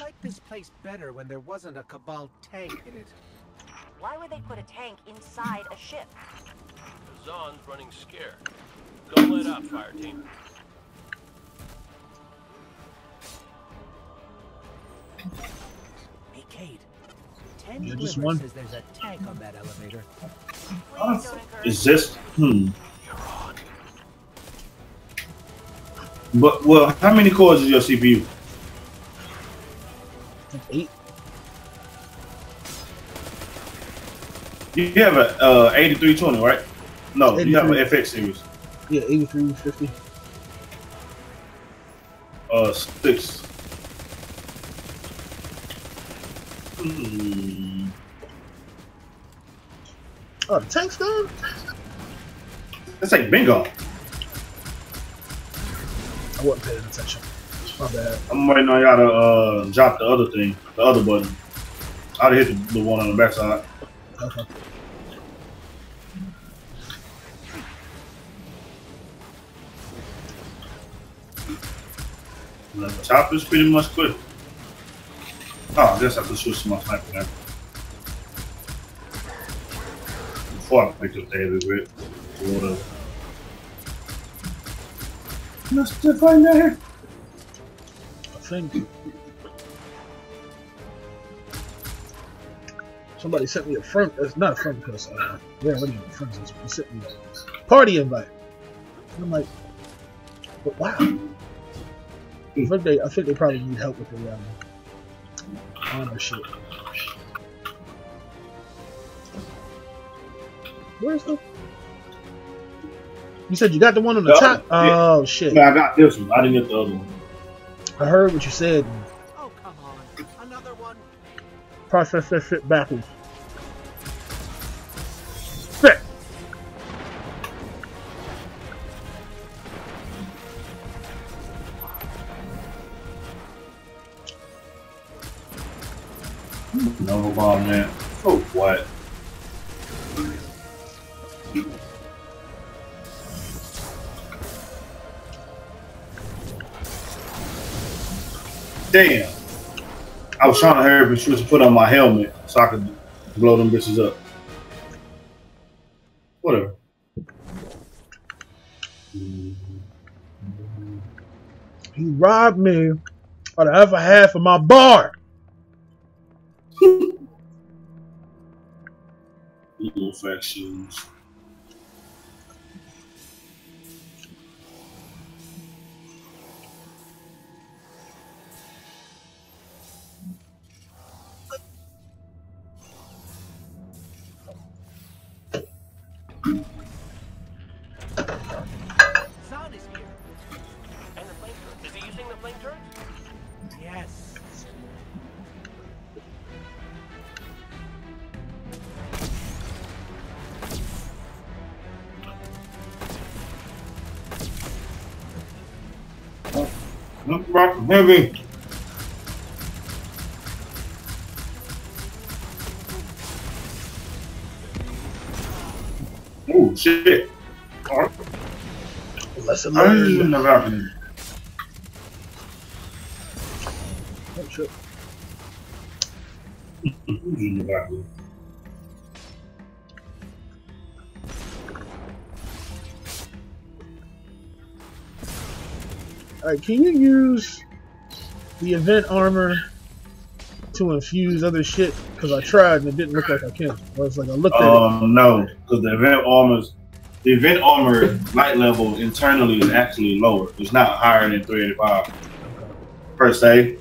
liked this place better when there wasn't a Cabal tank in it. Why would they put a tank inside a ship? The Zon's running scared. Don't let up, fire team. Hey, Kate. 10 Yeah, just Glimmer one. says there's a tank on that elevator. Please don't encourage Is this? You're on. But well, how many cores is your CPU? 8. You have a 8320, right? No, you have an 83. FX series. Yeah, 8350. 6. Hmm. Oh, the tank's gone? That's like bingo. I wasn't paying attention. My bad. I'm waiting on y'all to drop the other thing, the other button. I'd hit the one on the backside. Okay. The top is pretty much clear. Oh, I guess I have to switch to my sniper now. Before I pick up the heavy grip. Or whatever. Let's just find out here. I think somebody sent me a friend. It's not a friend because they're already my friends. They sent me a party invite. And I'm like, but wow. I think they probably need help with the honor shit. Where's the? You said you got the one on the top? Yeah. Oh shit! Yeah, I got this one. I didn't get the other one. I heard what you said. Oh, come on. Another one. Process that shit backwards. Shit! No bomb man. Oh, what? Damn. I was trying to hurry up and to put on my helmet so I could blow them bitches up. Whatever. He robbed me of the other half of my bar. Little fat shoes. Zon is here. And the flame turret. Is he using the flame turret? Yes. Rock heavy. Oh shit. Lesson I didn't learned. know that happened. Oh shit. Alright, can you use the event armor to infuse other shit? Because I tried and it didn't look like I can. Or it's like I looked at it. No, because the event armor light level internally is actually lower. It's not higher than 385 per se.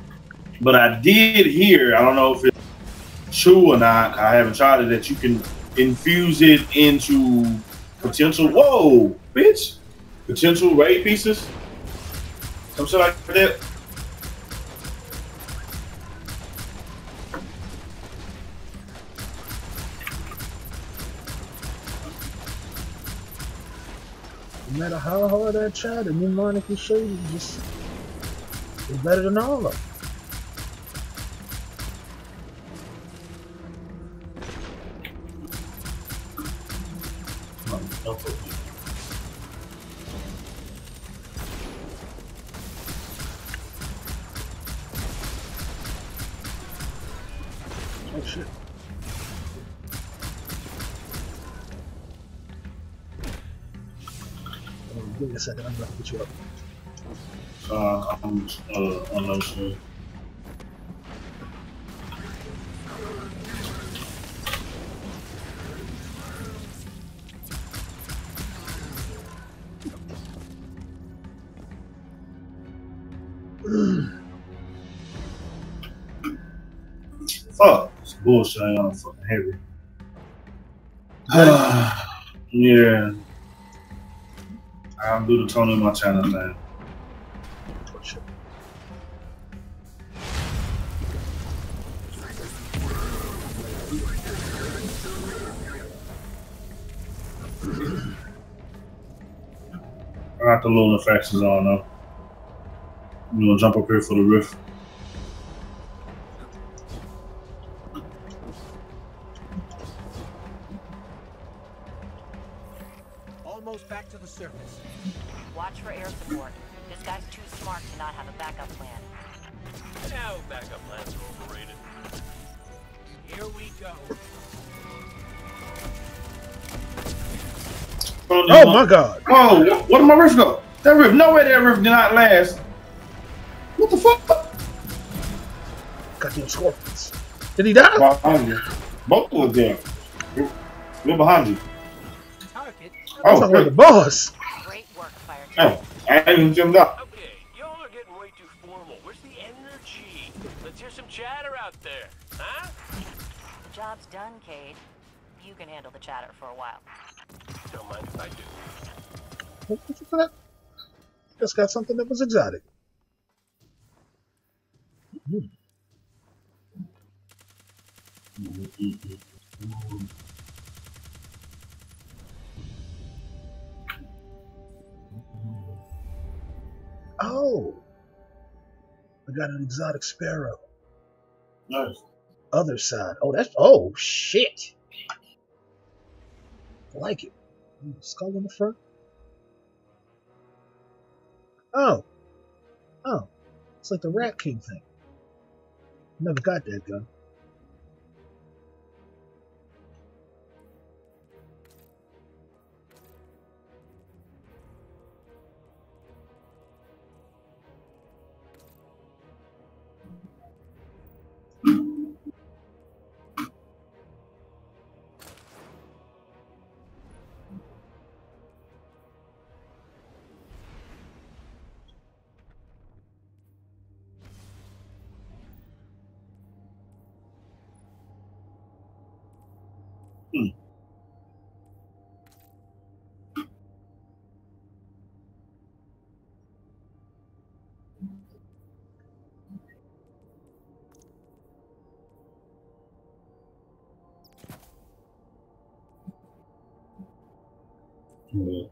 But I did hear, I don't know if it's true or not, I haven't tried it, that you can infuse it into potential, whoa, bitch, potential raid pieces. Some shit like that. No matter how hard I tried, the mnemonic and shade is better than all of them. Oh shit. Give me a second, I'm gonna put you up. I'm on those shit. Fuck. It's bullshit. I'm fucking heavy. Yeah. I'll do the Tony Montana thing. Oh, shit. I got the lunar factions on though. I'm gonna jump up here for the rift. Almost back to the surface. Watch for air support. This guy's too smart to not have a backup plan. Now backup plans are overrated. Here we go. Oh my god! Whoa! Where did my rift go? That rift, no way that rift did not last. What the fuck? Goddamn scorpions. Did he die? Behind you. Both of them. We're behind you. Target. Oh, like the boss. Great work, fire team. Oh, I ain't even jumped up. Okay, y'all are getting way too formal. Where's the energy? Let's hear some chatter out there, huh? The job's done, Cade. You can handle the chatter for a while. Don't mind if I do. What's for that? Just got something that was exotic. Oh, I got an exotic sparrow. Nice. Other side. Oh, that's. Oh shit. I like it. Skull in the front. Oh. Oh. It's like the Rat King thing. Never got that gun.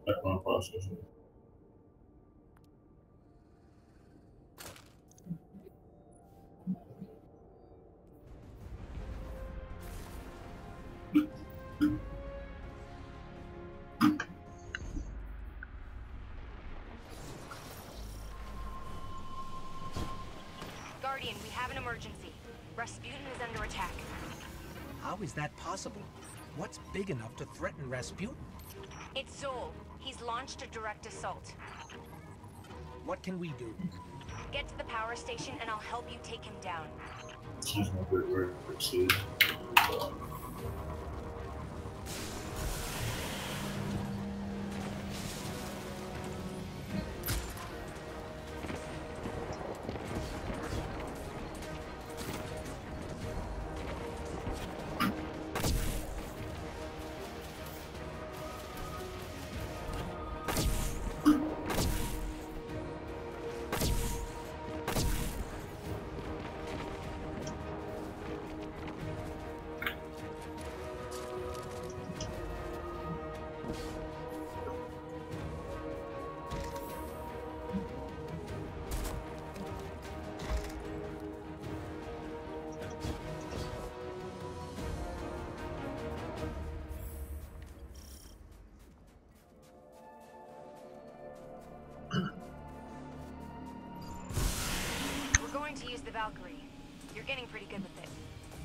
Background processor. Guardian, we have an emergency. Rasputin is under attack. How is that possible? What's big enough to threaten Rasputin? It's Zol. He's launched a direct assault. What can we do? Get to the power station and I'll help you take him down. She's not good word for see. We're going to use the Valkyrie. You're getting pretty good with it.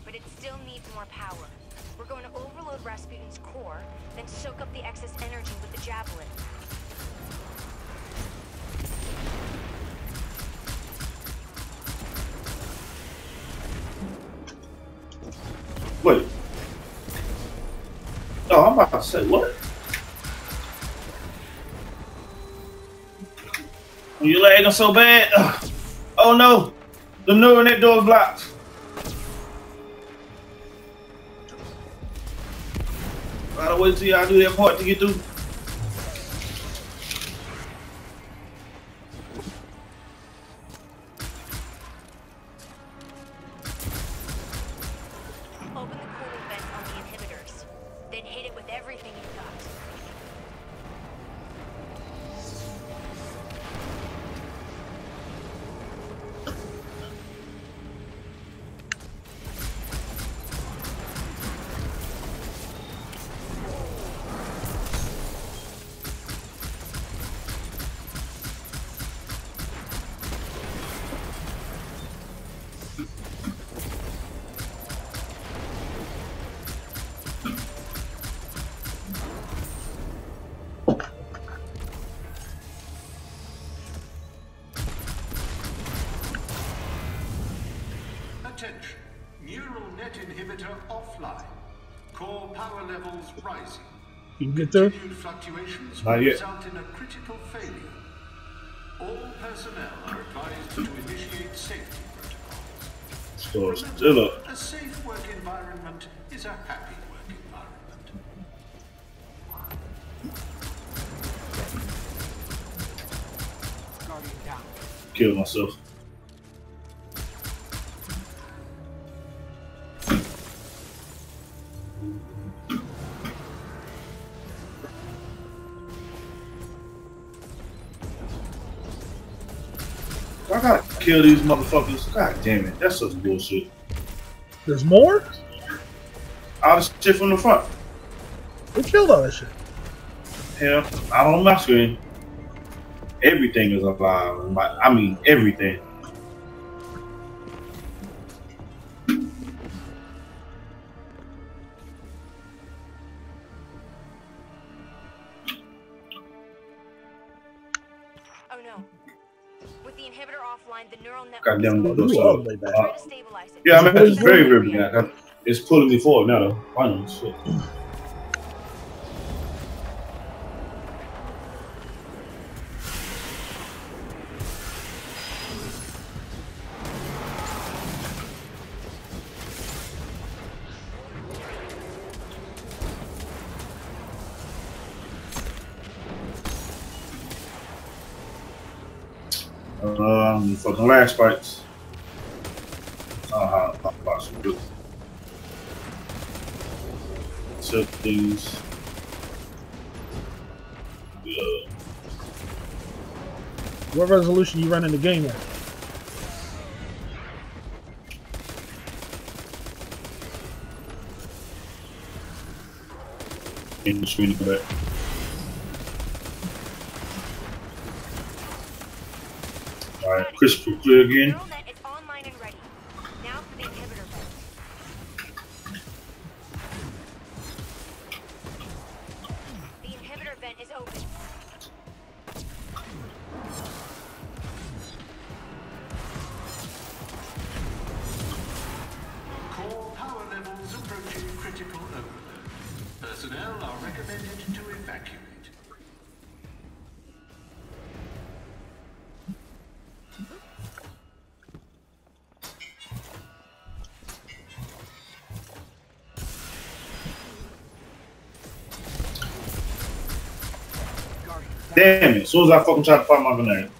but it still needs more power. We're going to overload Rasputin's core, then soak up the excess energy with the javelin. Wait. Oh, I'm about to say, what? You lagging so bad? Ugh. Oh no! The neural net door is blocked. Gotta wait till y'all do that part to get through. Open the cooling vent on the inhibitors, then hit it with everything you've got. Attention. Neural net inhibitor offline. Core power levels rising. You can get there? Continued fluctuations Not will yet. result in a critical failure. All personnel are advised to initiate safety protocols. So still up. A safe work environment is a happy work environment. Guardian down. Kill myself. I gotta kill these motherfuckers. God damn it. That's such bullshit. There's more? All this shit from the front. Who killed all that shit? Hell, I don't know my screen. Everything is alive. I mean, everything. Oh no. With the inhibitor offline, the neural network Goddamn, is no, Ooh, all the way back. try to stabilize it. yeah, I mean, it's very, very bad. It's pulling me forward now, though. Finally, shit. Fucking last fights. Possible. Settings. Yeah. What resolution you running the game at? In the screen back. Alright, crystal clear again. Neural net is online and ready. Now for the inhibitor vent. The inhibitor vent is open. Core power levels approaching critical overload. Personnel are recommended to evacuate. Damn it, as soon as I fucking try to find my grenade.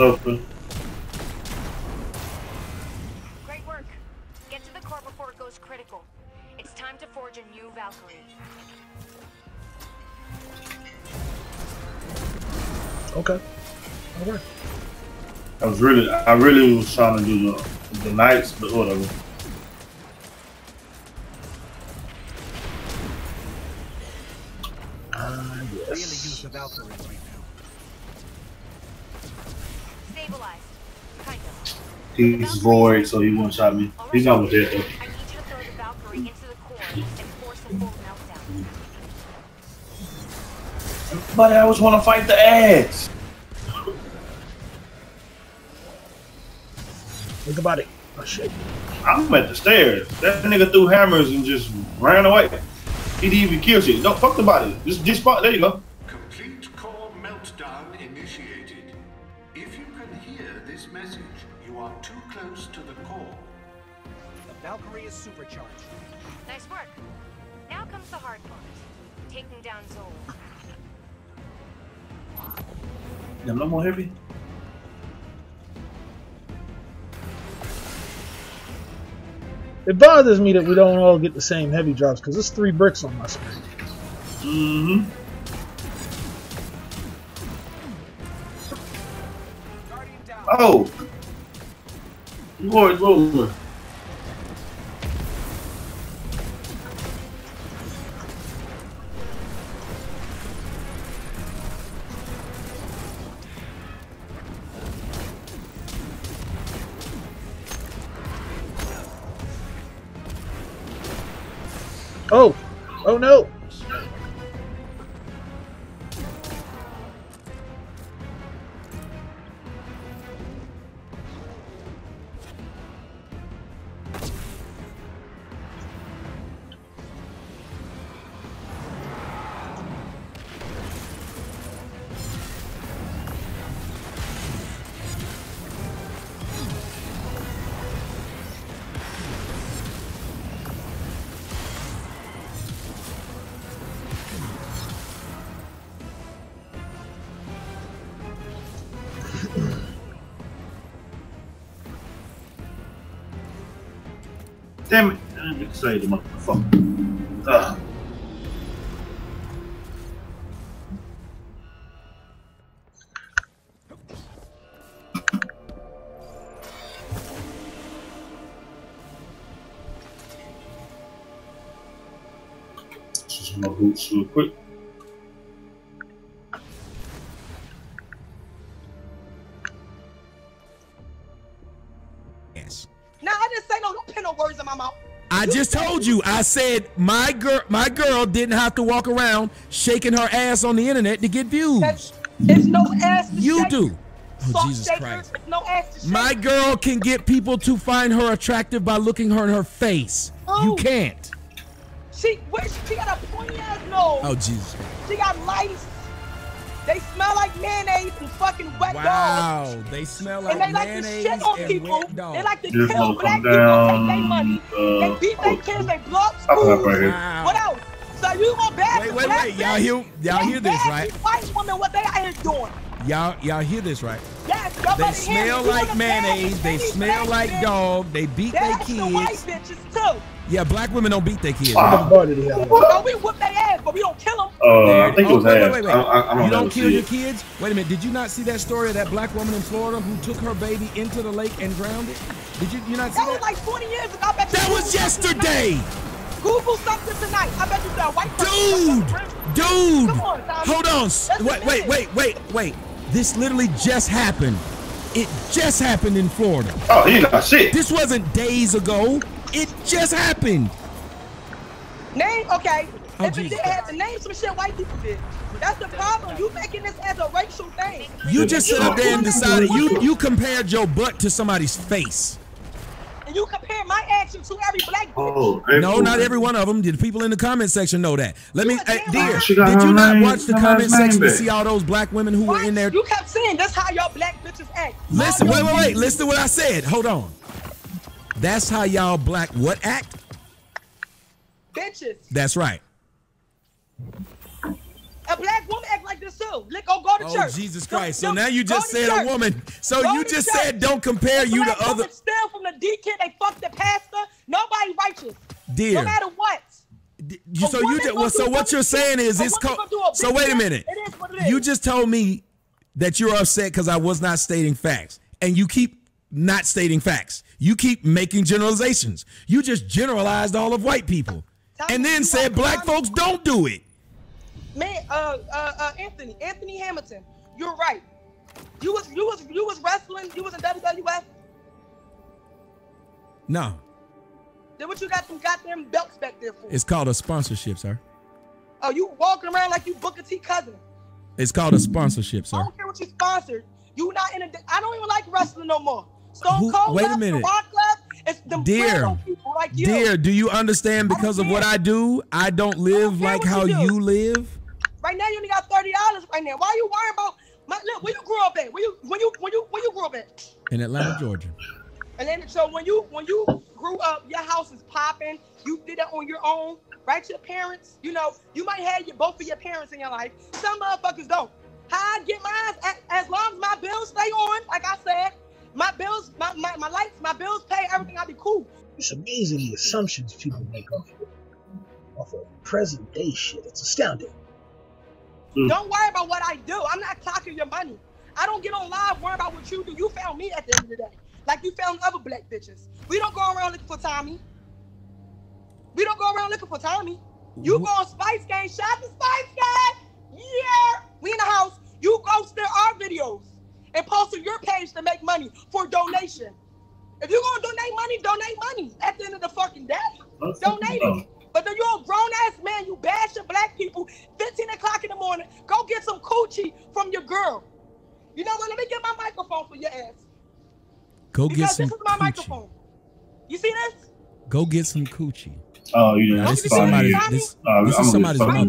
Sofa. Great work. Get to the core before it goes critical. It's time to forge a new Valkyrie. Okay. All right. I really was trying to do the knights, but whatever. Really use the Valkyrie right now. Stabilized. Kind of. He's void, so he won't shot me. He's not with that though. I need you to throw the Valkyrie into the core and force a full meltdown. But I always want to fight the ass. Think about it. Oh shit. I'm at the stairs. That nigga threw hammers and just ran away. He didn't even kill shit. No, fuck the body. Just spot. There you go. Complete core meltdown initiated. If you can hear this message, you are too close to the core. The Valkyrie is supercharged. Nice work. Now comes the hard part. Taking down Zol. No more heavy. It bothers me that we don't all get the same heavy drops because it's 3 bricks on my screen. Mm-hmm. Oh! Lord, Lord. Oh! Oh no! Damn it. I'm excited, motherfucker. Ugh. Just my boots real quick. Yes. Nah, I didn't say no. Don't put no words in my mouth. I just told you. I said my girl didn't have to walk around shaking her ass on the internet to get views. There's no ass to You shake. do. Oh, Soft Jesus shaker, Christ. there's no ass to shake. My girl can get people to find her attractive by looking her in her face. You can't. She got a pointy ass nose. Oh, Jesus. She got lice. They smell like mayonnaise and fucking wet dogs. Wow, they smell like And they like to mayonnaise shit on and people. wet dog. They like to Just kill wanna black come people, down, take their money. They beat their kids, they blow up I'll schools. come right here. Wow. What else? So you gonna bad Wait, the wait, black wait. men? Y'all hear this, Bad right? these white women, what they out here doing? Y'all hear this, right? Yes, y'all They better hear smell me. You like wanna bad mayonnaise. They any smell black like bitch? dog. They beat their That's the white kids. bitches too. Yeah, black women don't beat their kids. Wow. What did he have? So we whoop their ass, but we don't kill them. I think it was wait, ass. wait, wait. I don't You don't ever kill see your it. kids? Wait a minute. Did you not see that story of that black woman in Florida who took her baby into the lake and drowned it? Did you not see That was that? like 20 years ago. I bet you That was Google something yesterday. tonight. Google something tonight. I bet you that white Dude. Come on, Tommy. Hold on. Wait. This literally just happened. It just happened in Florida. Oh, he got shit. This wasn't days ago. It just happened. Name, okay. Oh, If it Jesus did happen, name some shit white people did. That's the problem. You making this as a racial thing. You just sit up there and decided you compared your butt to somebody's face. And you compare my action to every black bitch. Oh, No, not every one of them. The people in the comment section know that. Let me, dear, She got did you her not name- watch the her comment last name section to back. see all those black women who were in there? You kept saying that's how y'all black bitches act. Listen, wait. Listen to what I said. Hold on. That's how y'all black what act? Bitches. That's right. A black woman act like this this too. Go to church. Oh, Jesus Christ. So now you just said a woman. So you just said don't compare you to other. Steal from the deacon. They fuck the pastor. Nobody righteous. Dear. No matter what. So you just, so what you're saying is it's called. So wait a minute. It is what it is. You just told me that you're upset because I was not stating facts, and you keep not stating facts. You keep making generalizations. You just generalized all of white people, and then said black folks don't do it. Man, Anthony Hamilton, you're right. You was wrestling. You was in WWF. No. Then what you got them goddamn belts back there for? It's called a sponsorship, sir. Oh, you walking around like you Booker T cousin. It's called a sponsorship, sir. I don't care what you sponsored. You not in a. I don't even like wrestling no more. Stone Cold. Wait a minute. Rock Club, it's the Dear, people like you. Dear, do you understand because of what I do, I don't live like how you live? Right now you only got $30 right now. Why are you worrying about look, where you grew up at? Where you grew up at? In Atlanta, Georgia. And then so when you grew up, your house is popping. You did it on your own, right? Your parents, you know, you might have both of your parents in your life. Some motherfuckers don't. How I get mine, as long as my bills stay on, like I said, my bills, my lights, my bills pay, everything, I'll be cool. It's amazing the assumptions people make off of present day shit. It's astounding. Don't worry about what I do. I'm not clocking your money. I don't get on live worrying about what you do. You found me at the end of the day. Like you found other black bitches. We don't go around looking for Tommy. We don't go around looking for Tommy. You go on Spice Gang, shout to Spice Gang. Yeah. We in the house. You go steal our videos and post on your page to make money for donation. If you're gonna donate money at the end of the fucking day. Donate it. But then you're a grown-ass man, you bash your black people, 15 o'clock in the morning, go get some coochie from your girl. You know what, let me get my microphone for your ass. Go get some this is my coochie. microphone. You see this? Go get some coochie. Oh, you know, this is somebody's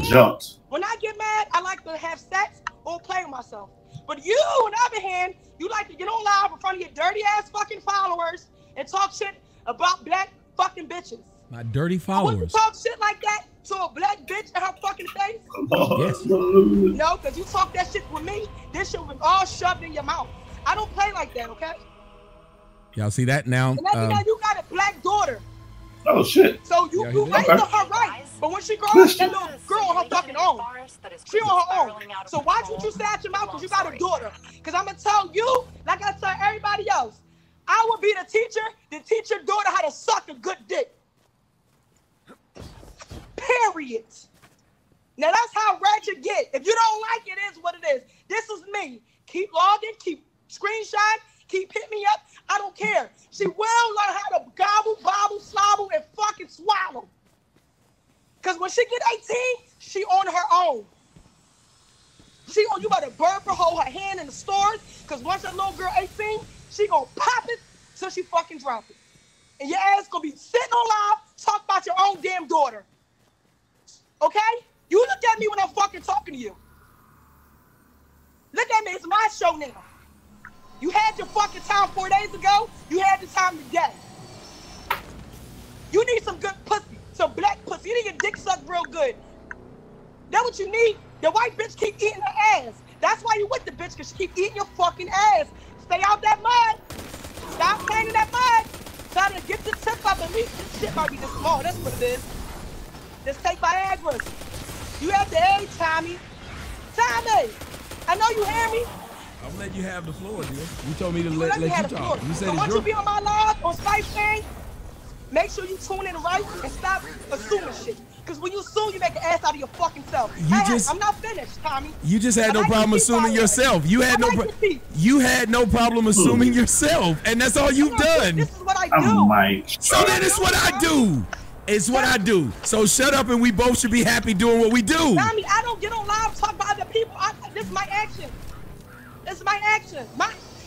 jumped. When I get mad, I like to have sex or play with myself. But you, on the other hand, you like to get on live in front of your dirty ass fucking followers and talk shit about black fucking bitches. My dirty followers. I want to talk shit like that to a black bitch in her fucking face? Yes. No, because you talk that shit with me, this shit was all shoved in your mouth. I don't play like that, okay? Y'all see that now? And then you got a black daughter. Oh, shit. So you raised her right. But when she grows up, that little girl on her fucking own. She on her own. So watch what you say out your mouth because you got a daughter. Because I'm going to tell you, like I tell everybody else, I will be the teacher to teach your daughter how to suck a good dick. Period. Now that's how ratchet get. If you don't like it, it is what it is. This is me. Keep logging, keep screenshot, keep hitting me up. I don't care. She will learn how to gobble, bobble, slobble, and fucking swallow. Because when she get 18, she on her own. You better burp her, hold her hand in the stores, because once that little girl 18, she gonna pop it till she fucking drop it. And your ass gonna be sitting on live, talk about your own damn daughter. Okay? You look at me when I'm fucking talking to you. Look at me, it's my show now. You had your fucking time 4 days ago, you had the time today. You need some good pussy, some black pussy. You need your dick sucked real good. That's what you need. The white bitch keep eating her ass. That's why you with the bitch, because she keep eating your fucking ass. Stay out that mud. Stop playing in that mud. Try to get the tip up at least. This shit might be this small. That's what it is. Just take Viagra. You have the age, Tommy. Tommy, I know you hear me. I'm gonna let you have the floor, dear. You told me to let you talk. You said so once you be on my live on Spice Gang, make sure you tune in right and stop assuming shit. Because when you assume, you make an ass out of your fucking self. I'm not finished, Tommy. You just had no problem assuming yourself. You had no problem assuming yourself, and that's all you've done. This is what I do. So then it's what I do. It's what I do. So shut up, and we both should be happy doing what we do. Tommy, I don't get on live talk about other people. This is my action. This is my action.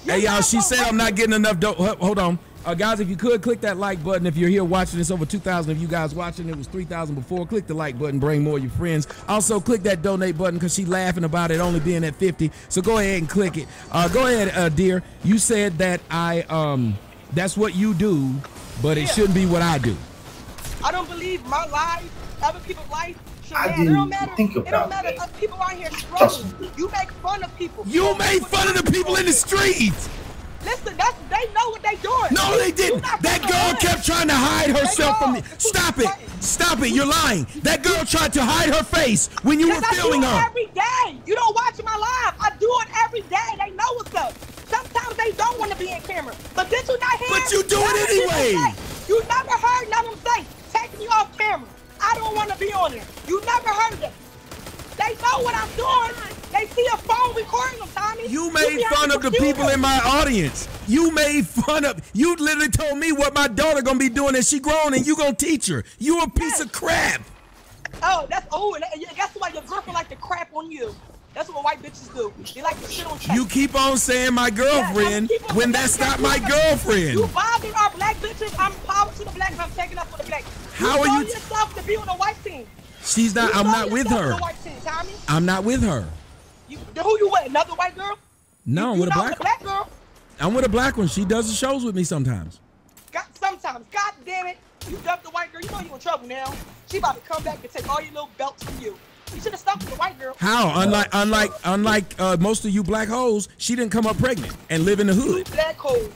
Hey, y'all, she said I'm not getting enough dope. Hold on. Guys, if you could, click that like button. If you're here watching this, over 2,000 of you guys watching. It was 3,000 before. Click the like button. Bring more of your friends. Also, click that donate button because she's laughing about it only being at 50. So go ahead and click it. Go ahead, dear. You said that that's what you do, but it shouldn't be what I do. I don't believe my life other people's life should I matter. It don't didn't matter. think It don't about matter. that. Other people out here Trust struggling. me. You make fun of people. You made fun of the people in the streets. Listen, they know what they doing. No, they didn't. That girl kept trying to hide herself from me. Stop it. Stop it. You're lying. That girl tried to hide her face when you were filming I do it her. every day. You don't watch my live. I do it every day. They know what's up. Sometimes they don't want to be in camera. But did you not hear? But you do it anyway. You never heard none of them say, take me off camera. I don't want to be on there. You never heard them. They know what I'm doing. They see a phone recording them, Tommy. You made fun of the people in my audience. You made fun of, you literally told me what my daughter gonna be doing as she grown and you gonna teach her. You a piece of crap. Oh, that's why your girlfriend like to crap on you. That's what white bitches do. They like to shit on you. You keep on saying my girlfriend when that's not my girlfriend. You bothering our black bitches. I'm power to the blacks. I'm taking up for the blacks. How are you? yourself to be on the white team. She's not. I'm not with her. I'm not with her. Who you with? Another white girl? No, I'm with a black girl. I'm with a black one. She does the shows with me sometimes. Sometimes. God damn it. You dumped the white girl. You know you in trouble now. She about to come back and take all your little belts from you. You should have stuck with the white girl. How? Unlike most of you black hoes, she didn't come up pregnant and live in the hood. Black hoes.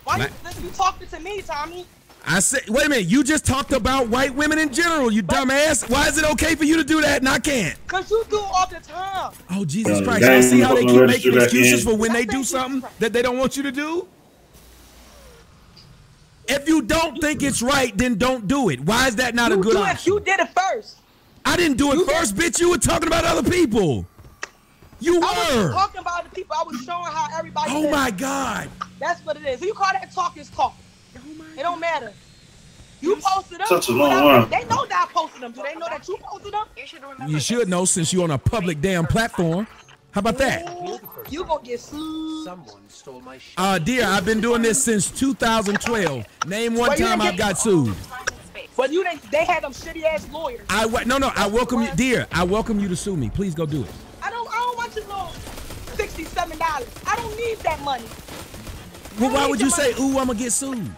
Why you talking to me, Tommy? I said, wait a minute, you just talked about white women in general, you dumbass. Why is it okay for you to do that and I can't? Because you do it all the time. Oh, Jesus Christ. You see how they keep making excuses for when they do something that they don't want you to do? If you don't think it's right, then don't do it. Why is that not a good option? You did it first. I didn't do it first, bitch. You were talking about other people. You were. I wasn't talking about other people. I was showing how everybody Oh, my God. That's what it is. You call that talk is talk. It don't matter. You posted them. Such a long one. They know that I posted them. Do they know that you posted them? You should know since you're on a public damn platform. How about that? You gonna get sued. Someone stole my shit. Dear, I've been doing this since 2012. Name one time I've got sued. But you didn't. They had them shitty ass lawyers. No. I welcome you, dear. I welcome you to sue me. Please go do it. I don't want your little $67. I don't need that money. Well, why would you say, ooh, I'm gonna get sued?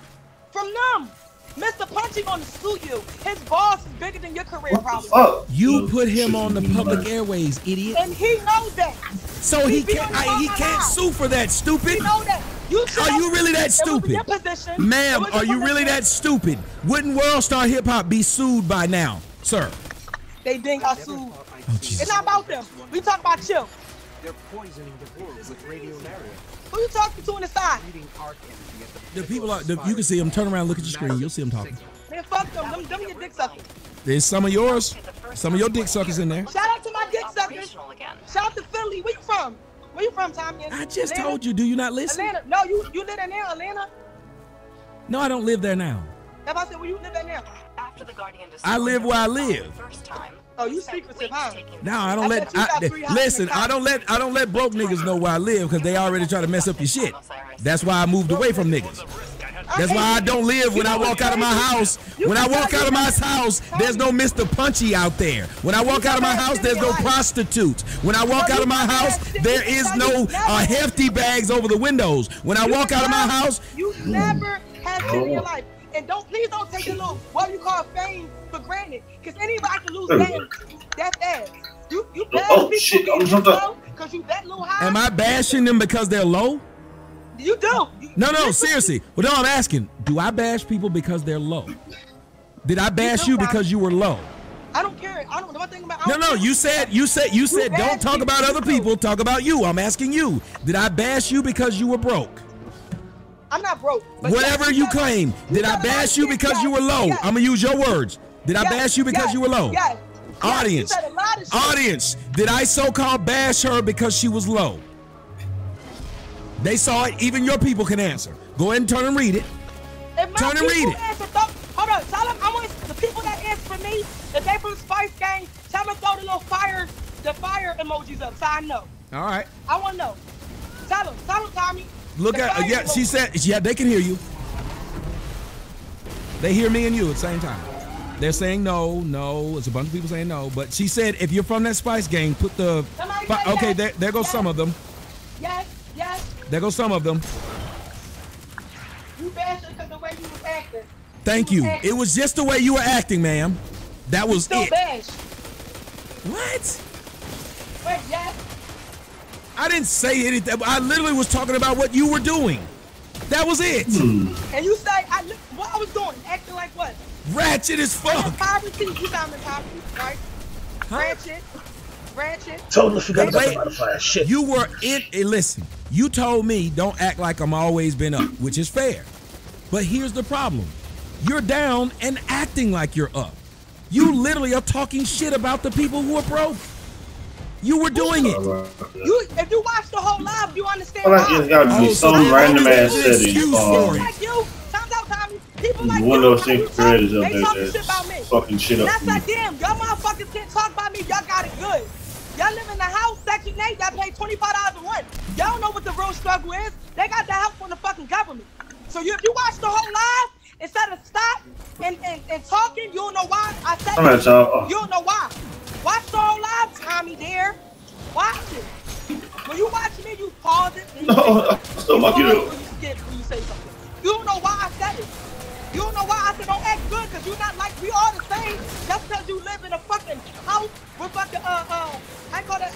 From them. Mr. Punchy gonna sue you. His boss is bigger than your career, probably. You put him on the public airways, idiot. And he knows that. So he can't sue for that, stupid. He know that. Are you really that stupid? Ma'am, are you really that stupid? Wouldn't World Star Hip Hop be sued by now, sir? They didn't got sued. Oh, Jesus. It's not about them. We talk about you. They're poisoning the world with radionaria. Who you talking to on the side? The people are. You can see them. Turn around, look at your screen. You'll see them talking. Man, fuck them. Them your dick suckers. There's some of yours. Some of your dick suckers in there. Shout out to my dick suckers. Shout out to Philly. Where you from? Where you from, Tommy? I just told you. Do you not listen? Atlanta. No, you live in there, Atlanta? No, I don't live there now. If I said where you live at now? After the Guardian I live where I live. Oh, you secretive, huh? No, I don't let. Listen, I don't let broke niggas know where I live because they already try to mess up your shit. That's why I moved away from niggas. That's why I don't live when I walk out of my house. When I walk out of my house, there's no Mr. Punchy out there. When I walk out of my house, there's no prostitutes. When I walk out of my house, there is no hefty bags over the windows. When I walk out of my house, you never had shit in your life. And please don't take a little what you call fame for granted, because anybody can lose that fast. You bash people because you that little high. Am I bashing them because they're low? You do. No, seriously. Well, no, I'm asking. Do I bash people because they're low? Did I bash you because you were low? I don't care. I don't know anything about. No. You said don't talk about other people. Talk about you. I'm asking you. Did I bash you because you were broke? I'm not broke. Whatever you claim. Did I bash you because you were low? I'm gonna use your words. Did I bash you because you were low? Yes. Audience. Did I so-called bash her because she was low? They saw it. Even your people can answer. Go ahead and turn and read it. Turn and read it. Hold on. Tell them I want the people that answer for me. If they from Spice Gang, tell them throw the little fire emojis up so I know. All right. I want to know. Tell them, Tommy. Look at she said they can hear you. They hear me and you at the same time. They're saying no. It's a bunch of people saying no. But she said if you're from that Spice Gang, put the okay. There goes some of them. Yes. There goes some of them. You bashed her because the way you was acting. Thank you. It was just the way you were acting, ma'am. That was Still it. bash. What? Wait, yes. I didn't say anything. I literally was talking about what you were doing. That was it. And you say what I was doing? Acting like what? Ratchet as fuck. Poverty. You sound in poverty, right? Huh? Ratchet. Totally forgot about the Wait. butterfly shit. You were in. Listen, you told me don't act like I'm always been up, which is fair. But here's the problem. You're down and acting like you're up. You literally are talking shit about the people who are broke. You were doing it. If you watch the whole live, you understand Well, it's got to be some random ass setting. like you, times out, Tommy. People like One you, of those things creators up they there talking shit that's about me. fucking shit And up. that's like, damn, y'all motherfuckers can't talk about me. Y'all got it good. Y'all live in the house, Section 8, y'all pay $25 a month. Y'all don't know what the real struggle is. They got the help from the fucking government. So if you watch the whole live, instead of stop and talking, you don't know why I said that. You don't know why. Watch the whole live, Tommy, dear. Watch it. When you watch me, you pause it. And you say something. You don't know why I said it. You don't know why I said don't act good, because you're not like we all the same. Just because you live in a fucking house with fucking I call it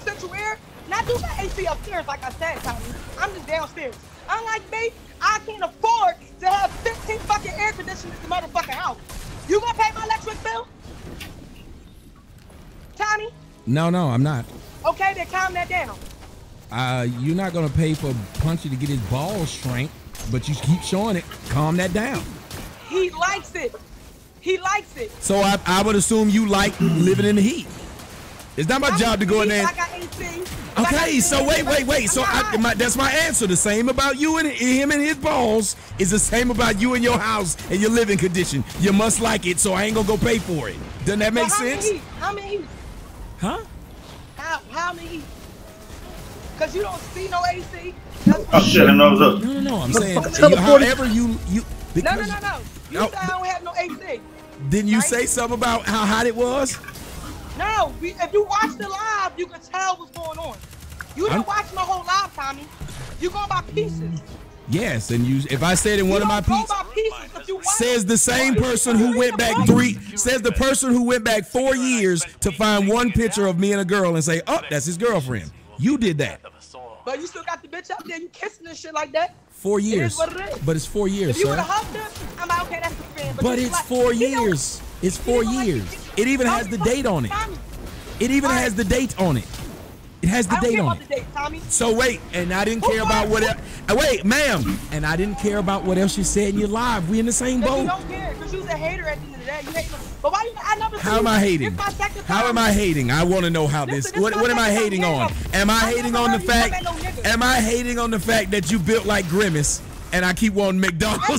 central air. Not do my AC upstairs like I said, Tommy. I'm just downstairs. Unlike me, I can't afford to have 15 fucking air conditioners in the motherfucking house. You gonna pay my electric bill? Tommy? No, I'm not. Okay, then calm that down. You're not gonna pay for Punchy to get his balls shrank, but you keep showing it. Calm that down. He likes it. He likes it. So I would assume you like living in the heat. It's not my job to go in there. I got 18. Okay, so wait. So that's my answer. The same about you and him and his balls is the same about you and your house and your living condition. You must like it, so I ain't gonna go pay for it. Doesn't that make sense? How many heat? Huh? How many heat? Because you don't see no AC. I'm shutting those up. No. I'm saying however you. No. You said I don't have no AC. Didn't you say something about how hot it was? No, if you watch the live, you can tell what's going on. You didn't watch my whole live, Tommy. You going by pieces. Yes, and if I said in one of my pieces, says the same person who went back the person who went back 4 years to find one picture of me and a girl and say, oh, that's his girlfriend. You did that. But you still got the bitch up there, you kissing and shit like that. 4 years. It is what it is. But it's 4 years, if you sir. would have hugged her, I'm like, okay, that's the friend. But it's 4 years. It's 4 years. It even has the date on it. It even has the date on it. It has the date on it. Tommy. So wait, and I didn't care about what else. Wait, ma'am. And I didn't care about what else you said in your live. We in the same boat. You don't care, because you're a hater at the end of the day. You hate them. But why I never How am I hating? How am I hating? I want to know how this. What am I hating on? Am I hating on the fact? Am I hating on the fact that you built like Grimace and I keep wanting McDonald's? I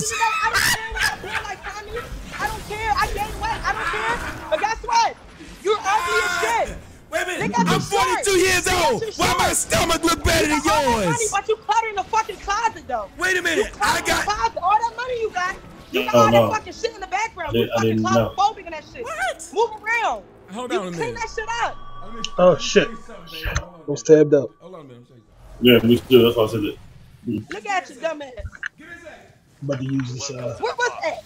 don't care. I gain weight. I don't care. But guess what? You're ugly as shit. Wait a minute. I'm 42 years old. Why my stomach look better than yours? Money, but you clutter in the fucking closet though. Wait a minute. I got all that money you got. You got all that fucking shit in the background. You fucking claustrophobic in that shit. What? Move around. Hold on a minute. Clean that shit up. Oh shit. I was tabbed up. Hold on a minute. Yeah, me too. That's why I said it. Look at you, dumbass. I'm about to use this What's that?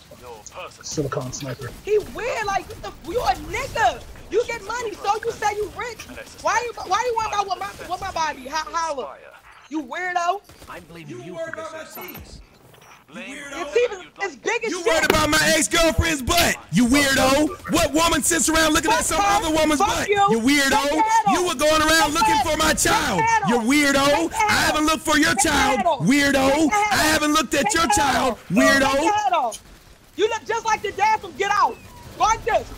silicone sniper. He weird, like you a nigga. You get money, so you say you rich. Why you worry about what my body? How look? You weirdo. I'm blaming you for this exercise. It's big as You shit. worried about my ex-girlfriend's butt, you weirdo. What woman sits around looking at some other woman's butt? You weirdo. You were going around looking for my child. You weirdo. I haven't looked for your child. Weirdo. I haven't looked at your child. Weirdo. You look just like the dad from Get Out. Like this.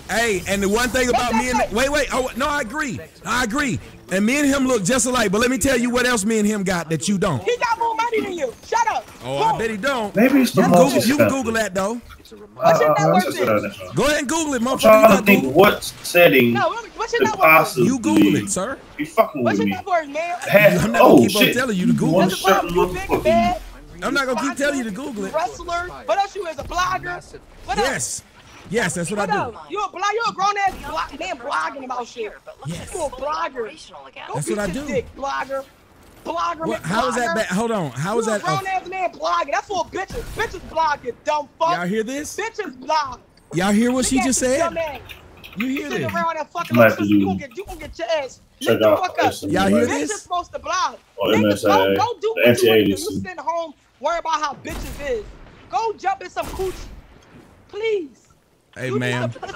Hey, and the one thing about me and wait. Oh no, I agree. And me and him look just alike. But let me tell you what else me and him got that you don't. He got more money than you. Shut up. Oh, I bet he don't. Maybe it's the You can Google that though. What's your net worth? Go ahead and Google it, I'm trying to think motherfucker. what setting what's your could net worth? possibly You Google it, sir. be fucking What's with your me. net worth, man? I'm not gonna keep on shit. telling you to Google One it. certain You big and motherfucker. bad. I'm not gonna keep telling you to Google it. Wrestler. What else you as a blogger? What else? Yes, that's what I do. You're a grown ass man blogging about shit. Yes. You're a blogger. That's what I do. Dick, blogger. What, how is that bad? Hold on. How is that? You're a grown ass man blogging. That's for bitches. Bitches blog, you dumb fuck. Y'all hear this? Bitches blog. Y'all hear what she just said? Man. You hear Sitting this? around that fucking Might sister, be- you gonna get your ass. Check Lick the out fuck up. Y'all hear Bitches this? supposed to block. Or Niggas, MSA, go do the what you want to do. anti-agency. You sitting home worry about how bitches is. Go jump in some coochie, please. Hey, You man. need a pussy.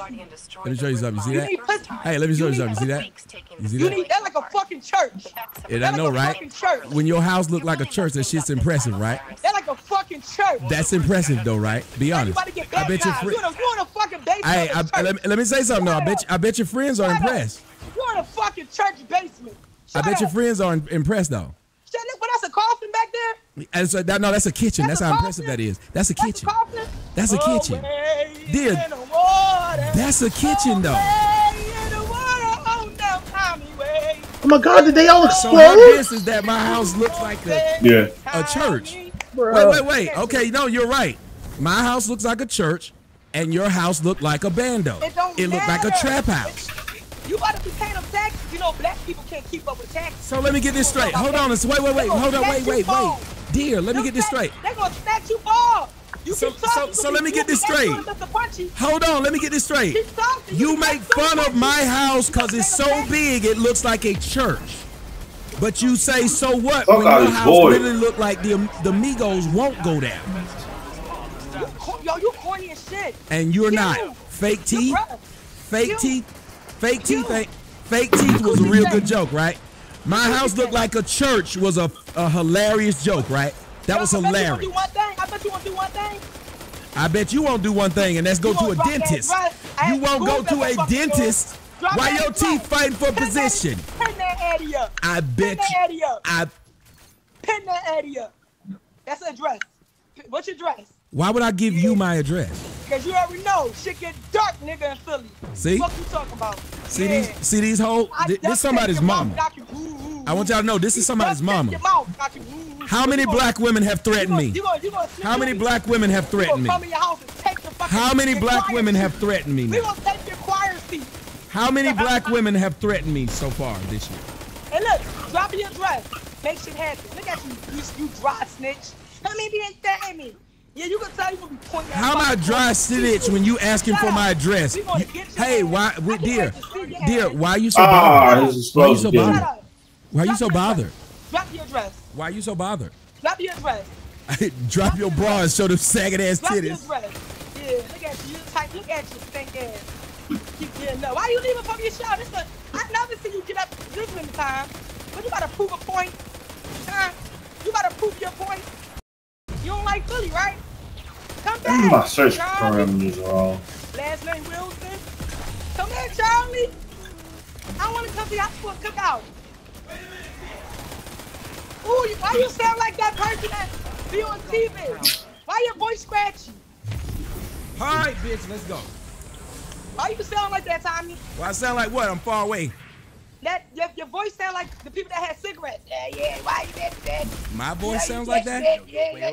Let me show you something. You see You that? need pussy. Hey, let me show you something. You see that? You see You that? need that like a fucking church. Yeah, I know, like a right? fucking church. When your house look like a church, that shit's impressive, right? That like a fucking church. That's impressive, though, right? Be You honest. about to get I bet your baptized. friends. You in a fucking basement. Hey, of a church. let me say something though. I bet your friends are impressed. You're in a fucking church basement. I bet your friends are impressed though. Shut up, but that's a coffin back there? And so no, that's a kitchen. That's how impressive that is. That's a kitchen. That's a kitchen. Dear, that's a kitchen though. Oh my God, did they all So her explode? guess is that my house looks like a church. Bruh. Wait. Okay, no, you're right. My house looks like a church, and your house looked like a bando. It looked like a trap house. You gotta be paying them taxes. You know, black people can't keep up with taxes. So let me get this straight. Hold on. Wait. Hold on. Wait. Dear, let me get this straight. They're gonna snatch you off. So let me get this straight. Hold on, let me get this straight. You make fun of my house because it's so big it looks like a church. But you say, so what, when your house literally look like the Migos won't go down. Yo, you corny as shit. And you're not. Fake teeth? Fake teeth? Fake teeth was a real good joke, right? My house looked like a church was a hilarious joke, right? That was hilarious. I bet you won't do one thing. I bet you won't do one thing, and that's go to a dentist. You won't go to a dentist while your teeth fighting for position. Pin that area. I bet you. Pin that area. That's the address. What's your address? Why would I give you my address? Because you already know shit get dark, nigga, in Philly. See? What you talking about? See these hoes? This somebody's mama. I want y'all to know this is somebody's mama. How many black women have threatened me? How many black women have threatened me? How many black women have threatened me? We gonna take your choir seat. How many black women have threatened me so far this year? Hey, look, drop your address. Make shit happen. Look at you dry snitch. How many didn't threaten me? Yeah, you gonna tell you gonna be pointing. How am I dry snitch when you asking for my address? Hey, why, dear, why are you so bothered? Why are you so bothered? Why are you so bothered? Drop your address. Why are you so bothered? Drop your address. Drop your bra and show them sagging ass Drop your titties. address. Yeah, look at you. Tight. Look at you, stink ass. Keep getting up. Why you leaving from your shower? I never see you get up this many times. But you gotta prove a point. Huh? You gotta prove your point. You don't like Philly, right? Come back. My search parameters are wrong. Last name Wilson. Come here, Charlie. I want to come to your house for a cookout. Ooh, why you sound like that person that be on TV? Why your voice scratchy? All right, bitch, let's go. Why you sound like that, Tommy? Well, I sound like what? I'm far away. That your voice sound like the people that had cigarettes. Yeah. Why you that? My voice sounds like that? Yeah.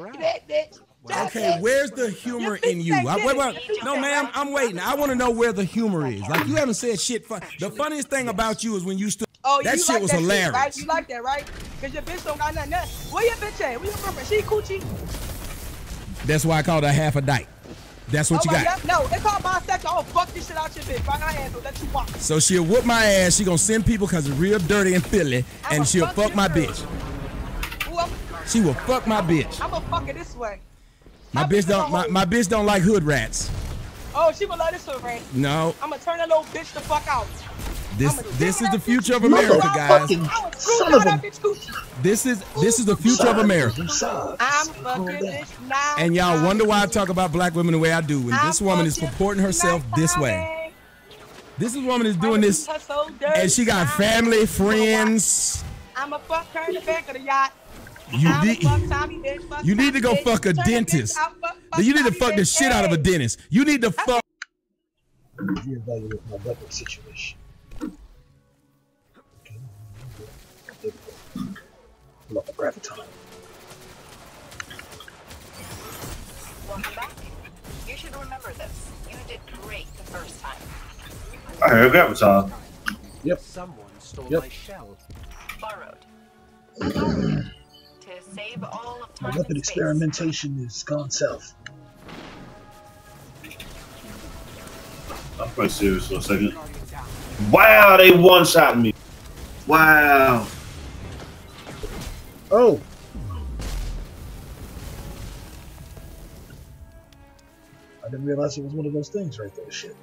Okay, where's the humor in you? No, ma'am, I'm waiting. I want to know where the humor is. Like, you haven't said shit fun. The funniest thing about you is when you stood. Oh, that shit was hilarious. Shit, right? You like that, right? Because your bitch don't got nothing else. Where your bitch at? Where your girlfriend? She coochie? That's why I called her half a dyke. That's what you got. Yeah. No, they call bisexual. Oh, fuck this shit out your bitch. Right her ass will let you walk. So she'll whoop my ass. She gonna send people because it's real dirty and Philly, and she'll fuck my bitch. She will fuck my bitch. I'm gonna fuck it this way. My bitch don't like hood rats. Oh, she will love this hood rat. No. I'm gonna turn that little bitch the fuck out. This is the future of America, guys. Son of a. This is the future of America. I'm fucking bitch now. And y'all wonder why I talk about black women the way I do. And this woman is purporting herself this way. This woman is doing this, and she got family, friends. I'ma fuck her in the back of the yacht. You need to go fuck a dentist. You need to fuck the shit out of a dentist. You need to fuck. Reevaluate my weapon situation. Pull up a graviton. Welcome back. You should remember this. You did great the first time. I heard graviton. Yep. Someone stole my shell. Borrowed. To save all of time My weapon experimentation is gone south. I'm quite serious for a second. Wow, they one-shot me. Wow. Oh. I didn't realize it was one of those things right there. Shit.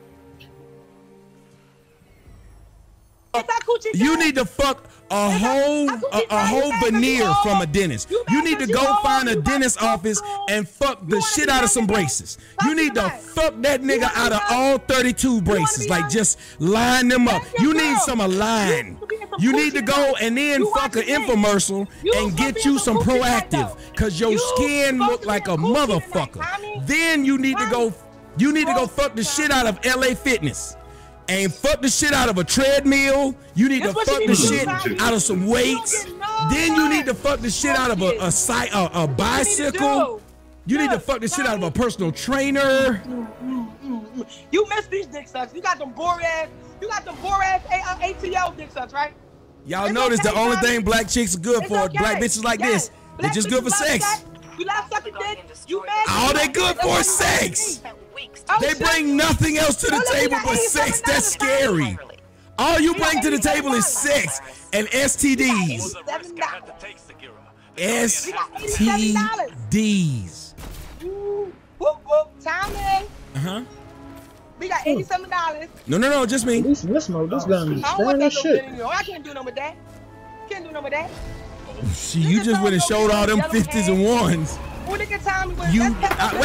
You need to fuck a whole veneer from a dentist. You need to go find a dentist office and fuck the shit out of some braces. You need to fuck that nigga out of all 32 braces. Like, just line them up. You need some align. You need to go and then fuck an infomercial and get you some Proactive, cause your skin look like a motherfucker. Then you need to go fuck the shit out of LA Fitness. And fuck the shit out of a treadmill. You need to fuck the shit out of some weights. Then you need to fuck the shit out of a bicycle. You need to fuck the shit out of a personal trainer. You miss these dick sucks. You got them bore ass ATL dick sucks, right? Y'all notice the only thing black chicks are good for, black bitches like this, they're just good for sex. You love sucking dick. All they good for is sex. They bring nothing else to the table but sex. That's scary. All you bring to the table is sex and STDs. STDs. Tommy. We got $87. No, just me. This mode, this gun is sparing that shit. I can't do nothing with that. Can't do nothing with that. See, you just went and showed all them 50s and 1s. Wait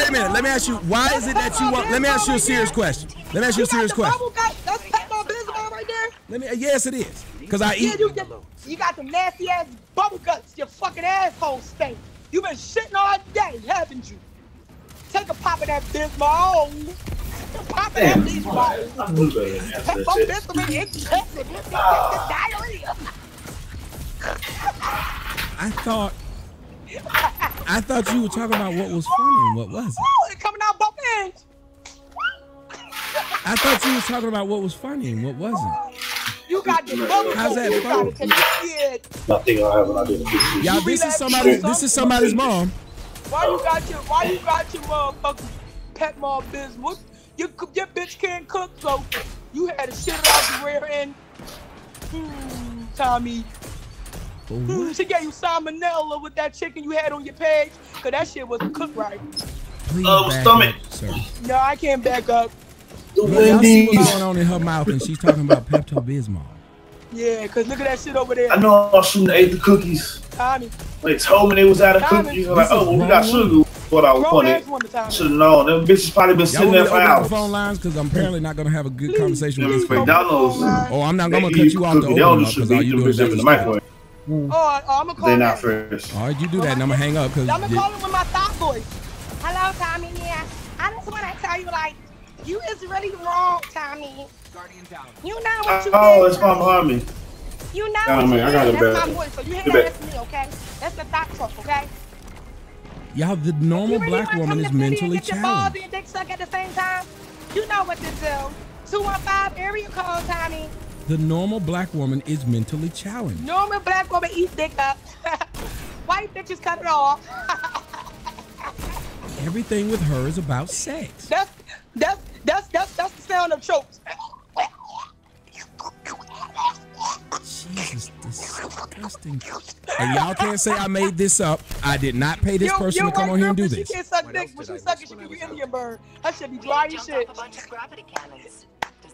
a minute. Let me ask you. Why is it that you want? Let me ask you a serious question. Let me ask you a serious question. That's Pepto Bismol right there. Yes, it is. Cause I eat. You got them nasty ass bubble guts. Your fucking asshole stink. You been shitting all day, haven't you? Take a pop of that Bismol. Pop of that Bismol. Pepto Bismol excessive. Diarrhea. I thought you were talking about what was funny and what wasn't. Oh, it's coming out both ends. I thought you were talking about what was funny and what wasn't. You got the bubble. How's that funny? Nothing I have when I did it. Y'all, this is somebody's mom. Why you got your motherfucking Pepto Bismol? Your bitch can't cook, so you had to shit it out the rear end. Tommy. She gave you salmonella with that chicken you had on your page, cause that shit wasn't cooked right. Stomach. No, I can't back up. Y'all see what's going on in her mouth, and she's talking about Pepto Bismol. Yeah, cause look at that shit over there. I know I shouldn't have ate the cookies. Tommy. They told me they was out of cookies. I'm like, oh, well, we got sugar. What I wanted. Should have known. Them bitches probably been sitting there for hours. The phone lines, because I'm apparently not gonna have a good conversation with this McDonald's. Oh, I'm not gonna cut you off to open up because all you do is in the microwave. Oh, I'm gonna call they're not fresh. All right, you do that, and I'm gonna hang up because I'm gonna call him with my thought voice. Hello, Tommy. Yeah, I just want to tell you, like, you is really wrong, Tommy. You know what you did. Oh, it's my mommy. You know what you did. That's my voice, so you ain't gotta listen to me, okay? That's the thought talk, okay? Y'all, the normal black woman is mentally challenged. You dick suck at the same time. You know what to do. 215 area code, Tommy. The normal black woman is mentally challenged. Normal black woman eats dick up. White bitches cut it off. Everything with her is about sex. That's the sound of chokes. Jesus, disgusting. And y'all can't say I made this up. I did not pay this person to come on here and do this. She can't suck dick, but she suck it, she can be Indian bird. That should be dry as shit.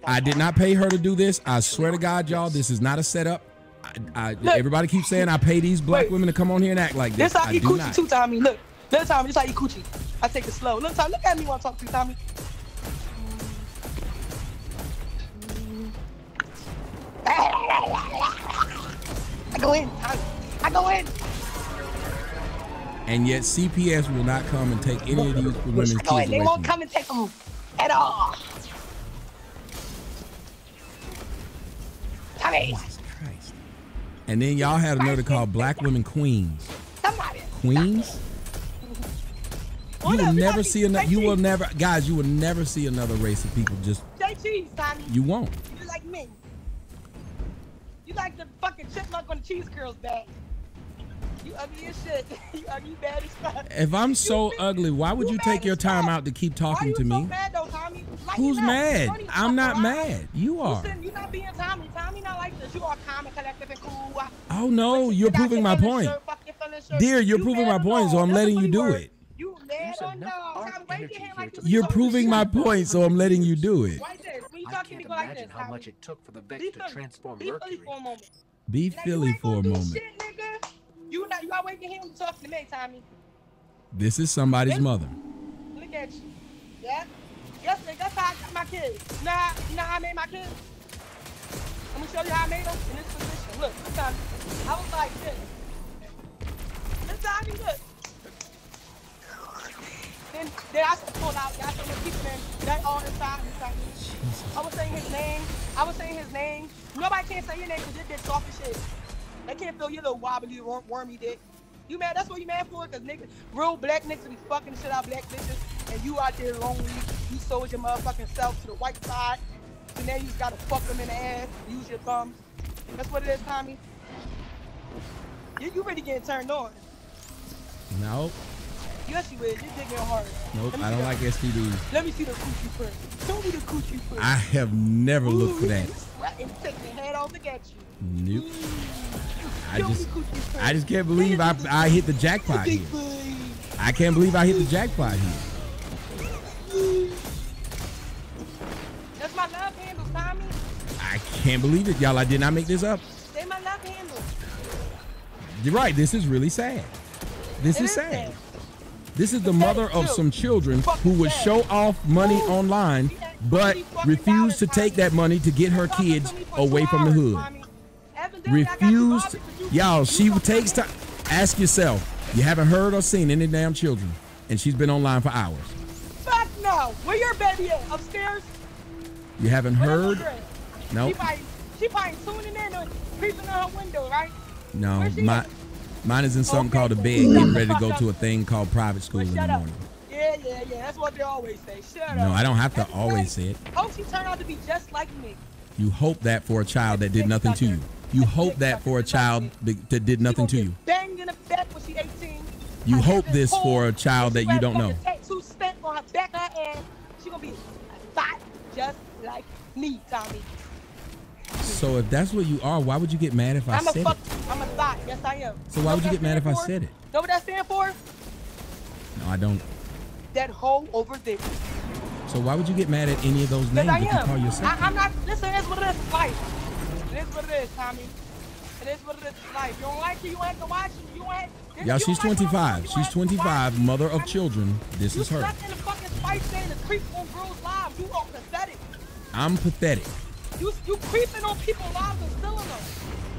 I did not pay her to do this. I swear to God, y'all, this is not a setup. Everybody keeps saying I pay these black women to come on here and act like this. This how you coochie too, Tommy. Look, Tommy, this how you coochie. I take it slow. Look, Tommy, look at me when I talk to you, Tommy. I go in, Tommy. I go in. And yet CPS will not come and take any of these women's kids away. They won't come and take them at all. Tommy. Jesus Christ. And then y'all had another called Black Women Queens. Somebody. Queens? You will never see another. You will never, guys. You will never see another race of people just. Say cheese, Tommy. You won't. You like me. You like the fucking chipmunk on the cheese curls bag. You ugly as shit. You ugly bad as fuck. If I'm so ugly, why would you take your time out to keep talking to me? Why you so bad though, Tommy? Who's mad? I'm not mad. You are. You not being Tommy. Tommy not like this. You are calm and collective and cool. Oh no, you're proving my point. Dear, you're proving my point, so I'm letting you do it. You mad or no? You're proving my point, so I'm letting you do it. Right there. When you I talk to can't people like imagine this, how much it took for the Vex Be to Philly. transform Be Philly Mercury. for a moment. Be Now, Philly you ain't for a gonna do moment. shit, nigga. You gotta wait to hear him talk to me, Tommy. This is somebody's mother. Look at you. Yeah? Yes, nigga, that's how I got my kids. You know how I made my kids? Let me show you how I made them in this position. Look, Tommy. I was like this. This is how I do it. Then I pulled out, got some people in, that all inside me. I was saying his name. Nobody can't say your name because your dick soft as shit. They can't feel your little wobbly, wormy dick. You mad? That's what you mad for? Because niggas, real black niggas be fucking the shit out of black bitches, and you out there lonely. You sold your motherfucking self to the white side, so now you just gotta fuck them in the ass, use your thumbs. That's what it is, Tommy. You really getting turned on. No. Yes, you is. You're digging hard. Nope, I don't like STDs. Let me see the coochie first. Show me the coochie first. I have never looked for that. And take your head off to get Nope. you. I just can't believe I hit the jackpot here. I can't believe I hit the jackpot here. That's my love handle, Tommy. I can't believe it, y'all. I did not make this up. They my love handle. You're right. This is really sad. This is sad. This is the mother of some children who would show off money online, but refused to take that money to get her kids away from the hood. Refused. Y'all, she takes time. Ask yourself, you haven't heard or seen any damn children, and she's been online for hours. Fuck no. Where your baby at? Upstairs? You haven't heard? No. She probably tuning in or creeping in her window, right? No, mine is in something called a bed, getting ready to go to a thing called private school in the morning. Yeah. That's what they always say. Shut up. No, I don't have to always say it. Hope she turned out to be just like me. You hope that for a child that did nothing to you. You hope that for a child that did nothing to you. Bang in the back when she 18. You hope this for a child that you don't know. Tattoo stamp on her back of her ass. She gonna be fat just like me, Tommy. So if that's what you are, why would you get mad if I said it? I'm a thought. Yes, I am. So why would you get mad if I said it? Know what that stand for? No, I don't. That hole over there. So why would you get mad at any of those names if you call yourself? I'm not. Listen, it's what it is. Life. It is what it is, Tommy. It is what it is. Life. You don't like it, you ain't to watch it. You ain't. Y'all, she's 25. She's 25, mother of children. This is her. You stuck in the fucking spice thing to creep on girls' lives. You are pathetic. I'm pathetic. You creeping on people's lives and stealing them.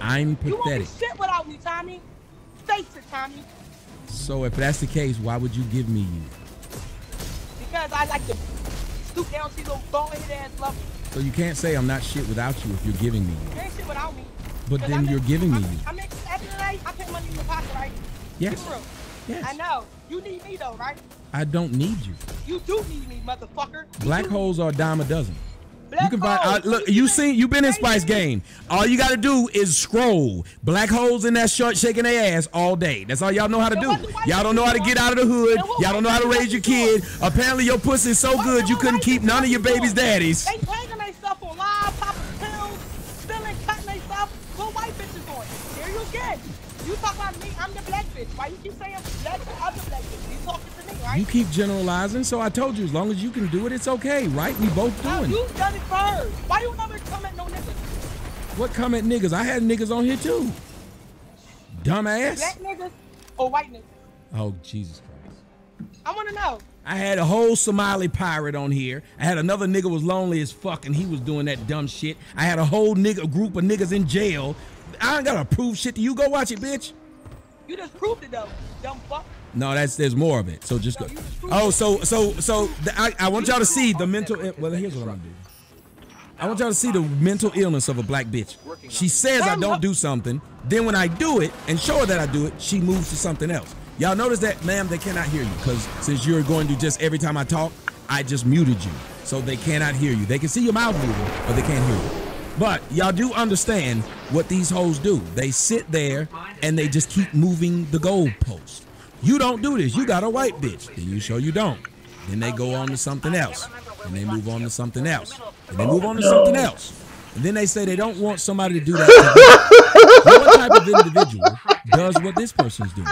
I'm pathetic. You won't be shit without me, Tommy. Face it, Tommy. So if that's the case, why would you give me you? Because I like to stoop down to those bald-headed ass lovers. So you can't say I'm not shit without you if you're giving me you. You ain't shit without me. But then you're giving me you. I make, at the end of the day, I put money in your pocket, right? Yes. Yes. I know. You need me though, right? I don't need you. You do need me, motherfucker. Black holes are a dime a dozen. You can find. Look, you've been in Spice Game. All you got to do is scroll. Black holes in that shirt shaking their ass all day. That's all y'all know how to do. Y'all don't know how to get out of the hood. Y'all don't know how to raise your kid. Apparently your pussy is so good you couldn't keep none of your baby's daddies. They taking themselves on live, popping pills, spilling, cutting themselves. What white bitches doing? There you get. You talk about me, I'm the black bitch. Why you keep saying black bitch, I'm the black bitch? You talking to me, right? You keep generalizing, so I told you, as long as you can do it, it's okay, right? We both doing it. You done it first. Why you never comment no niggas? What comment niggas? I had niggas on here too. Dumbass. Black niggas or white niggas? Oh, Jesus Christ. I want to know. I had a whole Somali pirate on here. I had another nigga was lonely as fuck and he was doing that dumb shit. I had a whole group of niggas in jail. I ain't gotta prove shit to you. Go watch it, bitch. You just proved it though, dumb fuck. No, there's more of it. So just go. Oh, I want y'all to see the mental. Well, here's what I'm gonna do. I want y'all to see the mental illness of a black bitch. She says I don't do something. Then when I do it and show her that I do it, she moves to something else. Y'all notice that, ma'am? They cannot hear you because since you're going to just every time I talk, I just muted you, so they cannot hear you. They can see your mouth moving, but they can't hear you. But y'all do understand what these hoes do. They sit there and they just keep moving the goalpost. You don't do this. You got a white bitch. Then you show you don't. Then they go on to something else. and they move on to something else, and they move on to something else, and then they say they don't want somebody to do that to them. Now, what type of individual does what this person's doing?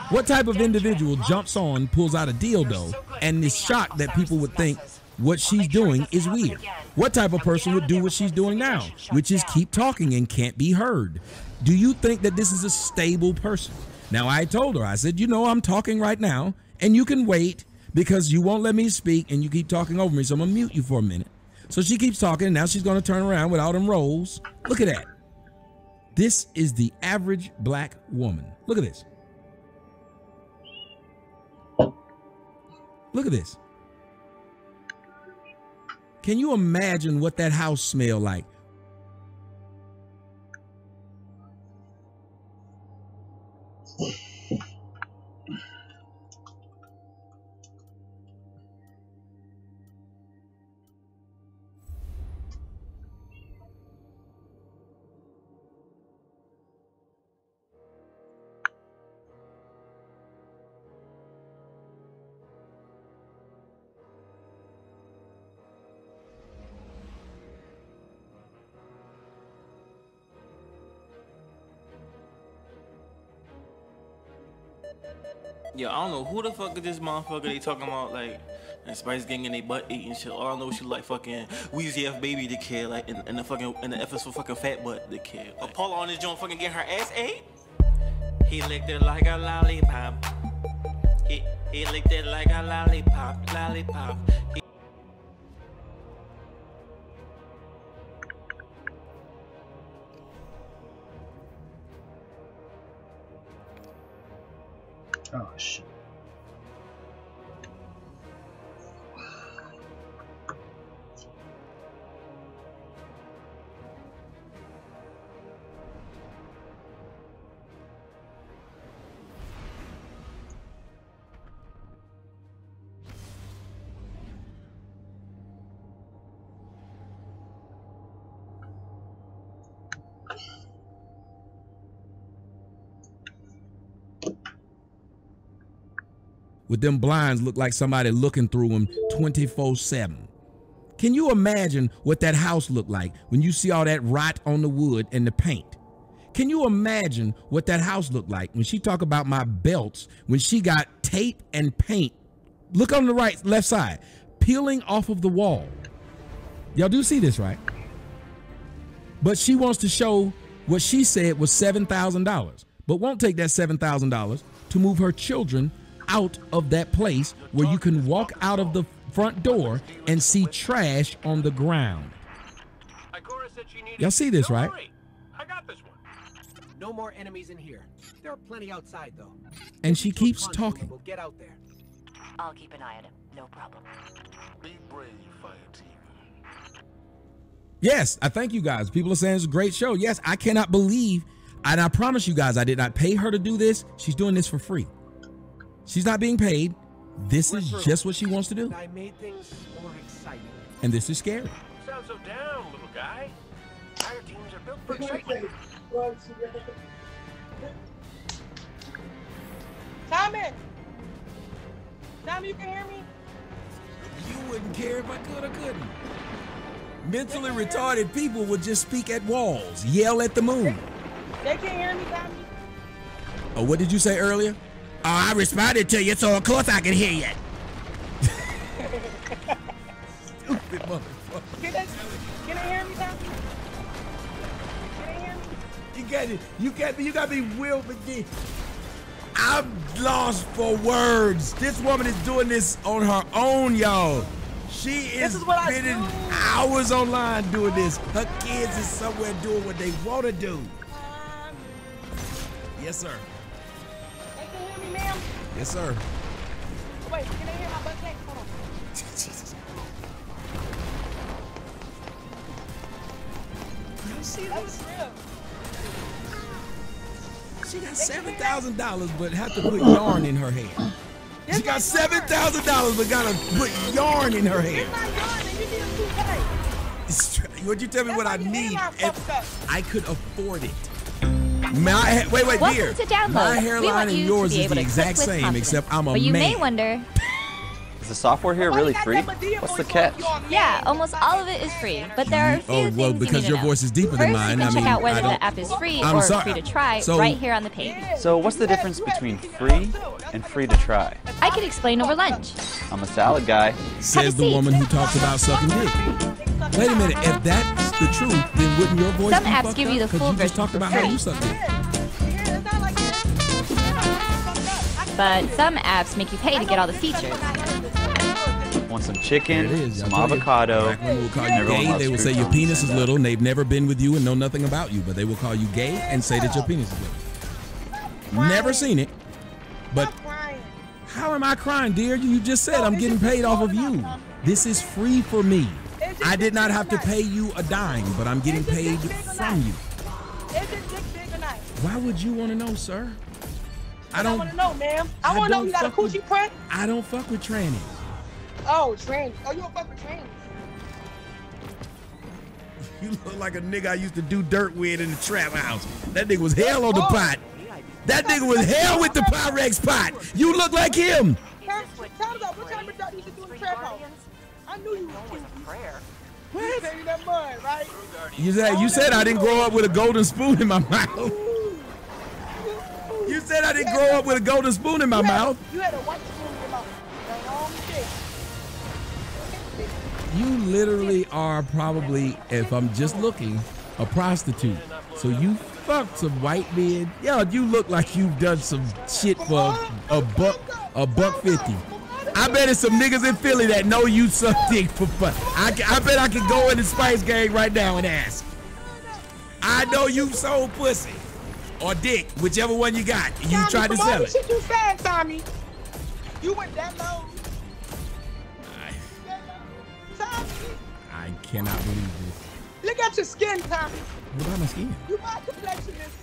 What type of individual jumps on, pulls out a dildo, and is shocked that people would think what she's doing is weird? What type of person would do what she's doing now, which is keep talking and can't be heard? Do you think that this is a stable person? Now, I told her, I said, you know, I'm talking right now, and you can wait because you won't let me speak, and you keep talking over me, so I'm going to mute you for a minute. So she keeps talking, and now she's going to turn around with all them rolls. Look at that. This is the average black woman. Look at this. Look at this. Can you imagine what that house smelled like? Yo, I don't know who the fuck is this motherfucker they talking about, like, and Spice Gang and they butt eating shit. All I know she like fucking Weezy F Baby the kid, like, in the FS for fucking Fat Butt the kid. Like, Paula on this joint fucking getting her ass ate. He licked it like a lollipop. He licked it like a lollipop, lollipop. Oh, shit. With them blinds look like somebody looking through them 24/7. Can you imagine what that house looked like when you see all that rot on the wood and the paint? Can you imagine what that house looked like when she talk about my belts, when she got tape and paint, look on the left side, peeling off of the wall? Y'all do see this, right? But she wants to show what she said was $7,000, but won't take that $7,000 to move her children out of that place where you can walk out of the front door and see trash on the ground. Y'all see this, right? I got this one. No more enemies in here. There are plenty outside, though. And she keeps talking. We'll get out there. I'll keep an eye on him. No problem. Be brave, Fire Team. Yes, I thank you guys. People are saying it's a great show. Yes, I cannot believe, and I promise you guys, I did not pay her to do this. She's doing this for free. She's not being paid. This is just what she wants to do. I made things more exciting. And this is scary. You sound so down, little guy. Fire teams are built for excitement. Tommy! Tommy, you can hear me? You wouldn't care if I could or couldn't. Mentally retarded people would just speak at walls, yell at the moon. They can't hear me, Tommy. Oh, what did you say earlier? Oh, I responded to you, so of course I can hear you. Stupid motherfucker. Can they hear me, Tommy? Can they hear me? You got me will begin. I'm lost for words. This woman is doing this on her own, y'all. She is spending hours online doing this. Her kids is somewhere doing what they want to do. Yes, sir. They can hear me, ma'am? Yes, sir. Wait, can they hear my butt cake? Hold on. Jesus. You see That's this? real. She got $7,000 but have to put yarn in her hair. She got $7,000 but gotta put yarn in her hair. It's not yarn, and you need a toupee. Would you tell me what I need if I could afford it? Wait, Welcome dear. to Download. My hairline and yours is the exact same, confidence. except I'm a but you man. may wonder. Is the software here really free? What's the catch? Yeah, almost all of it is free, but there are a few things you because need your to know. voice is deeper than mine. First, you can check out whether the app is free or free to try right here on the page. So what's the difference between free and free to try? I can explain over lunch. I'm a salad guy. Says the woman who talks about sucking dick. Wait a minute, if that's the truth, then wouldn't your voice Some be apps fucked give up? you the 'Cause full you just version talked for about how free. you suck dick. But some apps make you pay to get all the features. Want some chicken, some I'll tell you. avocado. Black women will call and you everyone gay. loves They will say fruit your punch. penis is little and they've never been with you and know nothing about you, but they will call you gay and say that your penis is little. Never seen it, but how am I crying, dear? You just said I'm getting paid off of you. This is free for me. I did not have to pay you a dime, but I'm getting paid from you. Why would you want to know, sir? I want to know, ma'am. I want to know you got a coochie print. I don't fuck with trannies. Oh, trannies. Oh, you don't fuck with trannies. You look like a nigga I used to do dirt with in the trap house. That nigga was hell on the pot. That nigga was hell with the Pyrex pot. You look like him. What kind of dirt you used to do in the trap house? I knew you was prayer. What? You that mud, right? You said I didn't grow up with a golden spoon in my mouth. You said I didn't grow up with a golden spoon in my mouth. You had a white spoon in your mouth. You literally are probably, if I'm just looking, a prostitute. So you fucked some white men. Yo, you look like you've done some shit for a buck 50. I bet it's some niggas in Philly that know you suck dick for fun. I bet I could go in the Spice Gang right now and ask. I know you sold pussy or dick, whichever one you got. And you Tommy, tried to sell it. Shit too fast, Tommy. You went that low. Tommy. I cannot believe this. Look at your skin, Tommy. What about my skin? You my complexionist.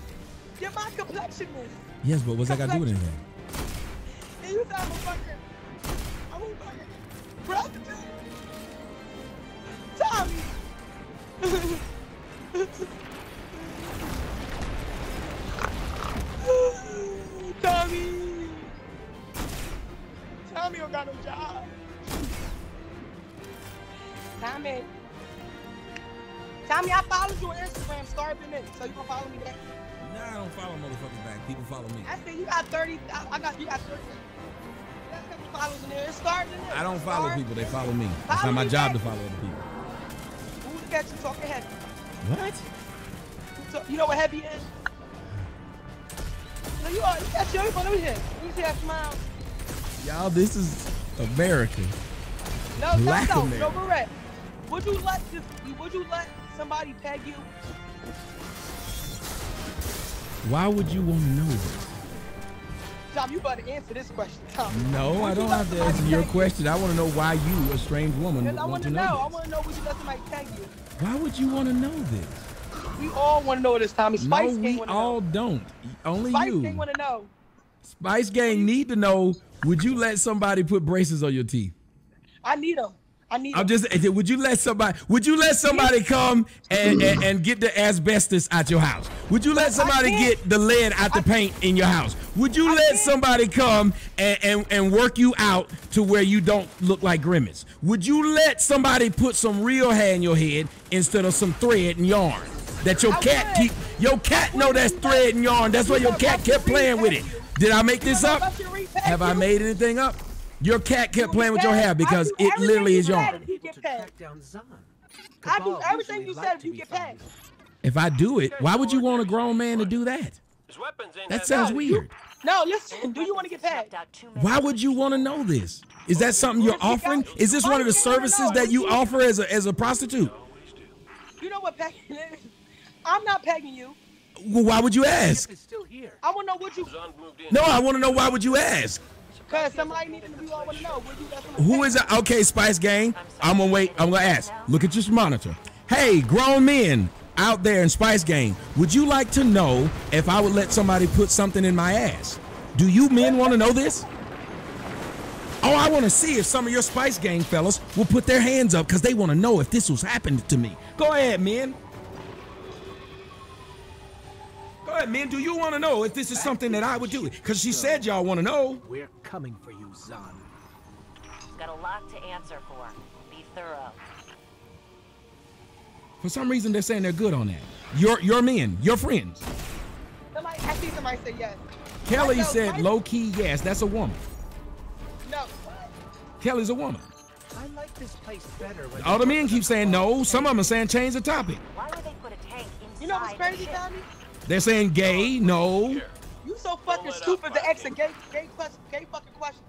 You're my complexionist. Yes, but what's that got to do with anything? And you thought I'm a fucker. Prostitute. Tommy. Tommy don't got no job. Tommy, I followed you on Instagram, starving it. So you gonna follow me back? Nah, I don't follow motherfuckers back. People follow me. I said you got 30. You got 30. Followers in there. It's starting it. I don't follow people. They follow me. It's not my job to follow other people. Who look at you talking heavy? What? You know what heavy is? No, you are. Look at you. Let me here. Let me see that smile. Y'all, this is America. No, Black no, America. no, correct. Would you let somebody peg you? Why would you want to know this? Tom, you better answer this question, Tom. No, I don't have to answer your question. I want to know why you, a strange woman, I want want to to know know. I this. want to know would you let somebody peg you? Why would you want to know this? We all want to know this, Tommy. Spice No, Gang we wanna all know. don't. Only Spice you. Gang want to know. Spice Gang need to know, would you let somebody put braces on your teeth? I need them. Would you let somebody come and get the asbestos out your house? Would you let somebody get the lead out the paint in your house? Would you let somebody come and work you out to where you don't look like Grimace? Would you let somebody put some real hair in your head instead of some thread and yarn? That your cat know that's thread and yarn. That's why your cat kept playing with it. Did I make this up? Have I made anything up? Your cat kept playing with your hair because it literally is yarn. I do everything you said if you get pegged. If I do it, why would you want a grown man to do that? That sounds weird. No, listen. Do you want to get pegged? Why would you want to know this? Is that something you're offering? Is this one of the services that you offer as a prostitute? You know what pegging is? I'm not pegging you. Well, why would you ask? I want to know what you. No, I want to know why would you ask? Because somebody needed to be all want to know. Who is it? Okay, Spice Gang. I'm gonna wait. I'm gonna ask. Look at your monitor. Hey, grown men out there in Spice Gang, would you like to know if I would let somebody put something in my ass? Do you men want to know this? Oh, I want to see if some of your Spice Gang fellas will put their hands up because they want to know if this was happening to me. Go ahead, men. Go ahead, men. Do you want to know if this is something that I would do? Because she said y'all want to know. We're coming for you, Zahn. Got a lot to answer for. Be thorough. For some reason, they're saying they're good on that. Your men, your friends. I see somebody say yes. Kelly said low key yes. That's a woman. No. Kelly's a woman. I like this place better. All the men keep saying no. Some of them are saying change the topic. Why would they put a tank inside? You know what's crazy, Tommy? They're saying gay, no. You so fucking stupid to ask a gay fucking question.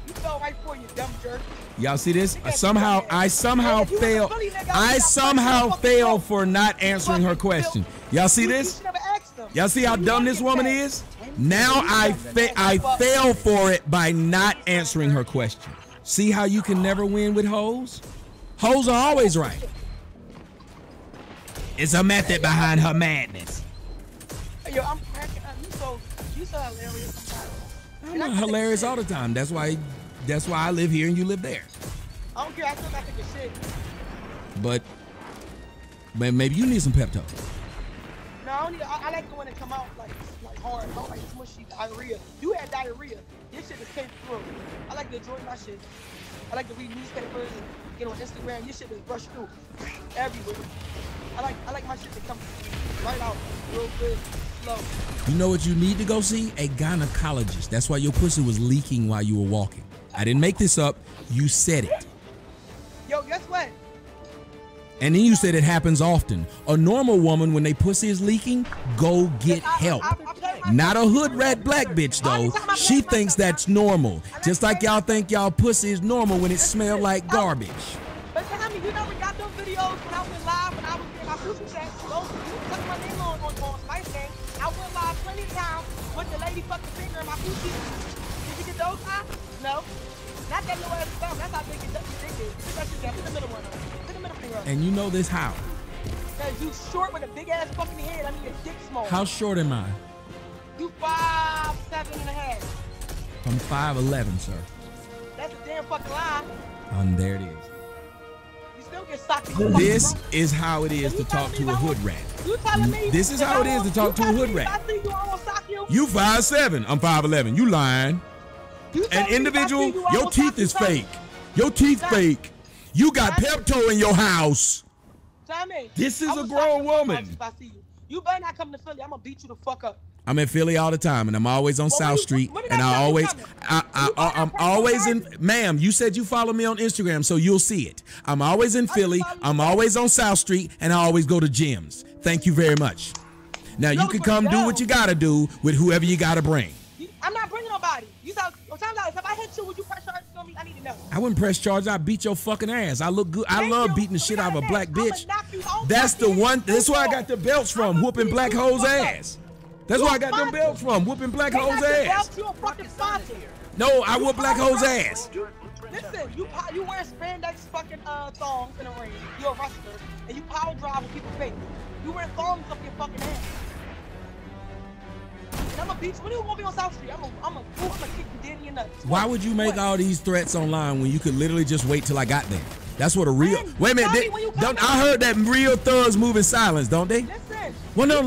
You fell right for you, dumb jerk. Y'all see this? I somehow fail. I somehow fail for not answering her question. Y'all see this? Y'all see how dumb this woman is? Now I fail for it by not answering her question. See how you can never win with hoes? Hoes are always right. It's a method behind her madness. Yo, I'm cracking up. You so hilarious sometimes. I'm hilarious all the time. That's why I live here and you live there. I don't care. I still got to take a shit. But maybe you need some pep talk. No, I don't need. I like the one that come out like hard. I don't like smushy diarrhea. You had diarrhea. This shit just came through. I like to enjoy my shit. I like to read newspapers and get on Instagram. This shit just rush through everywhere. I like my shit to come right out real good, slow. You know what you need to go see? A gynecologist. That's why your pussy was leaking while you were walking. I didn't make this up. You said it. Yo, guess what? And then you said it happens often. A normal woman, when they pussy is leaking, go get help. Not a hood rat black bitch, though. She thinks that's normal. Just like y'all think y'all pussy is normal when it smells like garbage. But Tommy, you never got those videos when I went live when I was getting my pussy checked. You took my name on my thing. I went live plenty of times with the lady fucking finger in my pussy. Did you get those times? No. Not that little ass thumb. That's how big your dick is. Put the middle one on. Put the middle finger on. And you know this how? Because you short with a big ass fucking head. I mean, your dick small. How short am I? You 5'7.5". I'm 5'11", sir. That's a damn fucking lie. And there it is. You still get socked. This is how it is to talk to a hood rat. You telling me? This is how it is to talk to a hood rat. I see you, I won't sock you. You 5'7". I'm 5'11". You lying. An individual, your teeth is fake. Your teeth fake. You got Pepto in your house. Tommy, this is a grown woman. You better not come to Philly. I'm gonna beat you the fuck up. I'm in Philly all the time, and I'm always on South Street, and I'm always in. Ma'am, you said you follow me on Instagram, so you'll see it. I'm always in Philly. I'm always on South Street, and I always go to gyms. Thank you very much. Now you can come do what you gotta do with whoever you gotta bring. I'm not bringing nobody. You said, if I hit you, would you press charges on me? I need to know. I wouldn't press charges. I beat your fucking ass. I look good. I love beating the shit out of a black bitch. That's the one. That's where I got the belts from, whooping black hoes' ass. That's where I got them belts from, whooping black hoes' ass. No, I whoop black hoes' ass. Listen, you wear spandex fucking thongs in the ring. You're a wrestler, and you power drive with people's face. You wear thongs up your fucking ass. And I'm gonna beat you. When you want me on South Street, I'm gonna kick you dead in your nuts. Why would you make all these threats online when you could literally just wait till I got there? That's what a real. Wait a minute. I heard that real thugs move in silence, don't they? Listen. Well, no.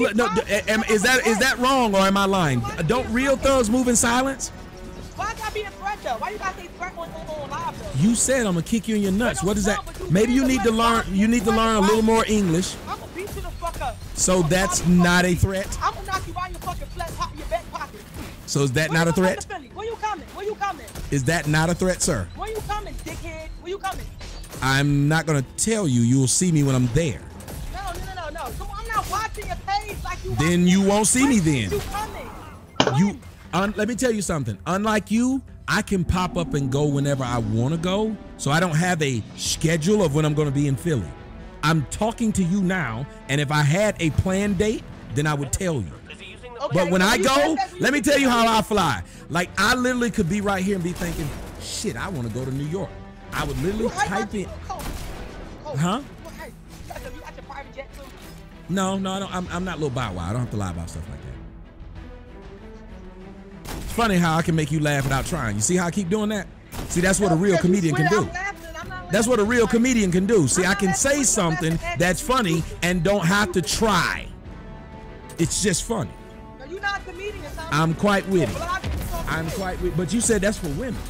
Is that wrong or am I lying? Don't real thugs move in silence? Why gotta be a threat though? Why you gotta say threat on live though? You said I'm gonna kick you in your nuts. What is that? Maybe you need to learn. You need to learn a little more English. I'm gonna beat you the fuck up. So that's not a threat. I'm gonna knock you out your fucking your back pocket. So is that not a threat? Where you coming? Where you coming? Is that not a threat, sir? Where you coming, dickhead? Where you coming? I'm not gonna tell you. You'll see me when I'm there. No. Come on, I'm not watching your page like you. Then you won't see me then. You coming? Let me tell you something. Unlike you, I can pop up and go whenever I want to go. So I don't have a schedule of when I'm going to be in Philly. I'm talking to you now, and if I had a planned date, then I would tell you. Okay, but when I go, let me tell you how I fly. Like, I literally could be right here and be thinking, shit, I want to go to New York. I would literally type in. Huh? No, I don't. I'm not little Bow Wow. I don't have to lie about stuff like that. It's funny how I can make you laugh without trying. You see how I keep doing that? See, that's what a real comedian can do. That's what a real comedian can do. See, I can say something that's funny and don't have to try. It's just funny. You're not a comedian. I'm quite witty. I'm quite witty. But you said that's for women.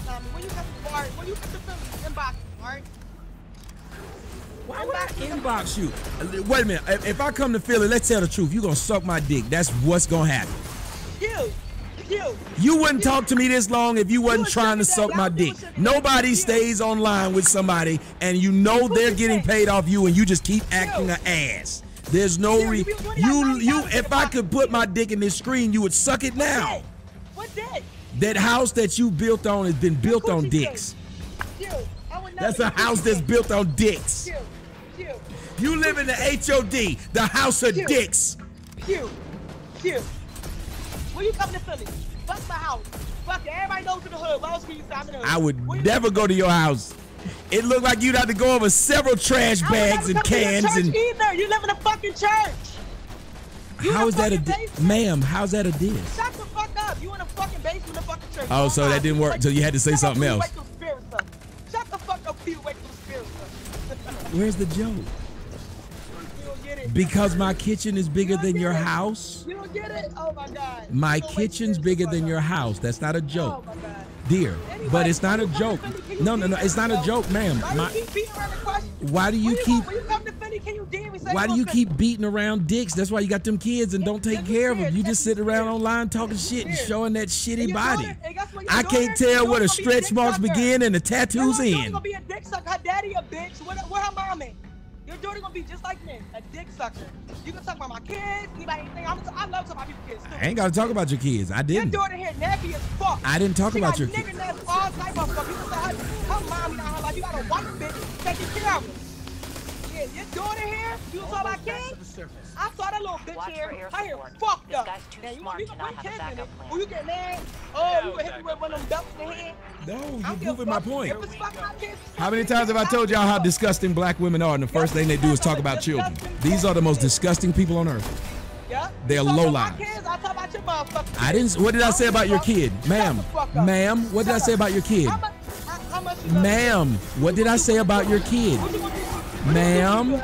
Tommy. When you come to the bar, when you come to Philly, inbox me, all right? Why would I inbox you? Wait a minute. If I come to Philly, let's tell the truth. You're going to suck my dick. That's what's going to happen. You wouldn't talk to me this long if you wasn't trying to suck my dick. Nobody stays online with somebody and you know they're getting paid off you and you just keep acting an ass. There's no if I could put my dick in this screen, you would suck it now. What dick? That house that you built on has been built on dicks. That's a house that's built on dicks. You live in the HOD, the house of dicks. Q. When you come to Philly, fuck my house. Fuck it. Everybody knows in the hood. What else can you say? I'm in the hood. I would never go to your house. It looked like you'd have to go over several trash bags and cans and. Either. You live in a fucking church. How is that a ma'am? How's that a diss? Shut the fuck up. You in a fucking basement of the fucking church. Oh, so that didn't work. So you had to say something else. Shut the fuck up. You wait till the spirit stuff. Where's the joke? Because my kitchen is bigger than your house. You don't get it? Oh my God. My kitchen's bigger than your house. That's not a joke. Oh my God. Dear, but it's not a joke. No, it's not a joke, ma'am. Why do you keep beating around dicks? That's why you got them kids and don't take care of them. You just sit around online talking shit and showing that shitty body. I can't tell where the stretch marks begin and the tattoos end. You're gonna be a dick sucker. Her daddy a bitch. Where her mom at? Your daughter gonna be just like me, a dick sucker. You can talk about my kids, anybody, anything. I love talking about people's kids too. I ain't gotta talk about your kids. I didn't. Your daughter here nappy as fuck. I didn't talk about your kids. She got nigga naps all type of fuck. You can say her mommy not her life. You got a white bitch taking care of her. Yeah, your daughter here, you talk about kids? I saw that little bitch here. Her hair fucked up. And you gonna bring kids in it. Will you get mad? Oh, you gonna hit me with one of them belts in the head? No, you're proving my point. How many times have I told y'all how disgusting black women are and the first thing they do is talk about children? These are the most disgusting people on earth. They're low lives. I didn't. What did I say about your kid? Ma'am, what did I say about your kid? Ma'am, what did I say about your kid? Ma'am,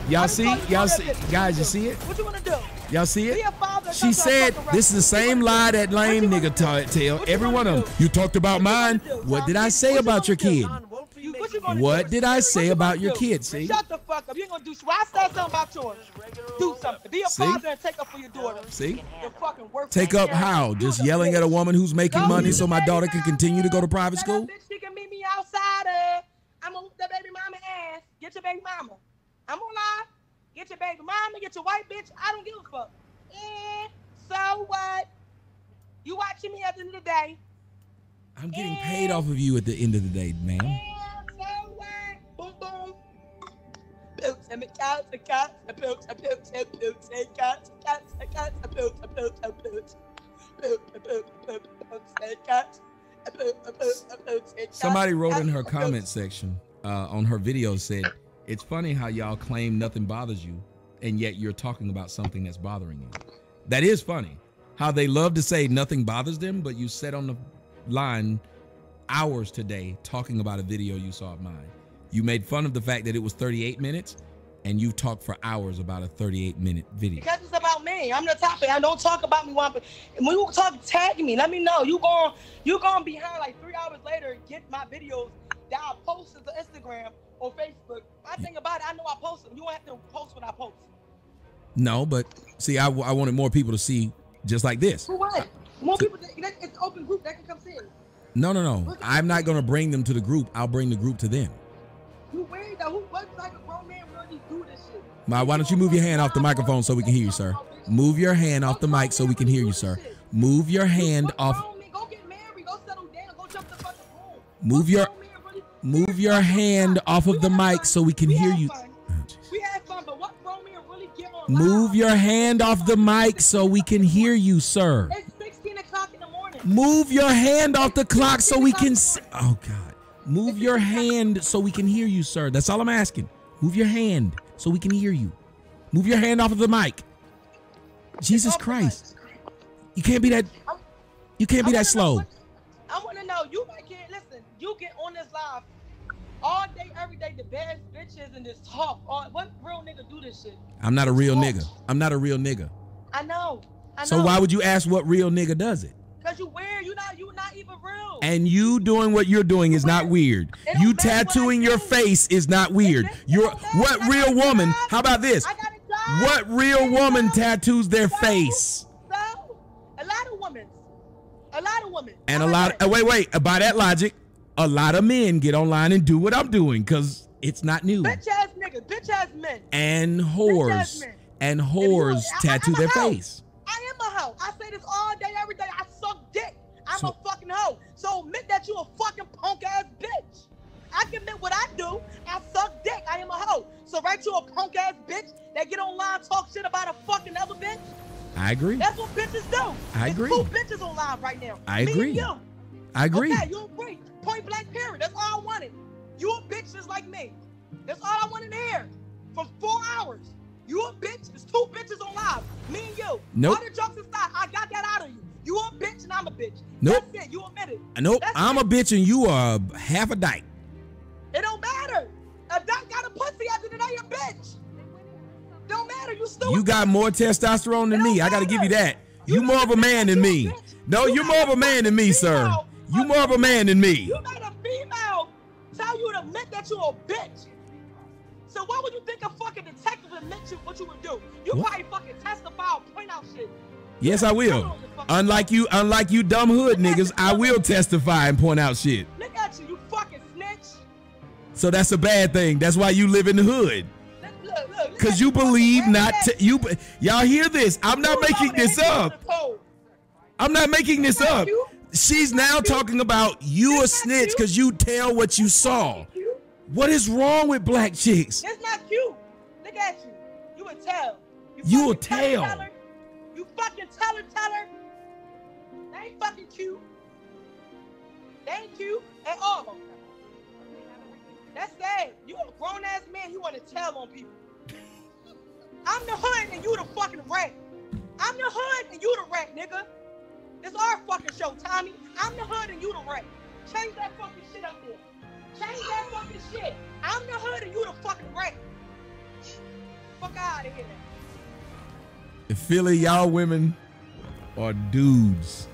y'all see, guys, you see it? What you wanna do? Y'all see it? She said, this is the same lie that lame nigga tell. Every one of them. You talked about mine. What did I say about your kid? What did I say about your kid? See? Shut the fuck up. You ain't gonna do shit. Why I said something about yours? Do something. Be a father and take up for your daughter. See? You're fucking worth Take up how? Just yelling at a woman who's making money so my daughter can continue to go to private school? Bitch, she can meet me outside. I'm gonna whoop that baby mama ass. Get your baby mama. I'm gonna lie. Get your baby mama, get your white bitch. I don't give a fuck. So what? You watching me at the end of the day. I'm getting paid off of you at the end of the day, ma'am. So what? Boom, boom. Boots and cats and cats and boots and boots and boots and cats and cats and cats and boots and boots and boots. Boots and cats and boots and boots. Somebody wrote in her comment section on her video said, it's funny how y'all claim nothing bothers you, and yet you're talking about something that's bothering you. That is funny. How they love to say nothing bothers them, but you sat on the line hours today talking about a video you saw of mine. You made fun of the fact that it was 38 minutes, and you talked for hours about a 38-minute video. Because it's about me. I'm the topic. I don't talk about me. When you talk, tag me. Let me know. You going behind like 3 hours later and get my videos that I posted to Instagram or Facebook. My thing about it, I know I post them. You don't have to post what I post. No, but see, I wanted more people to see just like this. For what? More people, it's an open group that can come see it. No. I'm not going to bring them to the group. I'll bring the group to them. You weird though. What type of grown man really do this shit? Why don't you move your hand off the microphone so we can hear you, sir? Move your hand off the mic so we can hear you, sir. Move your hand off. Go get married. Go settle down. Go jump the fucking pool. Move your hand off of the mic so we can hear you. We had fun, but what grown man really get on? Move your hand off the mic so we can hear you, sir. It's 16 o'clock in the morning. Move your hand off the clock so we can see. Oh, God. Move your hand so we can hear you, sir. That's all I'm asking. Move your hand so we can hear you. Move your hand off of the mic. Jesus Christ. You can't be that. You can't be that slow. I want to know. You can't listen. You get on this live all day, every day. The best bitches and this talk. What real nigga do this shit? I'm not a real nigga. I'm not a real nigga. I know. So why would you ask what real nigga does it? Cause you weird. You not even real. And you doing what you're doing is not weird. You tattooing your face is not weird. What real woman? How about this? What real woman tattoos their face? So, a lot of women. And a lot. Wait. By that logic, a lot of men get online and do what I'm doing because it's not new. Bitch ass niggas, bitch ass men. And whores. And whores tattoo their face. I am a hoe. I say this all day, every day. I suck dick. I'm a fucking hoe. So admit that you a fucking punk ass bitch. I can admit what I do. I suck dick. I am a hoe. So right, you a punk ass bitch that get online talk shit about a fucking other bitch. I agree. That's what bitches do. I agree. There's 2 bitches online right now. I agree. Me and you. I agree. Okay, you agree. Point blank period. That's all I wanted. You a bitch just like me. That's all I wanted to hear. For 4 hours. You a bitch. There's 2 bitches on live. Me and you. Nope. All the jokes aside, I got that out of you. You a bitch and I'm a bitch. Nope. That's it. You admit it. Nope. That's I'm it. a bitch and you are half a dyke. It don't matter. A dyke got a pussy after the day, a bitch. Don't matter. You still. You got more testosterone than me. I got to give you that. You more of a man than me. No, you're more of a man than me, sir. You more of a man than me. You made a female tell you to admit that you're a bitch. So why would you think a fucking detective admit you what you would do? You probably fucking testify or point out shit. Yes, I will. Unlike you dumb hood niggas, I will testify and point out shit. Look at you, you fucking snitch. So that's a bad thing. That's why you live in the hood. Look, Cause you believe not to y'all hear this. I'm not making this up. I'm not making this up. She's now talking about you a snitch because you tell what you saw. What is wrong with black chicks? That's not cute. Look at you. You a tell. You a tell. You fucking teller. They ain't fucking cute. They ain't cute at all. That's sad. You a grown ass man. You want to tell on people. I'm the hood and you the fucking rat. I'm the hood and you the rat, nigga. It's our fucking show, Tommy. I'm the hood and you the rat. Change that fucking shit up there. Change that fucking shit. I'm the hood and you the fucking rat. Fuck out of here. Philly, y'all women are dudes.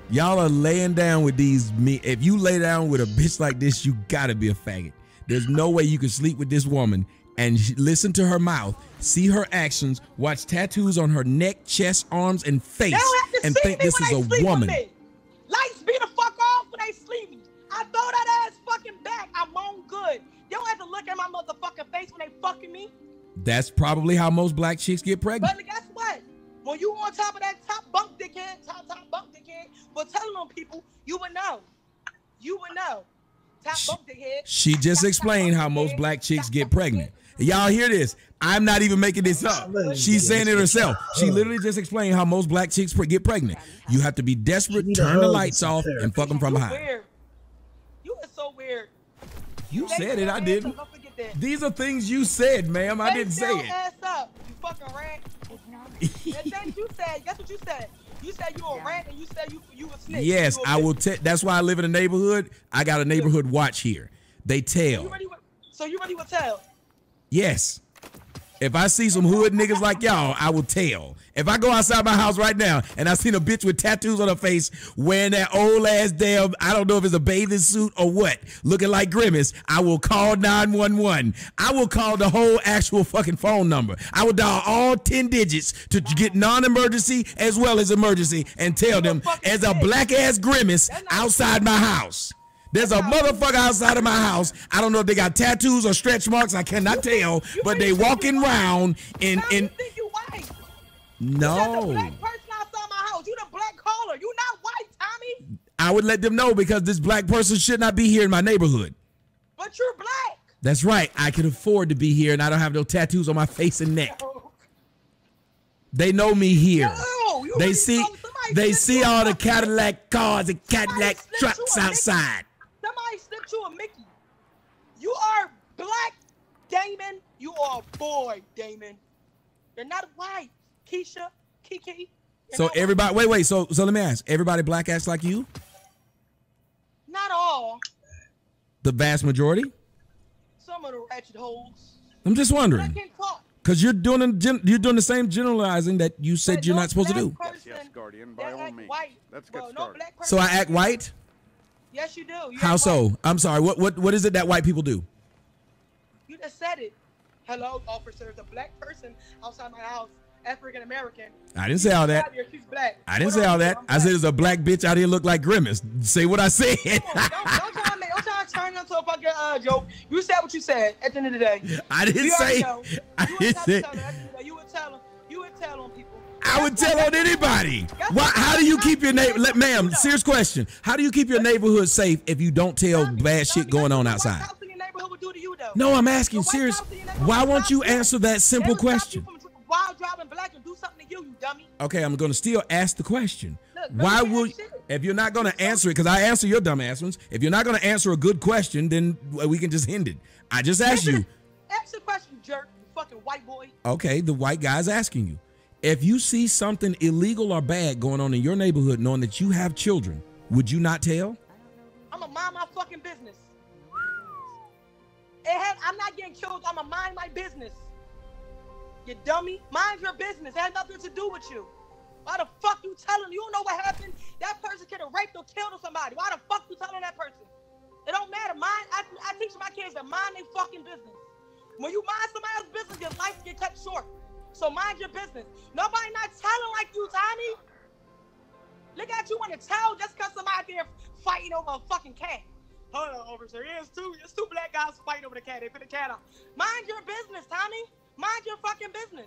Y'all are laying down with these men. If you lay down with a bitch like this, you gotta be a faggot. There's no way you can sleep with this woman and listen to her mouth, see her actions, watch tattoos on her neck, chest, arms, and face, and think this is a woman. Lights be the fuck off when they sleepy. I throw that ass fucking back. I'm on good. You don't have to look at my motherfucking face when they fucking me. That's probably how most black chicks get pregnant. But guess what? When you on top of that top bunk dickhead, but telling on people, you would know. You would know. Top bunk dickhead. She just explained how most black chicks get pregnant. Y'all hear this? I'm not even making this up. She's saying it herself. She literally just explained how most black chicks get pregnant. You have to be desperate, turn the lights off, and fuck them from behind. You are so weird. You said it, I didn't. These are things you said, ma'am. I didn't say it. Ass up, you fucking rat. That's you said. Guess what you said? You said you a rat and you said you a snitch. Yes, I will. That's why I live in a neighborhood. I got a neighborhood watch here. They tell. So you really would tell? Yes. If I see some hood niggas like y'all, I will tell. If I go outside my house right now and I seen a bitch with tattoos on her face wearing that old ass damn, I don't know if it's a bathing suit or what, looking like Grimace, I will call 911. I will call the whole actual fucking phone number. I will dial all 10 digits to get non-emergency as well as emergency and tell them there's a black ass Grimace outside my house. There's a motherfucker outside of my house. I don't know if they got tattoos or stretch marks. I cannot tell. But they walking around in. No. You the black person outside my house. You the black caller. You not white, Tommy. I would let them know because this black person should not be here in my neighborhood. But you're black. That's right. I can afford to be here and I don't have no tattoos on my face and neck. They know me here. No, they see all the Cadillac cars and Cadillac trucks outside. Somebody slipped you a Mickey. You are black, Damon. You are a boy, Damon. You're not white, Keisha, Kiki. So everybody, wait. So let me ask. Everybody black acts like you? Not all. The vast majority? Some of the ratchet holes. I'm just wondering. Because you're doing the same generalizing that you said you're not supposed to do. Yes, Guardian, by all means. Let's get started. So I act white? Yes, you do. How so? I'm sorry. What is it that white people do? You just said it. Hello, officer. There's a black person outside my house. African American. I didn't say all that. She's black. I didn't say all that. I said there's a black bitch out here look like Grimace. Say what I said. Don't try to turn it into a fucking joke. You said what you said at the end of the day. I didn't say. I didn't say. You would tell them. You would tell on people. I would tell on anybody. Why? How do you keep your neighborhood? Ma'am, serious question. How do you keep your neighborhood safe if you don't tell bad shit going on outside? No, I'm asking serious. Why won't you answer that simple question? While driving black and do something to you, you dummy. Okay, I'm gonna still ask the question. Why will if you're not gonna answer it? Because I answer your dumb ass ones. If you're not gonna answer a good question, then we can just end it. I just asked you. Ask the question, jerk. You fucking white boy. Okay, the white guy's asking you. If you see something illegal or bad going on in your neighborhood, knowing that you have children, would you not tell? I'ma mind my fucking business. I'm not getting killed. I'ma mind my business. You dummy. Mind your business. It has nothing to do with you. Why the fuck you telling? You don't know what happened. That person could have raped or killed somebody. Why the fuck you telling that person? It don't matter. I teach my kids to mind their fucking business. When you mind somebody else's business, your life get cut short. So mind your business. Nobody not telling like you, Tommy. Look at you want to tell just because somebody there fighting over a fucking cat. Hold on, officer. It's two black guys fighting over the cat. They put the cat out. Mind your business, Tommy. Mind your fucking business.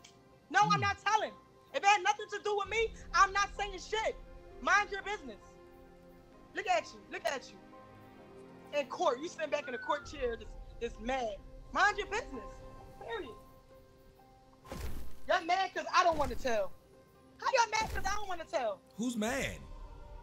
No, I'm not telling. If it had nothing to do with me, I'm not saying shit. Mind your business. Look at you. Look at you. In court, you sitting back in the court chair, just mad. Mind your business. Period. You're mad because I don't want to tell. How y'all mad because I don't want to tell? Who's mad?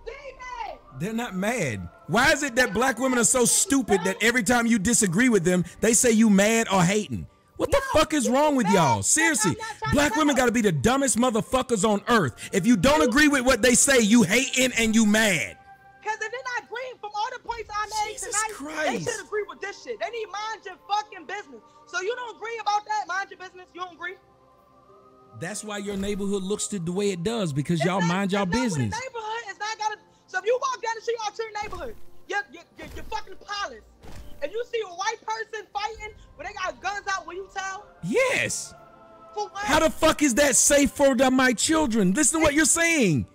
They mad. They're not mad. Why is it that black women are so stupid that every time you disagree with them, they say you mad or hating? What the fuck is wrong with y'all? Seriously, black women got to be the dumbest motherfuckers on earth. If you don't agree with what they say, you hating and you mad. Because if they're not agreeing from all the points I made tonight, they should agree with this shit. They need mind your fucking business. So you don't agree about that? Mind your business? You don't agree? That's why your neighborhood looks the way it does, because y'all mind y'all business. Neighborhood is not gotta. So if you walk down the street out to your neighborhood, you're fucking polished. If you see a white person fighting, but they got guns out, will you tell? Yes. For what? How the fuck is that safe for my children? Listen to what you're saying.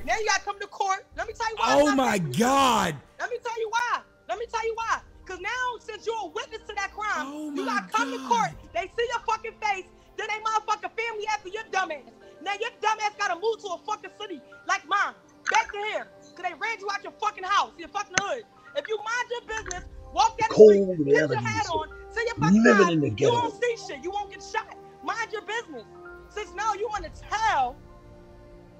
Now you gotta come to court. Let me tell you why. Oh my God. Let me tell you why. Let me tell you why. Because now, since you're a witness to that crime, you gotta come to court. They see your fucking face. Then they motherfucking family after your dumb ass. Now your dumb ass gotta move to a fucking city like mine. Back to here. Because they ran you out your fucking house, your fucking hood. If you mind your business, walk down the street, put your hat on, say your fucking house, you won't see shit. You won't get shot. Mind your business. Since now you want to tell,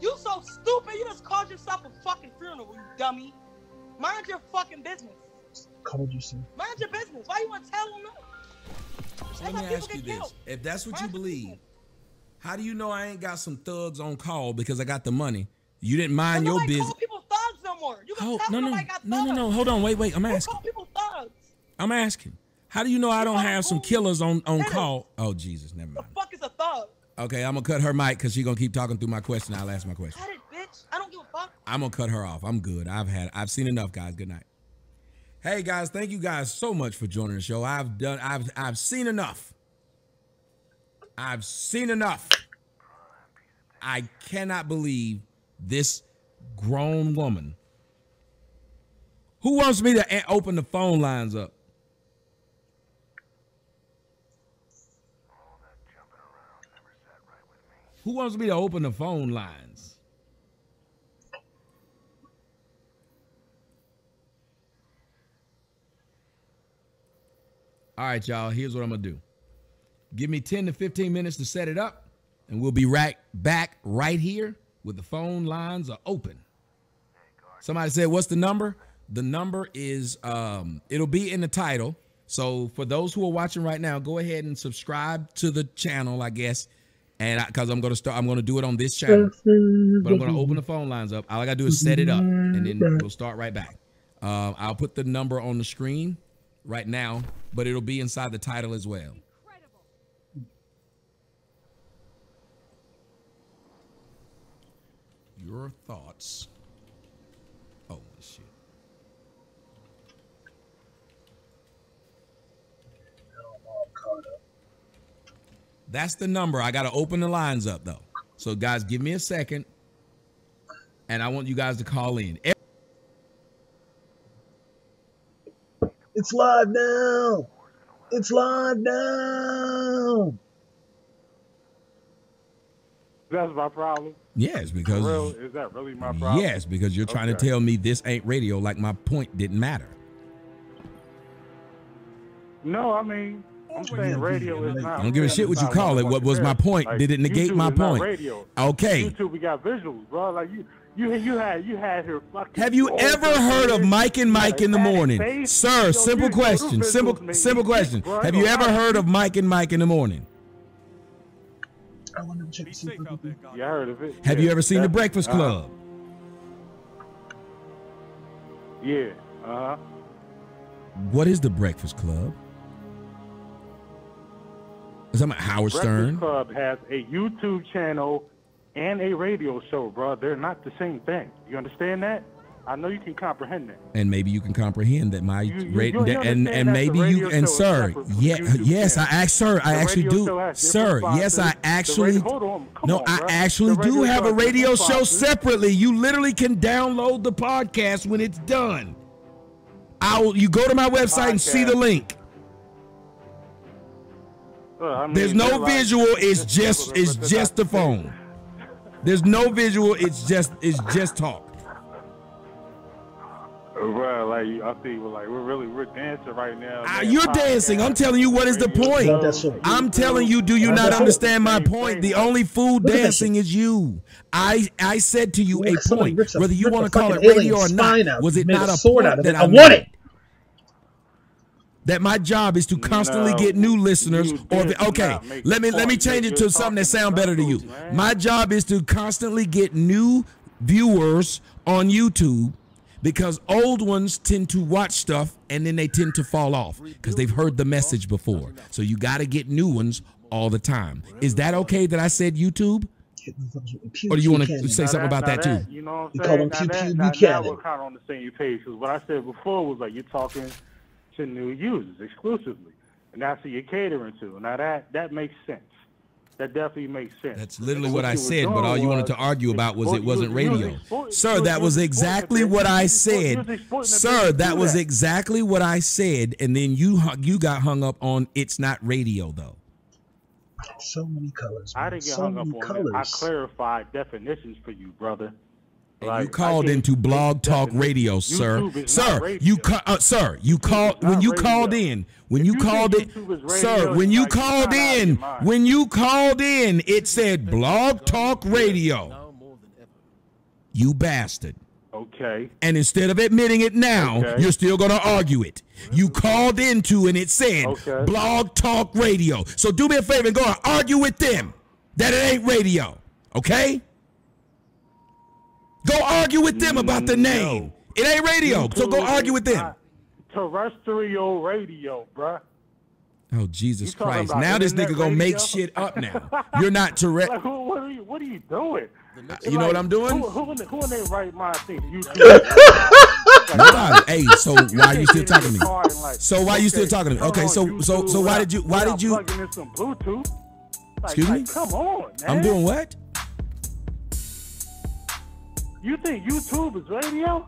you so stupid, you just called yourself a fucking funeral, you dummy. Mind your fucking business. Called you, sir. Mind your business. Why you want to tell them that? So let me ask you this. If that's what you believe, how do you know I ain't got some thugs on call because I got the money? You didn't mind your business. Call people thugs no more. You can tell no. got thugs. No. Hold on. Wait. I'm asking. Call people thugs. I'm asking. How do you know I don't have some killers on call? Oh, Jesus. Never mind. The fuck is a thug? Okay, I'm going to cut her mic because she's going to keep talking through my question. I'll ask my question. Cut it, bitch. I don't give a fuck. I'm going to cut her off. I'm good. I've seen enough, guys. Good night. Hey, guys. Thank you guys so much for joining the show. I've seen enough. I've seen enough. I cannot believe this grown woman. Who wants me to open the phone lines up? Who wants me to open the phone lines? All right, y'all. Here's what I'm going to do. Give me 10 to 15 minutes to set it up, and we'll be back right here with the phone lines are open. Somebody said, what's the number? The number is, it'll be in the title. So for those who are watching right now, go ahead and subscribe to the channel, I guess. And because I'm going to do it on this channel, but I'm going to open the phone lines up. All I got to do is set it up, and then we'll start right back. I'll put the number on the screen right now, but it'll be inside the title as well. Your thoughts. Oh, shit. That's the number. I got to open the lines up, though. So, guys, give me a second, and I want you guys to call in. It's live now. It's live now. That's my problem. Yes, because is that really my problem? Yes, because you're trying to tell me this ain't radio, like my point didn't matter. No, I mean, I'm saying radio is not. I don't give a shit what you call it. What was my point? Like, did it negate YouTube my is not point? radio. Okay. YouTube, we got visuals, bro. Like you had her fucking. Have you ever heard of Mike and Mike in the morning, sir? Simple question. Simple question. Have you ever heard of Mike and Mike in the morning? I want to check. Yeah, I heard of it. Have you ever seen The Breakfast Club? Yeah. What is The Breakfast Club? Is that Howard Stern? Breakfast Club has a YouTube channel and a radio show, bro. They're not the same thing. You understand that? I know you can comprehend that. And maybe you can comprehend that my radio, and maybe you, and sir, yes, I actually do, sir. Yes, I actually, I actually do have a radio show separately. You literally can download the podcast when it's done. You go to my website and see the link. There's no visual. It's just the phone. There's no visual. It's just talk. Well, like I see, we're dancing right now. You're dancing. I'm telling you, what is the point? I'm telling you, do you not understand my point? The only fool dancing is you. I said to you a point, whether you want to call it radio or not. Was it not a point that I wanted? That my job is to constantly get new listeners, let me change it to something that sounds better to you. My job is to constantly get new viewers on YouTube, because old ones tend to watch stuff and then they tend to fall off because they've heard the message before. So you got to get new ones all the time. Is that okay that I said YouTube? Or do you want to say something about that too? You know what I'm saying? Now we're kind of on the same page, because what I said before was like you're talking to new users exclusively, and that's what you're catering to. Now that makes sense. That definitely makes sense. That's literally what I said, but all you wanted to argue about was it wasn't radio. Sir, that was exactly what I said. Sir, that was exactly what I said, and then you got hung up on it's not radio, though. So many colors. I didn't get hung up on it. I clarified definitions for you, brother. And you called into Blog Talk Radio, sir. Sir, when you called in, it said Blog Talk Radio. You bastard. Okay. And instead of admitting it now, you're still going to argue it. You called into and it said Blog Talk Radio. So do me a favor and go and argue with them that it ain't radio. Okay? Go argue with them about the name. It ain't radio, so go argue with them. Terrestrial radio, bruh. Oh, Jesus Christ. Now this nigga gonna make shit up now. You're not terrestrial. What are you doing? You know what I'm doing? Who in their right mind thinks YouTube? Hey, so why are you still talking to me? So why are you still talking to me? Okay, so why did you plugging in some Bluetooth? Excuse me? Come on, man. I'm doing what? You think YouTube is radio?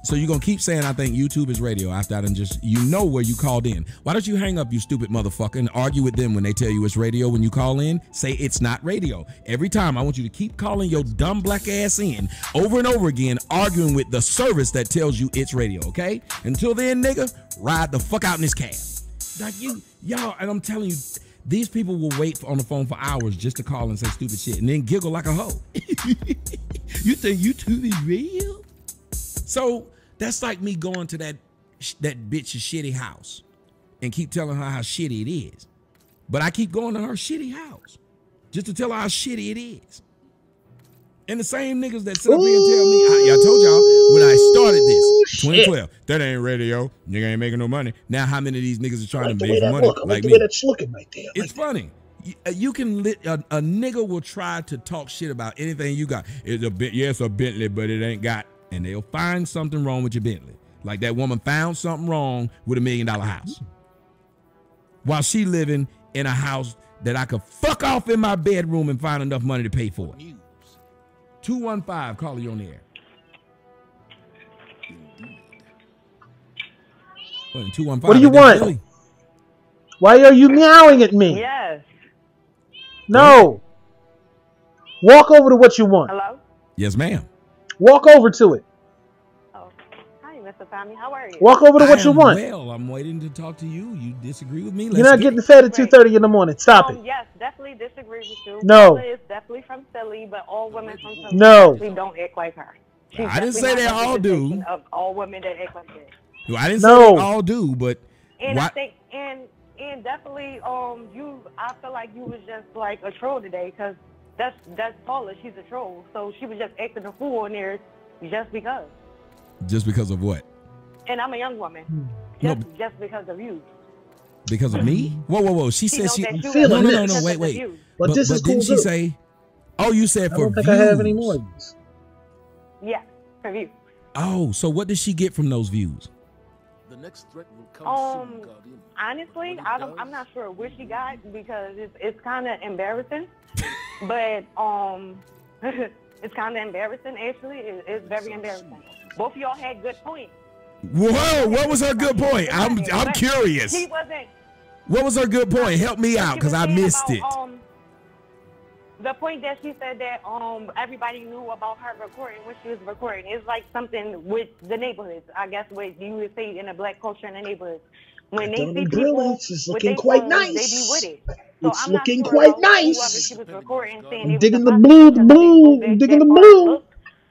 So you're going to keep saying I think YouTube is radio after I done just, you know where you called in. Why don't you hang up, you stupid motherfucker, and argue with them when they tell you it's radio when you call in? Say it's not radio. Every time I want you to keep calling your dumb black ass in over and over again, arguing with the service that tells you it's radio, okay? Until then, nigga, ride the fuck out in this cab. Like y'all, and I'm telling you, these people will wait on the phone for hours just to call and say stupid shit and then giggle like a hoe. You think YouTube is real? So that's like me going to that bitch's shitty house and keep telling her how shitty it is. But I keep going to her shitty house just to tell her how shitty it is. And the same niggas that sit up here and tell me, I told y'all when I started this, 2012, that ain't radio. Nigga ain't making no money. Now how many of these niggas are trying to make money like me? That's looking right there. It's funny. You can a nigga will try to talk shit about anything you got. It's a Bentley, but it ain't got. And they'll find something wrong with your Bentley. Like that woman found something wrong with $1 million house. While she living in a house that I could fuck off in my bedroom and find enough money to pay for it. 215, call you on the air. Well, 215, what do you want? Philly. Why are you meowing at me? Yes. No. Walk over to what you want. Hello? Yes, ma'am. Walk over to it. Oh. Hi, Mr. Tommy. How are you? Walk over to what you want. Well, I'm waiting to talk to you. You disagree with me? You're not getting fed at 2:30 in the morning. Stop it. Yes, definitely disagree with you. No. Paula is definitely from Philly, but all women from Philly No. don't act like her. I didn't say they all do. Of all women that act like that. Well, I didn't say they all do, but And I think and definitely I feel like you was just like a troll today because that's Paula. She's a troll, so she was just acting a fool in there just because. Just because of what? And I'm a young woman. Just because of you. Because of me? Whoa. She said she. No, wait. But this is cool didn't she say? Oh, you said for I don't think views. I have any more of these. Yeah, for views. Oh, so what did she get from those views? The next threat will come soon, Guardian. Honestly, I'm not sure what she got because it's kind of embarrassing. But it's kind of embarrassing. Actually, it's very embarrassing. Both of y'all had good points. Whoa, what was her good point? I'm curious. She wasn't. What was her good point? Help me out because I missed it. The point that she said that everybody knew about her recording when she was recording is like something with the neighborhoods. I guess what you would say in the black culture in the neighborhoods. When they see people it's with looking their quite phones, nice. they be with it. So It's I'm not looking sure quite about whoever nice. she was recording saying I'm it was digging a the prostitute blue. because I'm they digging the that blue. look,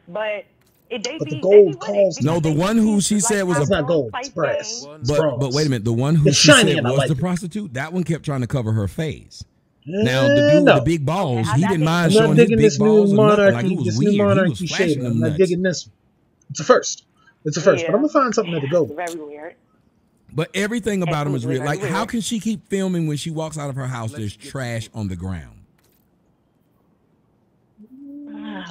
but the gold calls. No, the one who she said was it's not gold. It's brass. It's bronze. But wait a minute, the one who It's she shiny said and I was like the it. prostitute. That one kept trying to cover her face. Now the dude with the big balls, he didn't mind I'm showing not his digging big this new balls or nothing. monarchy. Like it was This weird. new He was monarchy flashing shade. them I'm not nuts. digging this one. It's a first. It's a first. But I'm gonna find something to go. Very weird. But everything about him is Absolutely weird. Like, very how weird. can she keep filming when she walks out of her house? There's trash on the ground.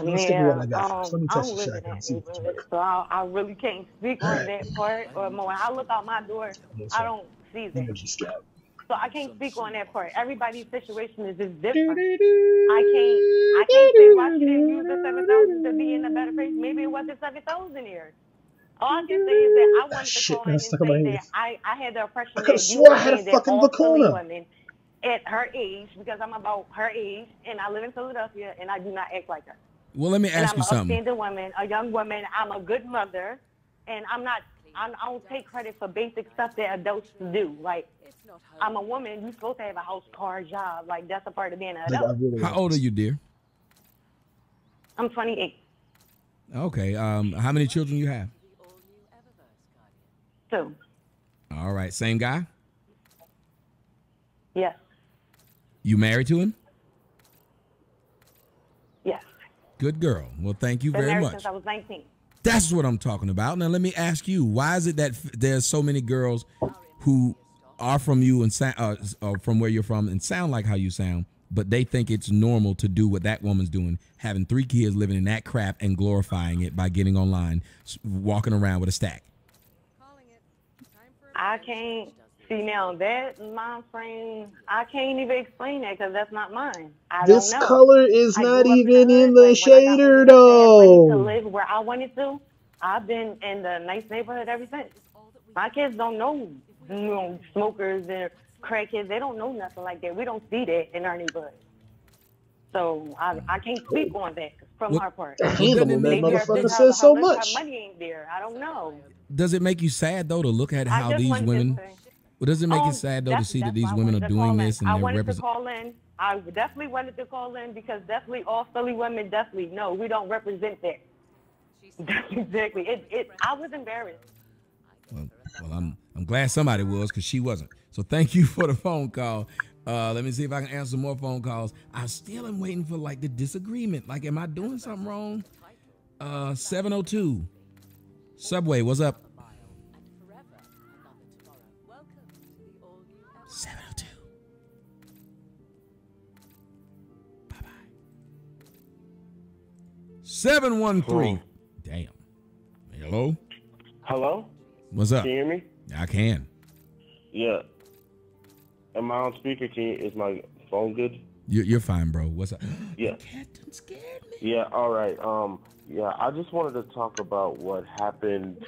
Let's stick with what I got. Let me I touch don't the live in shotgun. that See what's neighborhood, so I really can't speak on that part. Or more, when I look out my door, I don't see that. Energy scout. So I can't speak on that part. Everybody's situation is just different. I can't say why she didn't use the 7,000 to be in a better place. Maybe it wasn't 7,000 years. All I can say is that I wanted to call in and say that I had the impression that you were saying that all Philly women at her age, because I'm about her age, and I live in Philadelphia, and I do not act like her. Well, let me ask you something. I'm an upstanding woman, a young woman. I'm a good mother, and I don't take credit for basic stuff that adults do. Like, I'm a woman. You're supposed to have a house, car, job. Like, that's a part of being an adult. How old are you, dear? I'm 28. Okay. How many children you have? 2. All right. Same guy? Yes. You married to him? Yes. Good girl. Well, thank you Been very married much. since I was 19. That's what I'm talking about. Now, let me ask you, why is it that there's so many girls who are from you and from where you're from and sound like how you sound, but they think it's normal to do what that woman's doing, having 3 kids, living in that crap and glorifying it by getting online, walking around with a stack? I can't see now that mind frame. I can't even explain that because that's not mine. I This don't know. color is not even in the When shader I got older, to though. live where I wanted to, I've been in the nice neighborhood ever since. My kids don't know, smokers and crackheads. They don't know nothing like that. We don't see that in our neighborhood. So I can't speak on that from our part. Handle that Maybe motherfucker her says so her much. money ain't there. I don't know. Does it make you sad, though, to look at how just these wanted to women... say- Well, does it make you sad, though, to see that these women are doing this and I they're wanted to representing... call in. I definitely wanted to call in because definitely all Philly women definitely no, we don't represent that. Exactly. I was embarrassed. Well, I'm glad somebody was because she wasn't. So thank you for the phone call. Let me see if I can answer more phone calls. I still am waiting for like the disagreement. Like, am I doing something wrong? 702. Subway, what's up? 702. Bye-bye. 713. Damn. Hello? Hello? What's up? Can you hear me? I can. Yeah. Am I on speaker? Is my phone good? You're fine, bro. What's up? Yeah. Yeah, all right. Yeah, I just wanted to talk about what happened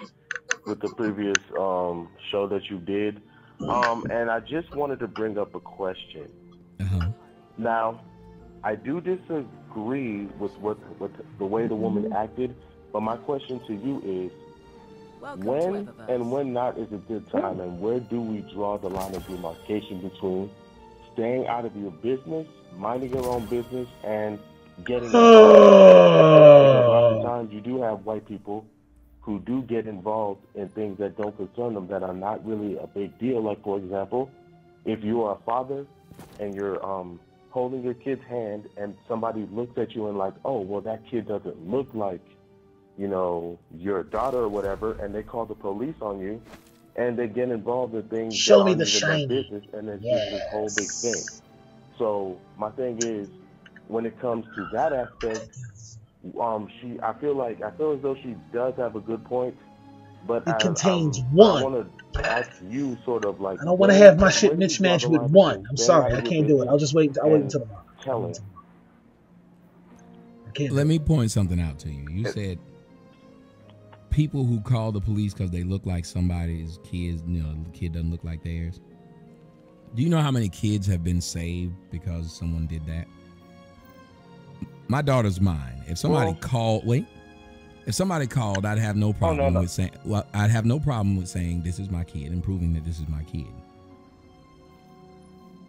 with the previous show that you did. And I just wanted to bring up a question. Now, I do disagree with the way the woman acted, but my question to you is, when and when not is a good time, and where do we draw the line of demarcation between staying out of your business, minding your own business, and getting involved? Because lots of times you do have white people who do get involved in things that don't concern them, that are not really a big deal. Like, for example, if you are a father and you're holding your kid's hand and somebody looks at you and like, oh, well, that kid doesn't look like, you know, your daughter or whatever, and they call the police on you, and they get involved in things Show that me aren't the even shiny. their business, and it's just this whole big thing. So my thing is, when it comes to that aspect, I feel as though she does have a good point, but It contains I one. want to ask you sort of like, I don't want to have my shit where do you niche draw match the with line one. between I'm staying out sorry, of I your can't do it. I'll just wait. I'll wait and until tomorrow. telling. Let me point something out to you. You said people who call the police because they look like somebody's kids, you know, the kid doesn't look like theirs. Do you know how many kids have been saved because someone did that? My daughter's mine. If somebody called, if somebody called, I'd have no problem with saying, well, I'd have no problem with saying this is my kid and proving that this is my kid.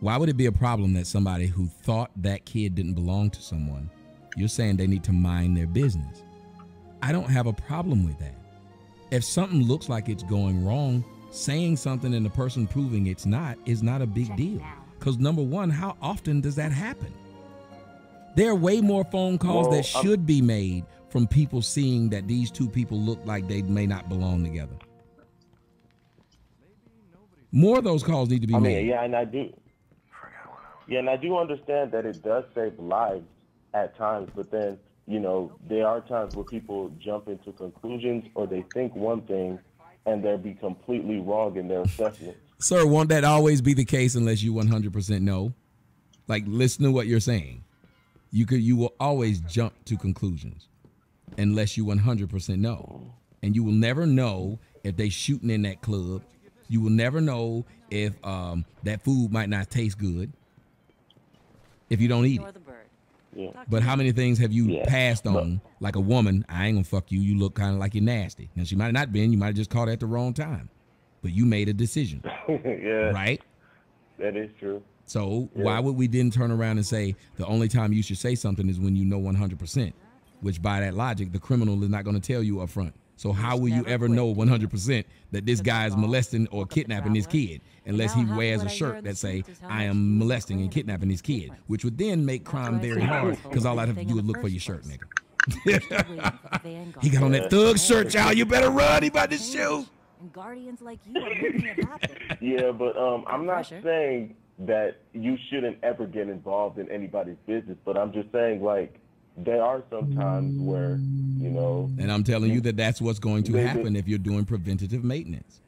Why would it be a problem that somebody who thought that kid didn't belong to someone, you're saying they need to mind their business? I don't have a problem with that. If something looks like it's going wrong, saying something and the person proving it's not is not a big deal. Because number one, how often does that happen? There are way more phone calls that should be made from people seeing that these two people look like they may not belong together. More of those calls need to be made. Yeah, and I do. Yeah, and I do understand that it does save lives at times, but then, you know, there are times where people jump into conclusions or they think one thing and they'll be completely wrong in their assessment. Sir, won't that always be the case unless you 100% know? Like, listen to what you're saying. You will always jump to conclusions unless you 100% know. And you will never know if they shooting in that club. You will never know if that food might not taste good if you don't eat it. Yeah. But how many things have you passed on? Like a woman, I ain't gonna fuck you. You look kind of like you're nasty. Now, she might have not been. You might have just caught her at the wrong time. But you made a decision. Yeah. Right? That is true. So why would we then turn around and say the only time you should say something is when you know 100%? Which by that logic, the criminal is not going to tell you up front. So how will you ever know 100% that this guy is molesting or kidnapping his kid unless he wears a shirt that say, I am molesting and kidnapping his kid, which would then make crime very hard because all I'd have to do is look for your shirt, nigga. He got on that thug shirt, y'all. You better run. He about to shoot. And guardians like you are making it happen. Yeah, but I'm not saying that you shouldn't ever get involved in anybody's business, but I'm just saying, like, there are some times where, you know. And I'm telling you that that's what's going to happen if you're doing preventative maintenance.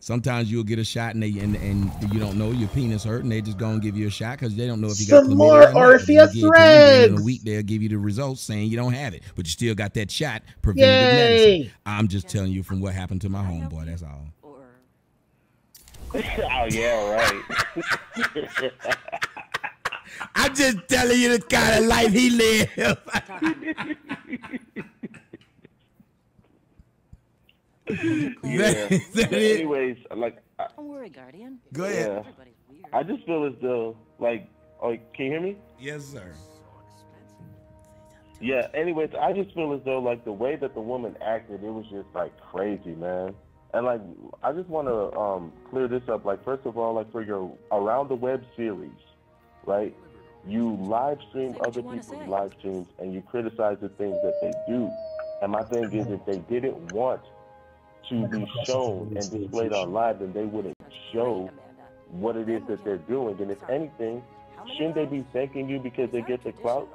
Sometimes you'll get a shot and you don't know your penis hurt and they just gonna give you a shot because they don't know if you got some more Orpheus threads. In a week they'll give you the results saying you don't have it, but you still got that shot. Preventative medicine. I'm just telling you from what happened to my homeboy. That's all. Oh yeah, right. I'm just telling you the kind of life he lived. Yeah. Anyways, like, don't worry, Guardian. Go ahead. Yeah. I just feel as though, like, can you hear me? Yes, sir. Yeah. Anyways, I just feel as though, like, the way that the woman acted, it was just like crazy, man. And like, I just want to clear this up. Like, first of all, like, for your Around the Web series, right? You live stream other people's live streams and you criticize the things that they do. And my thing is, if they didn't want to be shown and displayed on live, then they wouldn't show what it is that they're doing. And if anything, shouldn't they be thanking you because they get the clout,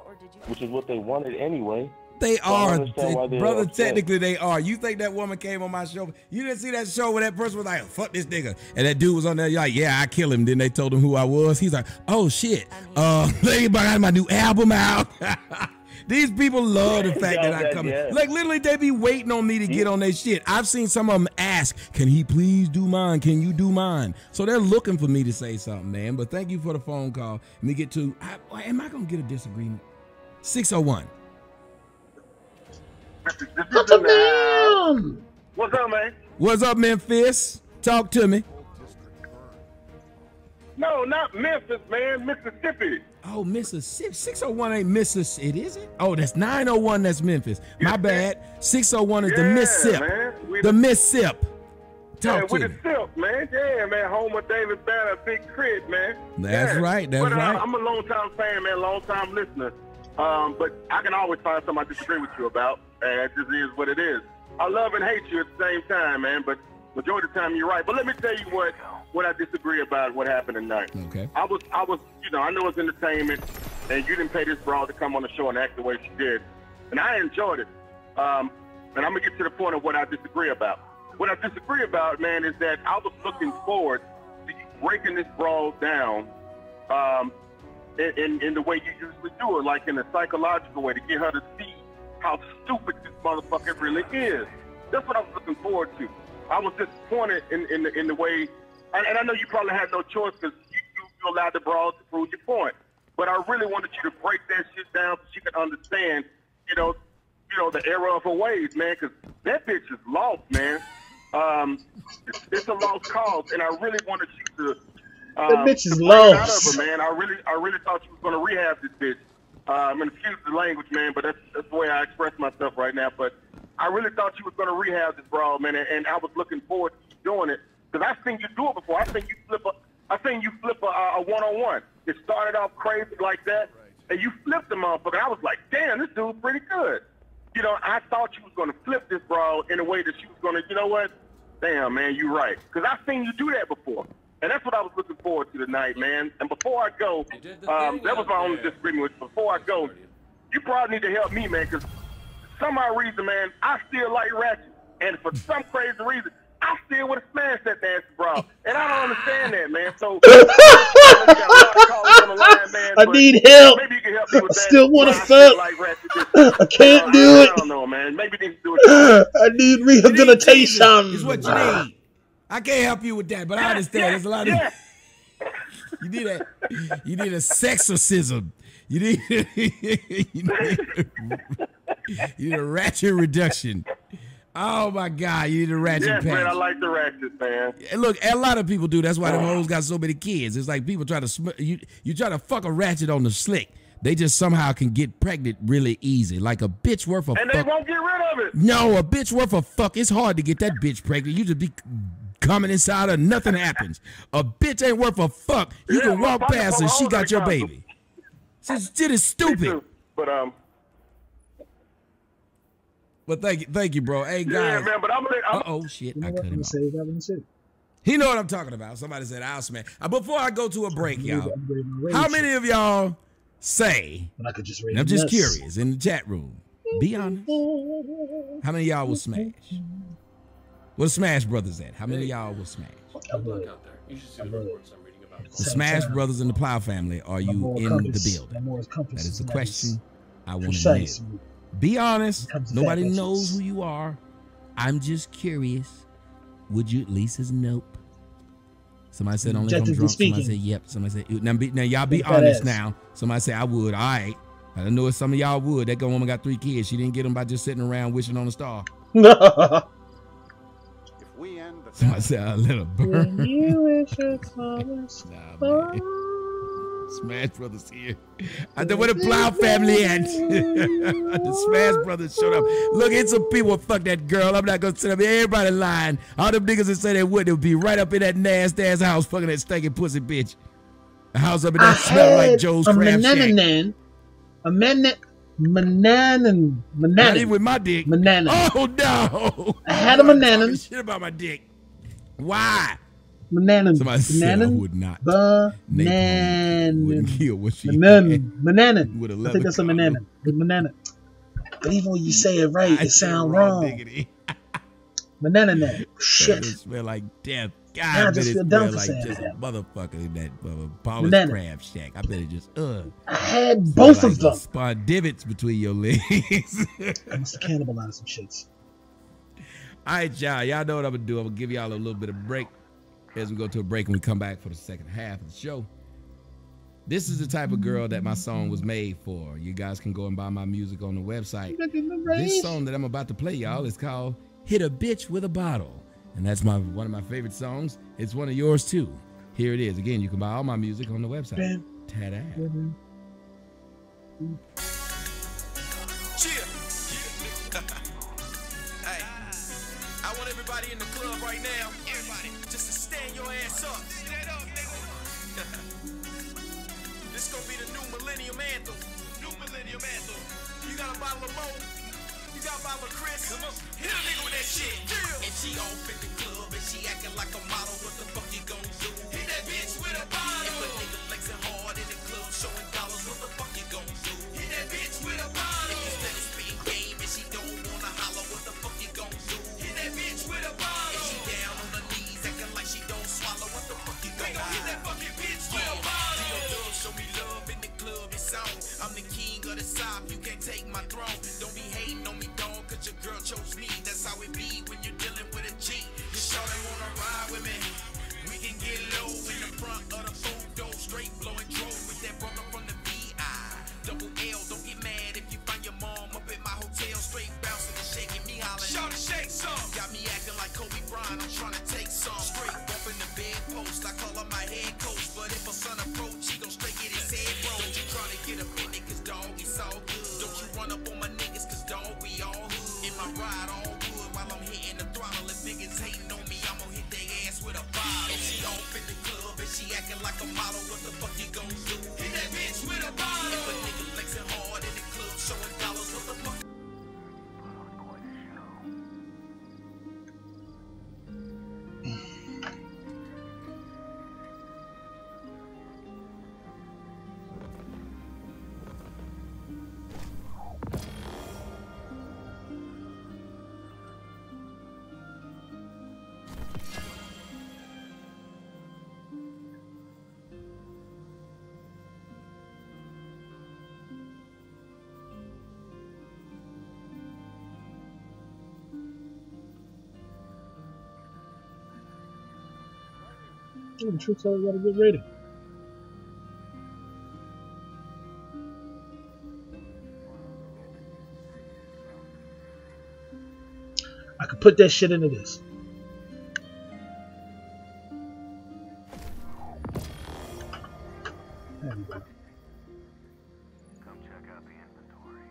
which is what they wanted anyway? They So I are, understand why they're brother. upset. Technically, they are. You think that woman came on my show? You didn't see that show where that person was like, "Fuck this nigga," and that dude was on there like, "Yeah, I kill him." Then they told him who I was. He's like, "Oh shit, anybody got my new album out?" These people love the fact that I come in. Like literally, they be waiting on me to get on their shit. I've seen some of them ask, "Can he please do mine? Can you do mine?" So they're looking for me to say something, man. But thank you for the phone call. Let me get to. Am I gonna get a disagreement? 601. What's up, man? What's up, man? What's up, Memphis? Talk to me. No, not Memphis, man. Mississippi. Oh, Mississippi. 601 ain't Mississippi. It isn't? Oh, that's 901. That's Memphis. My bad. 601 is the Mississippi. The Mississippi. Talk to me. With the Sip, man. Yeah, man. Home of David Banner, Big Crit, man. That's right. That's right. I'm a long-time fan, man. Long-time listener. But I can always find something I disagree with you about. And it just is what it is. I love and hate you at the same time, man. But majority of the time, you're right. But let me tell you what I disagree about what happened tonight. Okay. I was, you know, I know it's entertainment, and you didn't pay this broad to come on the show and act the way she did, and I enjoyed it. And I'm gonna get to the point of what I disagree about. What I disagree about, man, is that I was looking forward to you breaking this broad down, in the way you usually do it, like in a psychological way, to get her to see how stupid this motherfucker really is. That's what I was looking forward to. I was disappointed in the way, and I know you probably had no choice because you allowed the broad to prove your point. But I really wanted you to break that shit down so she could understand, you know, the error of her ways, man. Because that bitch is lost, man. It's a lost cause, and I really wanted you to. That bitch is to lost. out of her, man. I really thought you was gonna rehab this bitch. And excuse the language, man, but that's the way I express myself right now. But I really thought you was gonna rehab this broad, man, and I was looking forward to you doing it because I've seen you do it before. I've seen you flip a one-on-one. It started off crazy like that, and you flipped the motherfucker. I was like, damn, this dude's pretty good. You know, I thought you was gonna flip this broad in a way that she was gonna, you know what? Damn, man, you right. Because I've seen you do that before. And that's what I was looking forward to tonight, man. And before I go, that was my only disagreement with you. Before I go, you probably need to help me, man, because for some odd reason, man, I still like Ratchet. And for some crazy reason, I still would have smashed that nasty bra. And I don't understand that, man. So, I need help. Maybe you can help me with that. I still want to fuck. I can't do it. I don't know, man. Maybe you need to do it. I need rehabilitation. Is what you need. I can't help you with that, but I understand. There's a lot of you need a sexorcism. You need a ratchet reduction. Oh my God, you need a ratchet patch. Man, I like the ratchet, man. Look, a lot of people do. That's why them hoes got so many kids. It's like people try to you try to fuck a ratchet on the slick. They just somehow can get pregnant really easy. Like a bitch worth of and fuck. And they won't get rid of it. No, a bitch worth of fuck. It's hard to get that bitch pregnant. You just be coming inside her, nothing happens. A bitch ain't worth a fuck. You can walk past her, she got your baby. This shit is stupid. But thank you, bro. Hey guys. Yeah, man, but oh shit, I cut him off. He know what I'm talking about. Somebody said I'll smash. Before I go to a break, y'all, how many of y'all say? I could just I'm just curious in the chat room. Be honest. How many of y'all will smash? Where the Smash Brothers at? How many of y'all will smash? The Smash Brothers and the Plow family, are you in the building? That is the question I want to know. Be honest. Nobody knows who you are. I'm just curious. Would you at least as nope? Somebody said only if I'm drunk. Somebody said yep. Somebody said now y'all be honest now. Somebody said I would. All right. I don't know if some of y'all would. That woman got 3 kids. She didn't get them by just sitting around wishing on a star. Somebody said I let her burn. Smash Brothers here. I know where the Plow family at. The Smash Brothers showed up. Look, it's some people fuck that girl. I'm not gonna sit up here. Everybody lying. All them niggas that say they would be right up in that nasty ass house fucking that stinking pussy bitch. A house up in that smell like Joe's Crab Shack. Not even with my dick. Manana. Oh no! I had a manana. Shit about my dick. Why? Manana. Somebody said I would not. Banana. Wouldn't kill what she Banana. with a I think that's a banana. Banana. But even when you say it right, it sounds wrong. Manana, shit. It smell like death. God, Now I bet just it feel dumb smell for like saying just that. a motherfucker in that polished Banana. crab shack. I bet it just I had smell both like of them. Spawn divots between your legs. I must have cannibalized some shits. All right, y'all. Y'all know what I'm gonna do. I'm gonna give y'all a little bit of break as we go to a break and we come back for the second half of the show. This is the type of girl that my song was made for. You guys can go and buy my music on the website. This song that I'm about to play, y'all, is called "Hit a Bitch with a Bottle." And that's one of my favorite songs. It's one of yours too. Here it is. Again, you can buy all my music on the website. Ta-da. Chill. Hey, I want everybody in the club right now. Everybody, just to stand your ass up. Stand up, nigga. This gonna be the new millennium anthem. New millennium anthem. You got a bottle of Mo? You got a bottle of Chris? Hit a nigga with that shit. Yeah. And she off in the club and she acting like a model. What the fuck you gon' do? Hit that bitch with a bottle. If a nigga flexing hard in the club showing dollars, what the fuck you gon' do? Hit that bitch with a bottle. If you steady spitting game and she don't wanna holler, what the fuck you gon' do? Hit that bitch with a bottle. If she down on her knees acting like she don't swallow, what the fuck you gon' do? Hit that fucking bitch with a bottle. Love, show me love in the club, it's on. I'm the king of the South, you can't take my throne. Don't be hating on me, dog, cause your girl chose me. That's how it be when you're dealing with a G. You sure they wanna ride with me? We can get low in the front of the food door, straight blowing drove with that brother from the VI. Double L, don't get mad if you find your mom up at my hotel, straight bouncing and shaking me hollering. Shout to shake some. Got me acting like Kobe Bryant, I'm trying to take some. Straight bumping the bedpost, I call her my head coach, but if a son approach, he gon' straight get his head rolled. Don't you tryna get up in it, cause dog, it's all good. Don't you run up on my niggas, cause dog, we all hood. In my ride, all wood, while I'm hitting the throttle. If niggas hating on me, I'm gon' hit their ass with a bottle. And she off in the club, and she acting like a model. What the fuck you gon' do? Hit that bitch with a bottle. If a nigga flexing hard in the club, showing dollars, what the fuck? The truth telling got a good rating. I could put that shit into this. There we go. Come check out the inventory.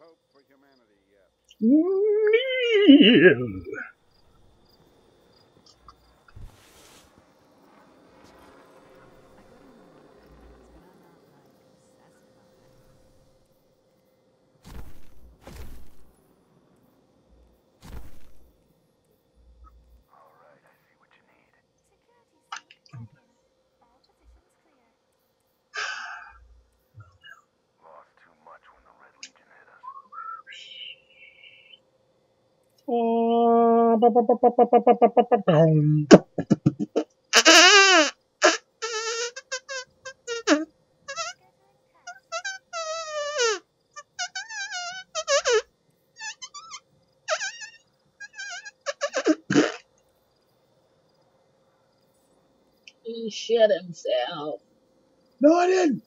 Hope for humanity yet. Yeah. He shit himself. No, I didn't. It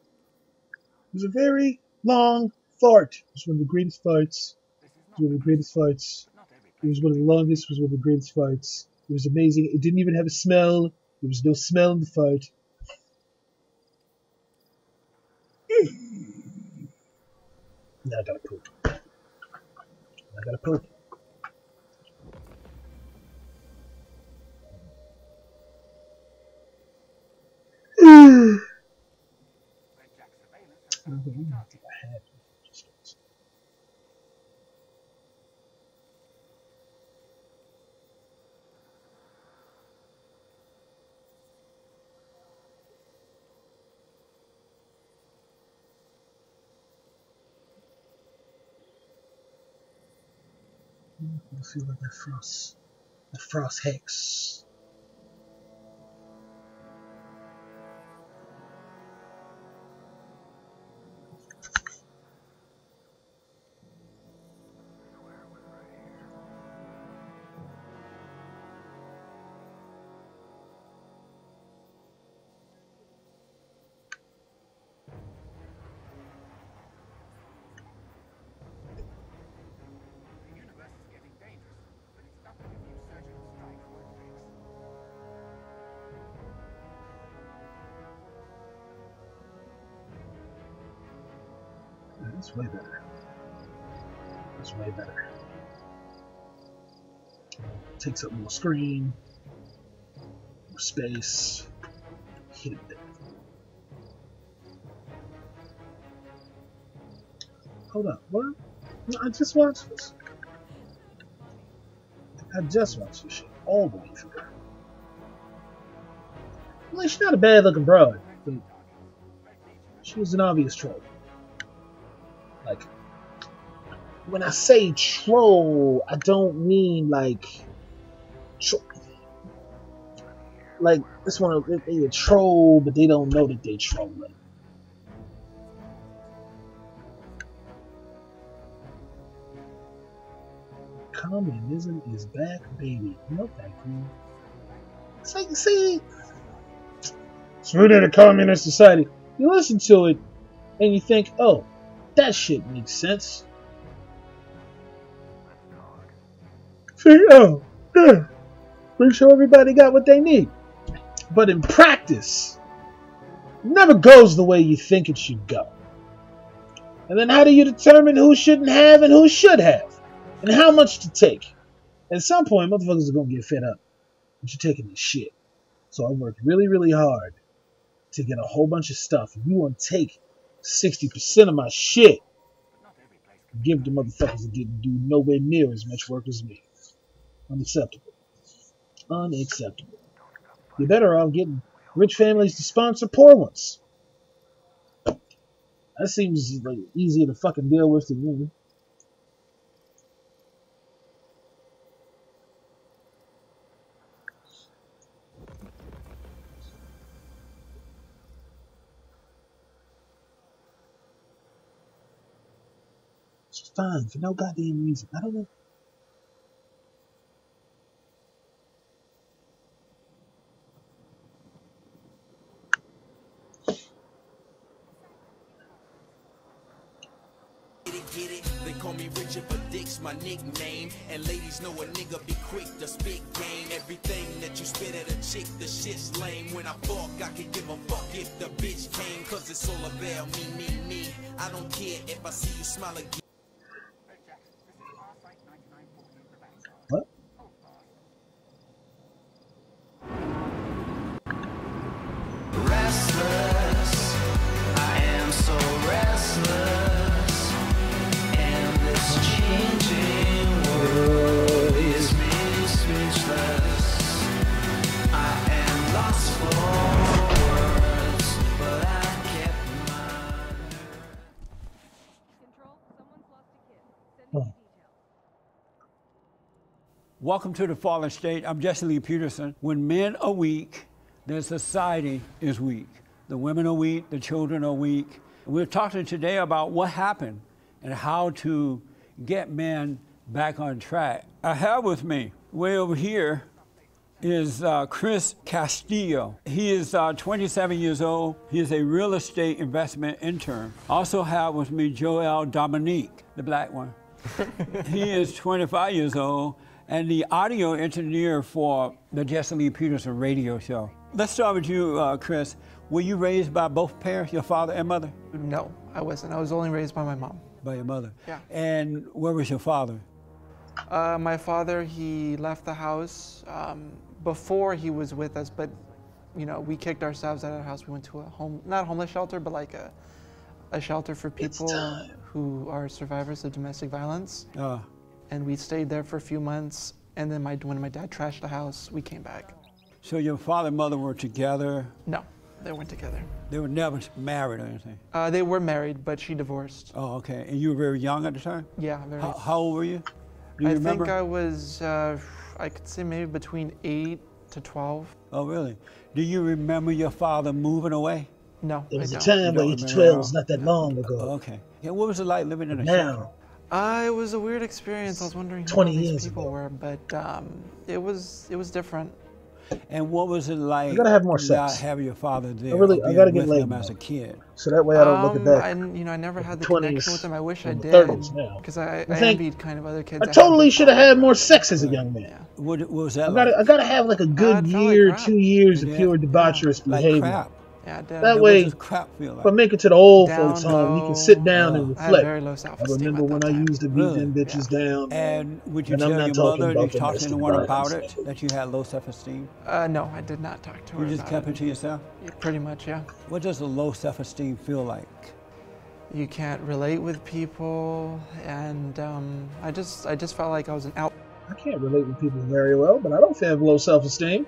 was a very long fart. It was one of the greatest farts. It was one of the greatest farts. It was one of the longest. It was one of the greatest farts. It was amazing. It didn't even have a smell. There was no smell in the fart. Now I gotta poop. I gotta poop. I feel like that frost hex. That's way better. That's way better. Takes up more screen, more space. Hit it there. Hold up, what? No, I just watched this. I just watched this shit all the way through. Well, she's not a bad looking broad, but she was an obvious troll. Like, when I say troll, I don't mean like this one. They a troll, but they don't know that they trolling. Communism is back, baby. No, thank you. It's like, see, it's rooted in a communist society. You listen to it, and you think, oh, that shit makes sense. See, oh, yeah. Pretty sure everybody got what they need. But in practice, it never goes the way you think it should go. And then how do you determine who shouldn't have and who should have? And how much to take? At some point, motherfuckers are going to get fed up. But you're taking this shit. So I worked really, really hard to get a whole bunch of stuff. If you want to take 60% of my shit, give the motherfuckers that didn't do nowhere near as much work as me. Unacceptable. Unacceptable. You're better off getting rich families to sponsor poor ones. That seems like easier to fucking deal with than me. It's fine for no goddamn reason. I don't know. Get it? They call me Richard, but Dick's my nickname. And ladies know a nigga be quick to spit game. Everything that you spit at a chick, the shit's lame. When I fuck, I can give a fuck if the bitch came. Cause it's all about me. I don't care if I see you smile again. What? Restless, I am so restless. Changing world is me speechless. I am lost for words, but I kept my nerve. Welcome to the Fallen State. I'm Jesse Lee Peterson. When men are weak, then society is weak. The women are weak, the children are weak. We're talking today about what happened and how to get men back on track. I have with me, way over here, is Chris Castillo. He is 27 years old. He is a real estate investment intern. Also have with me Joel Dominique, the black one. He is 25 years old and the audio engineer for the Jesse Lee Peterson radio show. Let's start with you, Chris. Were you raised by both parents, your father and mother? No, I wasn't. I was only raised by my mom. By your mother. Yeah. And where was your father? My father, he left the house before he was with us, but you know, we kicked ourselves out of the house. We went to a not a homeless shelter, but like a shelter for people who are survivors of domestic violence. And we stayed there for a few months, and then when my dad trashed the house, we came back. So your father and mother were together? No, they weren't together. They were never married or anything? They were married, but she divorced. Oh, okay. And you were very young at the time? Yeah, very. How old were you? Do you remember? I think I was, I could say maybe between 8 to 12. Oh, really? Do you remember your father moving away? No, There was a time where 8 to 12 was not that long ago. Okay. And what was it like living in a Now, shelter? It was a weird experience. I was wondering who 20 all these years people were, but it was different. And what was it like? I gotta have more not sex. having your father there? I gotta get with laid him more. as a kid. So that way I don't look at that. I never had the 20s connection with him. I wish I and did, 30s now. because I think envied kind of other kids. I that totally had should have had more sex as a young man. What was that I gotta have like a good year, 2 years of pure debaucherous behavior. Crap. Yeah, that way, if I make it to the old folks' home, you can sit down and reflect. I remember when I used to beat them bitches down. And would you And I'm tell not your talking mother, about did you talk to domestic anyone about violence. it, that you had low self-esteem? No, I did not talk to her. You just about kept it to yourself? Yeah, pretty much, yeah. What does a low self-esteem feel like? You can't relate with people, and I just felt like I was an out. I can't relate with people very well, but I don't have low self-esteem.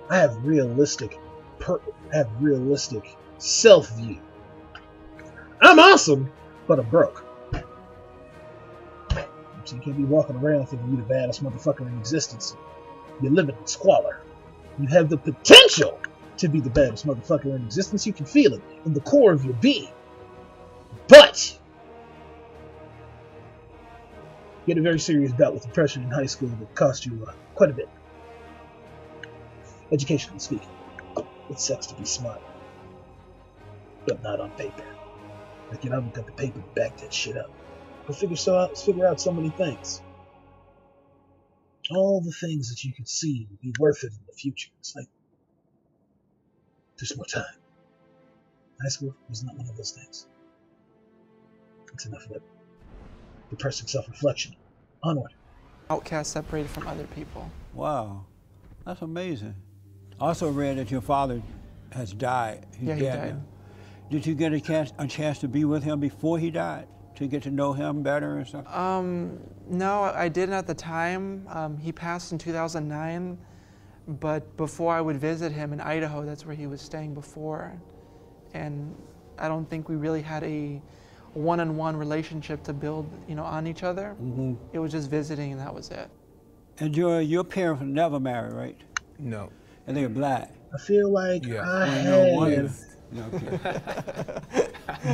I have realistic self-view. I'm awesome, but I'm broke. So you can't be walking around thinking you're the baddest motherfucker in existence. You're living in squalor. You have the potential to be the baddest motherfucker in existence. You can feel it in the core of your being. But you had a very serious bout with depression in high school that cost you quite a bit. Educationally speaking, it sucks to be smart, but not on paper. Like, you haven't got the paper to back that shit up. But figure out so many things. All the things that you could see would be worth it in the future. It's like, there's more time. High school was not one of those things. It's enough of that depressing self-reflection. Onward. Outcast, separated from other people. Wow, that's amazing. I also read that your father has died. He's Yeah, he dead died. now. Did you get a chance to be with him before he died? To get to know him better or something? No, I didn't at the time. He passed in 2009, but before I would visit him in Idaho, that's where he was staying before. And I don't think we really had a one-on-one relationship to build, on each other. Mm-hmm. It was just visiting, and that was it. And your parents were never married, right? No. And they were black. I feel like I have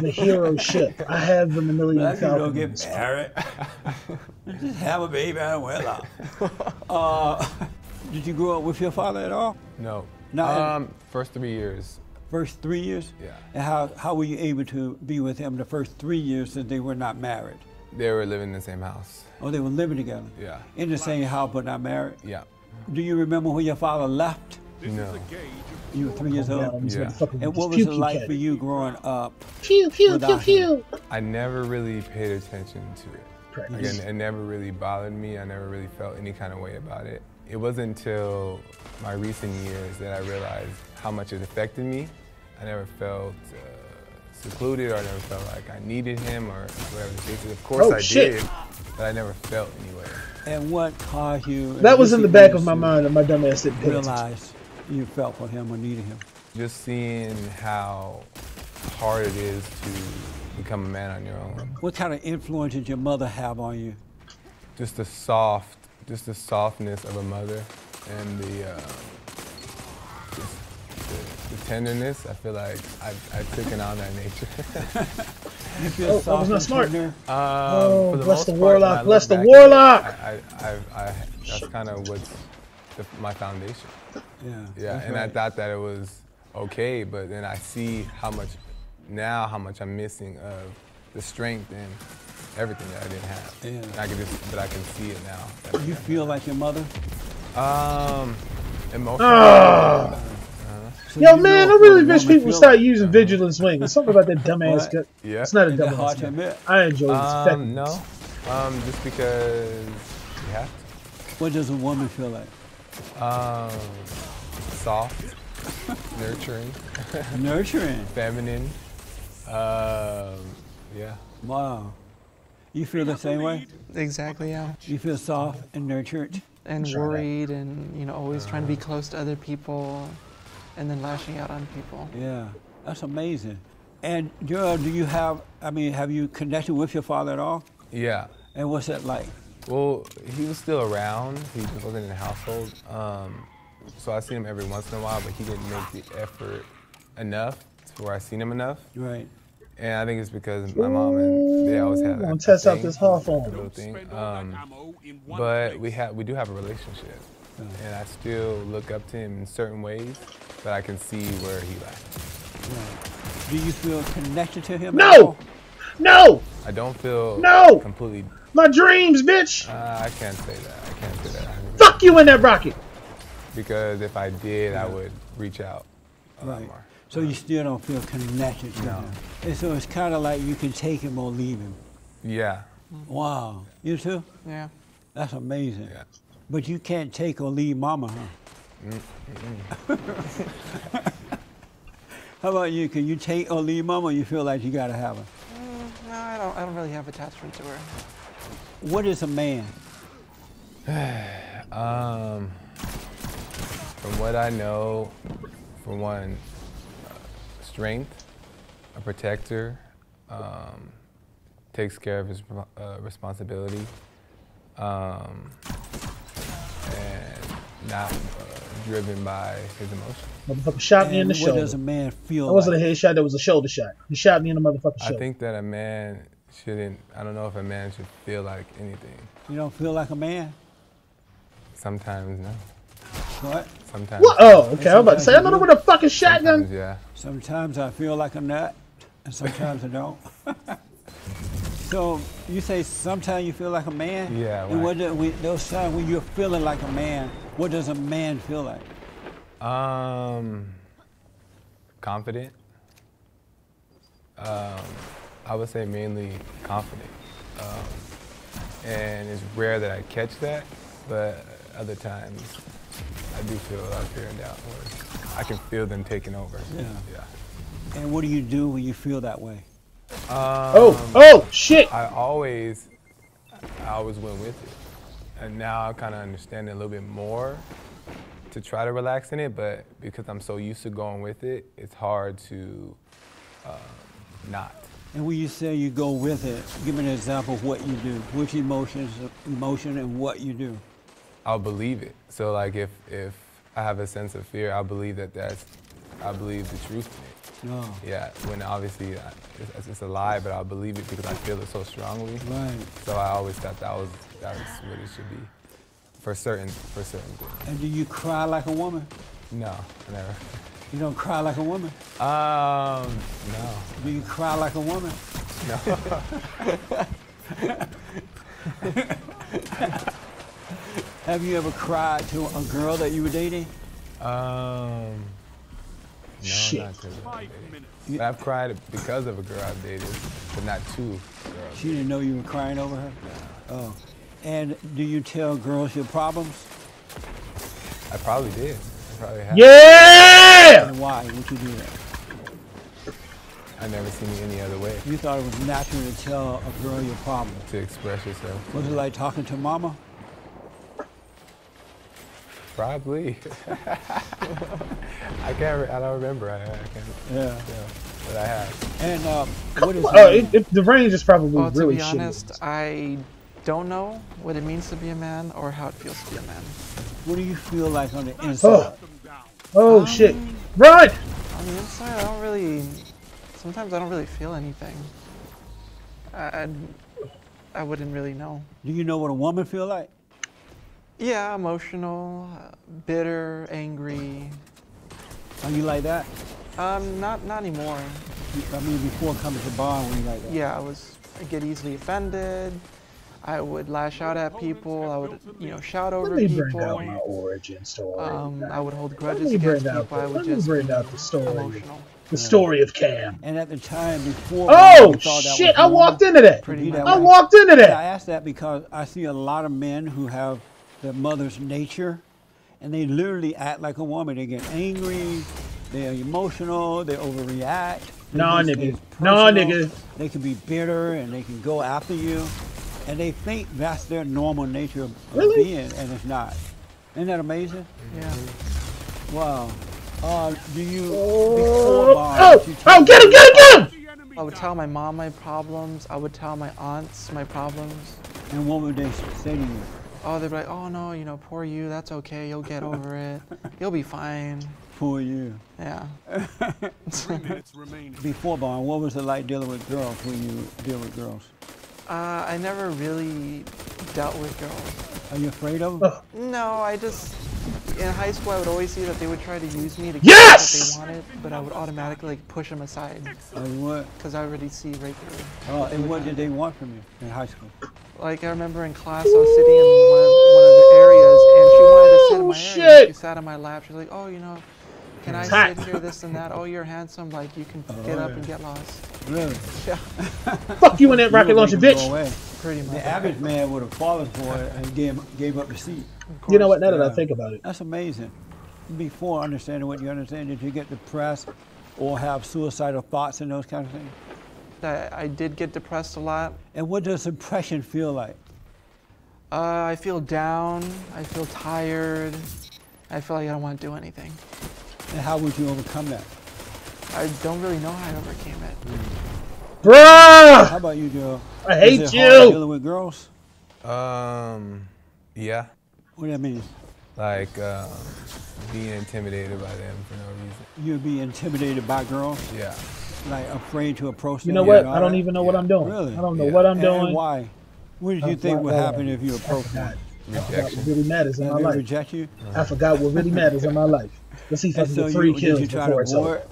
the hero ship. I have the Millennium Black people Falcon. don't get married. Just have a baby and well off. Did you grow up with your father at all? No. No. First 3 years. First 3 years? Yeah. And how were you able to be with him the first 3 years since they were not married? They were living in the same house. Oh, they were living together? Yeah. In the same house but not married? Yeah. Do you remember when your father left? No. You were 3 years old? Yeah. And what was it like for you growing up? Pew, pew, without pew, him? pew. I never really paid attention to it. Again, it never really bothered me. I never really felt any kind of way about it. It wasn't until my recent years that I realized how much it affected me. I never felt secluded, or I never felt like I needed him, or whatever the case is. Of course I did, but I never felt anyway. And what caused you? That was in the back of my mind, and my dumb ass didn't pay attention. Realize you felt for him or needed him. Just seeing how hard it is to become a man on your own. What kind of influence did your mother have on you? Just the softness of a mother, and the tenderness. I feel like I've taken on that nature. You feel that was not smart. For the bless most the part, warlock, when I bless look the back warlock. at it, that's kind of what's my foundation. Yeah. Yeah, and I thought that it was okay, but then I see how much I'm missing of the strength and everything that I didn't have. Yeah. And I can see it now. You feel like your mother? Emotionally. So Yo, you man, I know really what a wish woman people feel start like. using Vigilance Wing. There's something about that dumbass gun. Yeah. It's not a Is that dumbass hard to gun. admit? I enjoy its effectiveness. No. Just because you have to. What does a woman feel like? Soft, nurturing. Nurturing. Feminine. Yeah. Wow. You feel the same way? Exactly, yeah. You feel soft and nurtured? And worried and, you know, always trying to be close to other people and then lashing out on people. Yeah, that's amazing. And Joel, do you have you connected with your father at all? Yeah. And what's that like? Well, he was still around. He just wasn't in the household. So I seen him every once in a while, but he didn't make the effort enough to where I seen him enough. Right. And I think it's because my mom and they always had I'm test out this Hawthorne. little thing. But we do have a relationship, and I still look up to him in certain ways, but I can see where he lacks. Right. Do you feel connected to him? No! No! I don't feel completely. My dreams, bitch! I can't say that. I can't say that. Fuck you in that rocket! Because if I did, I would reach out a lot Right. more. So you still don't feel connected to him? And so it's kind of like you can take him or leave him. Yeah. Wow. You too? Yeah. That's amazing. Yeah. But you can't take or leave mama, huh? How about you? Can you take or leave mama, or you feel like you gotta have her? No, I don't really have attachment to her. What is a man? From what I know, for one, strength, a protector, takes care of his responsibility, and not driven by his emotions. Motherfucker shot me in the shoulder. What does a man feel That wasn't like? a headshot, that was a shoulder shot. He shot me in the motherfucking shoulder. I think that a man shouldn't, I don't know if a man should feel like anything. You don't feel like a man? Sometimes, no. What? Sometimes. What? Oh, okay. I was about to say, I don't know with a fucking shotgun. Sometimes, yeah. Sometimes I feel like a nut, and sometimes I don't. So you say sometimes you feel like a man? Yeah. And what those times when you're feeling like a man, what does a man feel like? Confident. I would say mainly confident. And it's rare that I catch that, but other times I do feel a lot of fear and doubt. Or I can feel them taking over. Yeah. Yeah. And what do you do when you feel that way? Oh, shit! I always went with it. And now I kind of understand it a little bit more to try to relax in it, but because I'm so used to going with it, it's hard to not. And when you say you go with it, give me an example of what you do. Which emotion and what you do. I'll believe it. So like if I have a sense of fear, I'll believe I believe the truth in it. Oh. Yeah, when obviously it's a lie, but I'll believe it because I feel it so strongly. Right. So I always thought that was what it should be for certain things. And do you cry like a woman? No, never. You don't cry like a woman? No. Do you cry like a woman? No. Have you ever cried to a girl that you were dating? No, Shit. not to a girl. I've cried because of a girl I've dated, but not to girls. She didn't know you were crying over her? Oh. And do you tell girls your problems? I probably did. I probably have. Yeah! And why would you do that? I never seen it any other way. You thought it was natural to tell a girl your problems? To express yourself. Was it like talking to mama? Probably. I don't remember. I can't. Yeah. But I have. And what is the range is probably Well, really to be shitty. honest, I don't know what it means to be a man or how it feels to be a man. What do you feel like on the inside? Oh shit. Run! On the inside, sometimes I don't really feel anything. I wouldn't really know. Do you know what a woman feel like? Yeah, emotional, bitter, angry. Are you like that? Not anymore. I mean, before coming to bar, were you like that? Yeah, I get easily offended. I would lash out at people. I would, you know, shout over Let me people. bring out my origin story. I would hold Let grudges me against bring out people. I would let me just bring be out the story. emotional. The story of Cam. And at the time before, Oh we thought that shit! was I walked normal. into that. Pretty much. I walked into that. Yeah, I asked that because I see a lot of men who have their mother's nature, and they literally act like a woman. They get angry, they're emotional, they overreact. Nah, They nigga. get Nah, personal. nigga. They can be bitter and they can go after you, and they think that's their normal nature of being, and it's not. Isn't that amazing? Yeah. Wow. Do you? Get him! I would tell my mom my problems. I would tell my aunts my problems. And what would they say to you? Oh, they'd be like, oh no, you know, poor you, that's okay, you'll get over it. You'll be fine. Poor you. Yeah. Before Bond, what was it like dealing with girls when you deal with girls? I never really dealt with girls. Are you afraid of them? No, I just, in high school I would always see that they would try to use me to get what they wanted, but I would automatically like, push them aside. Oh, what? Because I already see right through. Oh, and what did they want from you in high school? Like I remember in class I was sitting in one of the areas and she wanted to sit in my area. She sat on my lap. She's like, oh, you know, can I sit here, this and that? Oh, you're handsome. Like you can get up and get lost. Really? Yeah. Fuck you in that rocket launcher, bitch. Pretty much. The average man would have fallen for it and gave up the seat. You know what? Now that I think about it, that's amazing. Before understanding what you understand, did you get depressed or have suicidal thoughts and those kind of things? I did get depressed a lot. And what does depression feel like? I feel down. I feel tired. I feel like I don't want to do anything. And how would you overcome that? I don't really know how I overcame it. Bruh! How about you, Joe? I hate Is it you. hard dealing with girls? Yeah. What do that mean? Like being intimidated by them for no reason. You'd be intimidated by girls? Yeah. Like afraid to approach them? You know what? I don't even know what I'm doing. Really? I don't know what I'm doing. And why? What did you think would happen if you approached them? I forgot what really matters in my They life. reject you? I forgot what really matters in my life. Let's see if I can get 3 kills before it's over.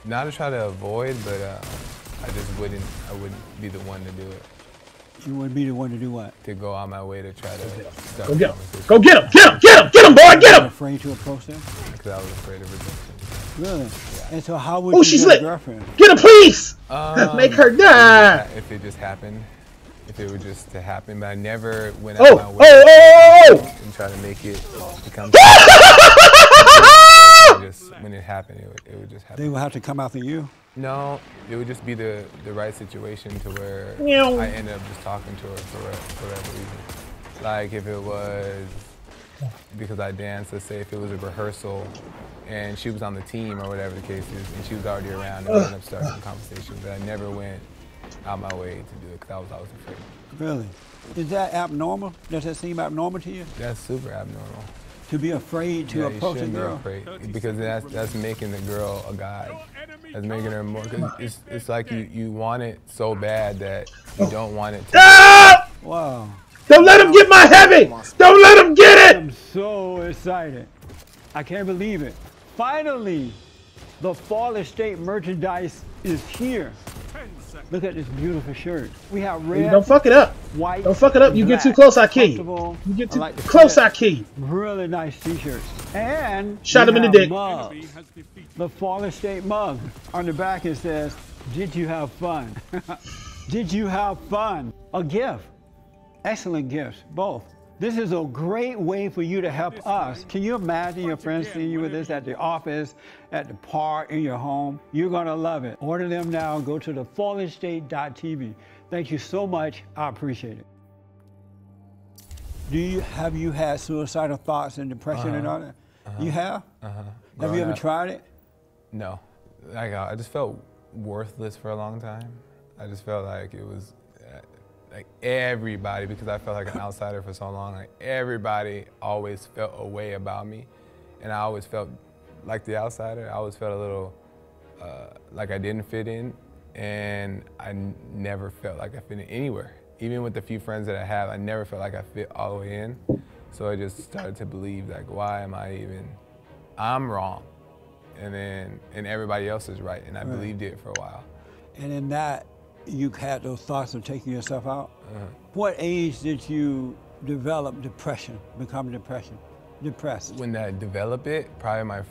Not to try to avoid, but I wouldn't be the one to do it. You wouldn't be the one to do what? To go on my way to try to start Go get him! Go get him! Get him! Get him! Get him, boy! Get him! Afraid to approach them? Because I was afraid of rejection. Really? Yeah. And so how would Oh, you she's get lit! a girlfriend? Get him, please! Make her die! If it just happened. If it were just to happen, but I never went out my way and try to make it become just when it happened, it would just happen. They would have to come after you? No, it would just be the right situation to where I ended up just talking to her for whatever reason. Like if it was because I danced, let's say if it was a rehearsal and she was on the team or whatever the case is, and she was already around, and I ended up starting a conversation, but I never went out my way to do it because I was always afraid. Really? Is that abnormal? Does that seem abnormal to you? That's super abnormal. To be afraid to approach a girl? Be afraid, because that's making the girl a god. That's making her more. Cause it's like you want it so bad that you don't want it to. Wow. Don't let him get my heavy! Don't let him get it! I'm so excited. I can't believe it. Finally, the Fall Estate merchandise is here. Look at this beautiful shirt. We have red. Don't fuck it up. White. Don't fuck it up. You get too close, I kill you. You get too close, I kill you. Really nice t-shirts. And shot him in the dick. Mugs. The Fall Estate mug. On the back it says, "Did you have fun?" Did you have fun? A gift. Excellent gifts, both. This is a great way for you to help us. Can you imagine your friends seeing you with this at the office, at the park, in your home? You're gonna love it. Order them now. Go to thefallenstate.tv. Thank you so much. I appreciate it. Have you had suicidal thoughts and depression and all that? You have? Have you ever tried it? No. I just felt worthless for a long time. I just felt like it was like everybody, because I felt like an outsider for so long, like everybody always felt a way about me. And I always felt like the outsider. I always felt a little like I didn't fit in. And I never felt like I fit in anywhere. Even with the few friends that I have, I never felt like I fit all the way in. So I just started to believe, like, why am I even, I'm wrong. And everybody else is right. And I believed it for a while. And in that, you had those thoughts of taking yourself out. What age did you develop depression, become depressed? When I developed it, probably my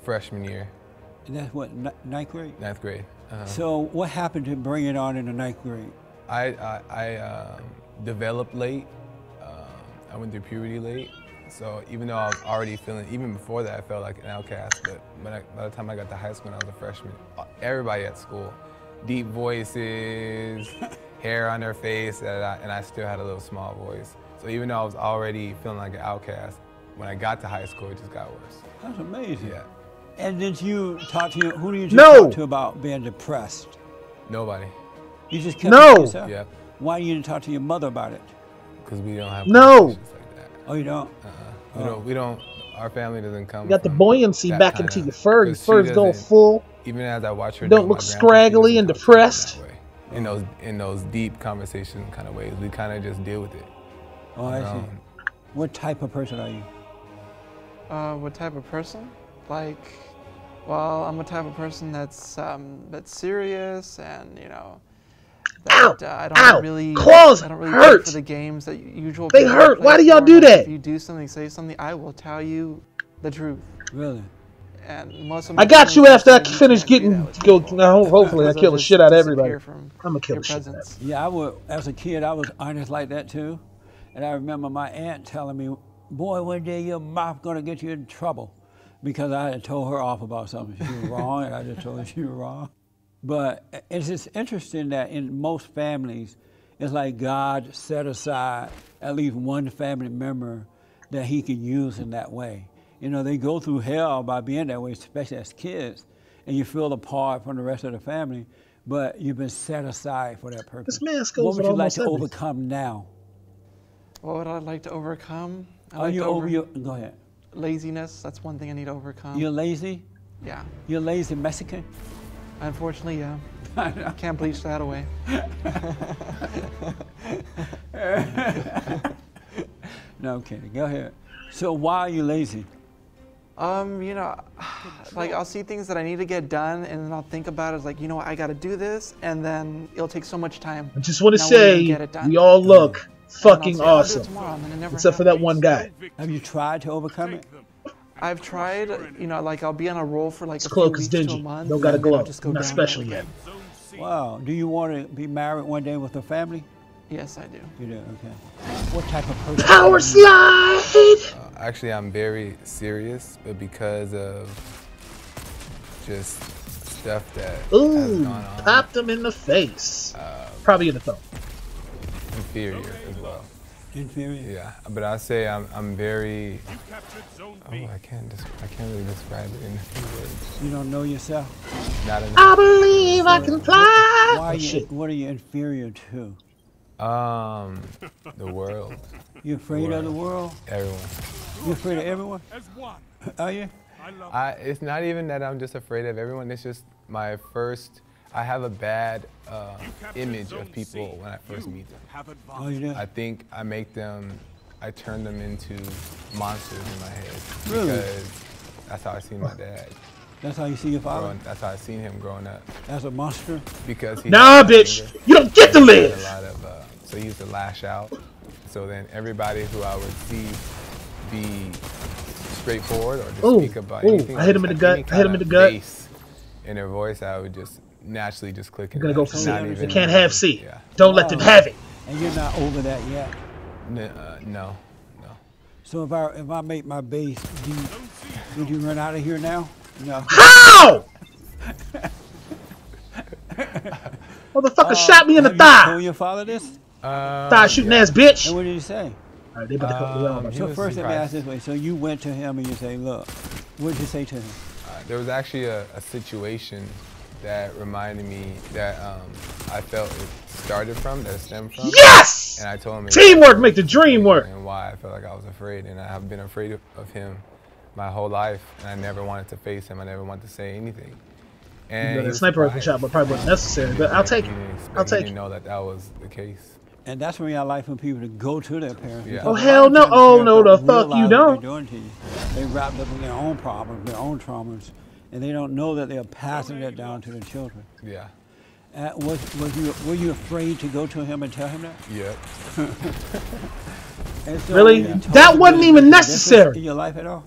freshman year. And that's what, ninth grade? Ninth grade. So what happened to bring it on in the ninth grade? I developed late. I went through puberty late. So even though I was already feeling, even before that, I felt like an outcast. But by the time I got to high school and I was a freshman, everybody at school, deep voices, hair on their face, and I still had a little small voice. So even though I was already feeling like an outcast, when I got to high school, it just got worse. That's amazing. Yeah. And did you talk to who did you talk to about being depressed? Nobody. You just kept it to yourself? Yeah. Why you didn't talk to your mother about it? Because we don't have conversations like that. Oh, you don't? We don't, our family doesn't come. You got the buoyancy back into your fur. Your fur's going full. Even as I watch her, don't look scraggly and depressed. In those deep conversation kind of ways, we kind of just deal with it. Oh, I see. What type of person are you? What type of person? Like, well, I'm a type of person that's serious and that I don't really claws I don't really hurt. play for the games that usual. They people hurt. play Why do y'all for. do Like, that? If you do something, say something, I will tell you the truth. Really? And most of I got you after I finish getting hopefully I kill the shit out of everybody. I'm gonna kill the shit out of everybody. Yeah, as a kid, I was honest like that too. And I remember my aunt telling me, boy, one day your mouth gonna get you in trouble. Because I had told her off about something. She was wrong, and I just told her she was wrong. But it's just interesting that in most families, it's like God set aside at least one family member that he can use in that way. They go through hell by being that way, especially as kids, and you feel apart from the rest of the family, but you've been set aside for that purpose. This man goes what would you like almost to everything. overcome now? What would I like to overcome? Go ahead. Laziness, that's one thing I need to overcome. You're lazy? Yeah. You're lazy Mexican? Unfortunately, yeah. Can't bleach that away. No, I'm kidding. Go ahead. So why are you lazy? Like I'll see things that I need to get done and then I'll think about it as like, I gotta do this, and then it'll take so much time. I just want to say, we all look fucking awesome. Except for that one guy. Have you tried to overcome it? I've tried, like I'll be on a roll for like This a cloak few is weeks to a dingy. month. Don't got a and then I'll glow. just go Not down special again. yet. Wow. Do you want to be married one day with a family? Yes, I do. You do? Okay. What type of person? Power slide! Actually, I'm very serious, but because of just stuff that has gone on. Popped him in the face. Probably in the thumb. Inferior as well. Inferior? Yeah, but I say I'm very. I can't really describe it in a few words. You don't know yourself? Not enough. I believe I can fly. What are you inferior to? The world. You afraid of the world? Everyone. You afraid of everyone? Are you? It's not even that I'm just afraid of everyone. It's just I have a bad image of people when I first meet them. Oh, you do? I think I turn them into monsters in my head. Really? Because that's how I see my dad. That's how you see your father? That's how I seen him growing up. As a monster? Because he Nah, bitch! You don't get to live! So he used to lash out. So then everybody who I would see be straightforward or just speak about anything. I hit him in the gut. I hit him in the gut. In their voice, I would just naturally just click. I'm gonna go for C. They can't have C. Yeah. Don't let them have it. And you're not over that yet? No. So if I make my base deep, would you run out of here now? No. How? Motherfucker shot me in the thigh. Have you told your father this? Thigh shooting ass bitch. And what did he say? They about to cut me off. So first let me ask this way. So you went to him and you say, look, what did you say to him? There was actually a situation that reminded me that I felt it started from, that it stemmed from. Yes! And I told him teamwork make the dream work. And why I felt like I was afraid, and I have been afraid of him my whole life, and I never wanted to face him. I never wanted to say anything. And the sniper rifle shot, but probably wasn't necessary. But I'll take it. I'll take it. He didn't know that was the case. And that's when I like for people to go to their parents. Yeah. Oh hell no! Oh no, the fuck you don't. Doing to you. They wrapped up in their own problems, their own traumas, and they don't know that they're passing that down to their children. Yeah. Were you afraid to go to him and tell him that? Yep. So really? That wasn't even necessary. In your life at all?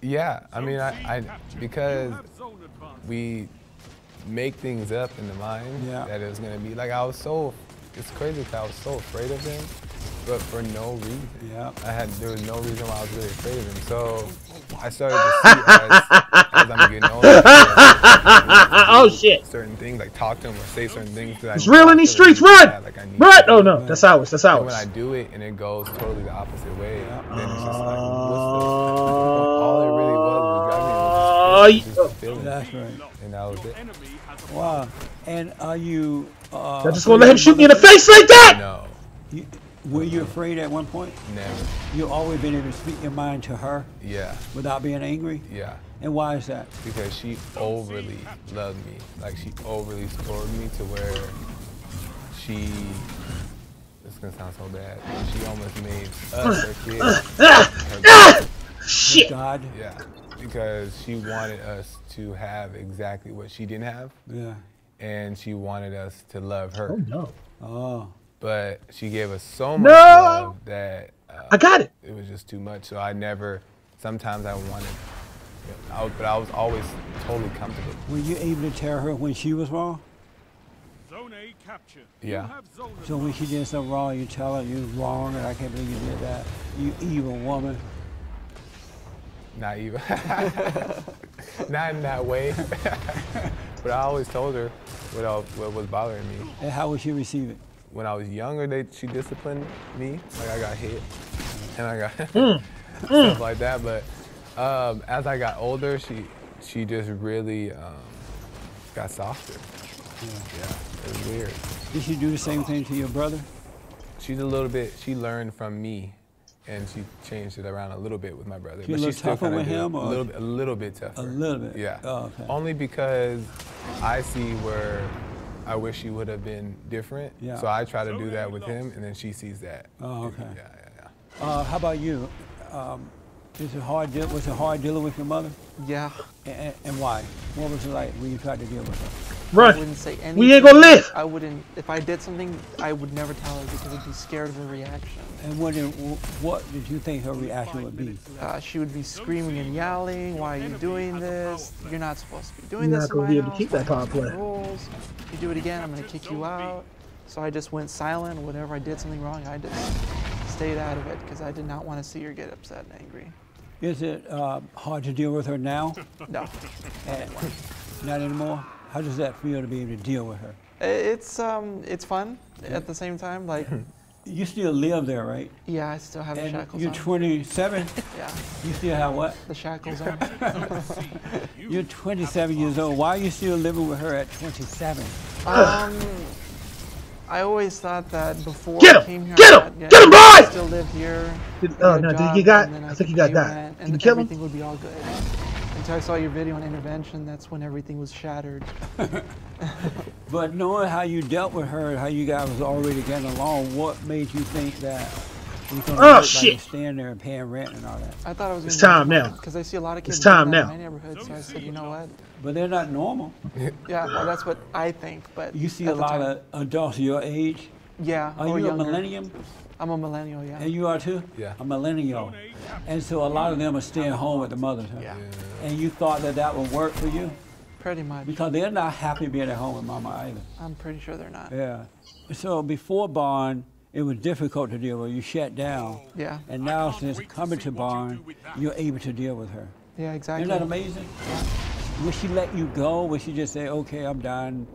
Yeah. I mean, I because we make things up in the mind that it was gonna be like it's crazy because I was so afraid of him, but for no reason. Yeah. There was no reason why I was really afraid of him. So I started to see as I'm getting older. Oh shit! Certain things like talk to him or say certain things. It's real in these streets. Run! Run! Oh no, that's ours. That's ours. And when I do it and it goes totally the opposite way, then it's just like all it really was driving me was just feeling. That's right. And that was it. Wow. And are you? I just gonna let him shoot me in the face like that? No. Were you afraid at one point? Never. You always been able to speak your mind to her? Yeah. Without being angry? Yeah. And why is that? Because she overly loved me. Like she overly spoiled me to where it's gonna sound so bad, but she almost made us, her kids, shit. God. Yeah. Because she wanted us to have exactly what she didn't have. Yeah. And she wanted us to love her. Oh no. Oh. But she gave us so much love that I got it. It was just too much. So sometimes I wanted, but I was always totally comfortable. Were you able to tell her when she was wrong? Zone A captured. Yeah. So when she did something wrong, you tell her you was wrong and I can't believe you did that. You evil woman. Not evil. Not in that way. But I always told her what was bothering me. And how would she receive it? When I was younger, she disciplined me. Like I got hit and I got stuff like that. But as I got older, she just really got softer. Yeah, it was weird. Did she do the same thing to your brother? She's a little bit. She learned from me, and she changed it around a little bit with my brother. She a little tougher with him, or a little bit tougher. A little bit. Yeah. Oh, okay. Only because I see where I wish she would have been different. Yeah. So I try to do that with him, and then she sees that. Oh, okay. Yeah. How about you? Was it hard dealing with your mother? Yeah. And why? What was it like when you tried to deal with her? Run. I wouldn't say anything. We ain't gonna live. I wouldn't. If I did something, I would never tell her because I'd be scared of her reaction. And what did you think her reaction would be? She would be screaming and yelling, "Why are you doing this? You're not supposed to be doing You're this." You're not gonna be able to keep that power play. Rules. If you do it again, I'm gonna kick you out. So I just went silent. Whenever I did something wrong, I just stayed out of it because I did not want to see her get upset and angry. Is it hard to deal with her now? No. Not anymore? How does that feel to be able to deal with her? It's fun at the same time. Like, you still live there, right? Yeah, I still have the shackles on. You're 27? Yeah. You still have what? The shackles on. You're 27 years old. Why are you still living with her at 27? I always thought that before Get him! I came here, Get him! Get him, boy! I still live here. Oh no, did you got? I think you got that. And Did you kill him? everything would be all good. Until I saw your video on intervention, that's when everything was shattered. But knowing how you dealt with her and how you guys was already getting along, what made you think that you was gonna stand there and paying rent and all that? I thought it was. It's time now. Because I see a lot of kids It's time doing that now. in my neighborhood, so I said, you know what? But they're not normal. Yeah, well, that's what I think. But you see a lot of adults your age. Yeah. Are you a millennium? I'm a millennial, yeah. And you are too? Yeah. A millennial. And so a lot of them are staying home with the mothers, huh? Yeah. And you thought that would work for you? Pretty much. Because they're not happy being at home with mama either. I'm pretty sure they're not. Yeah. So before Bond, it was difficult to deal with. You shut down. Yeah. And now since coming to Bond, you're able to deal with her. Yeah, exactly. Isn't that amazing? Would she let you go? Would she just say, okay, I'm done.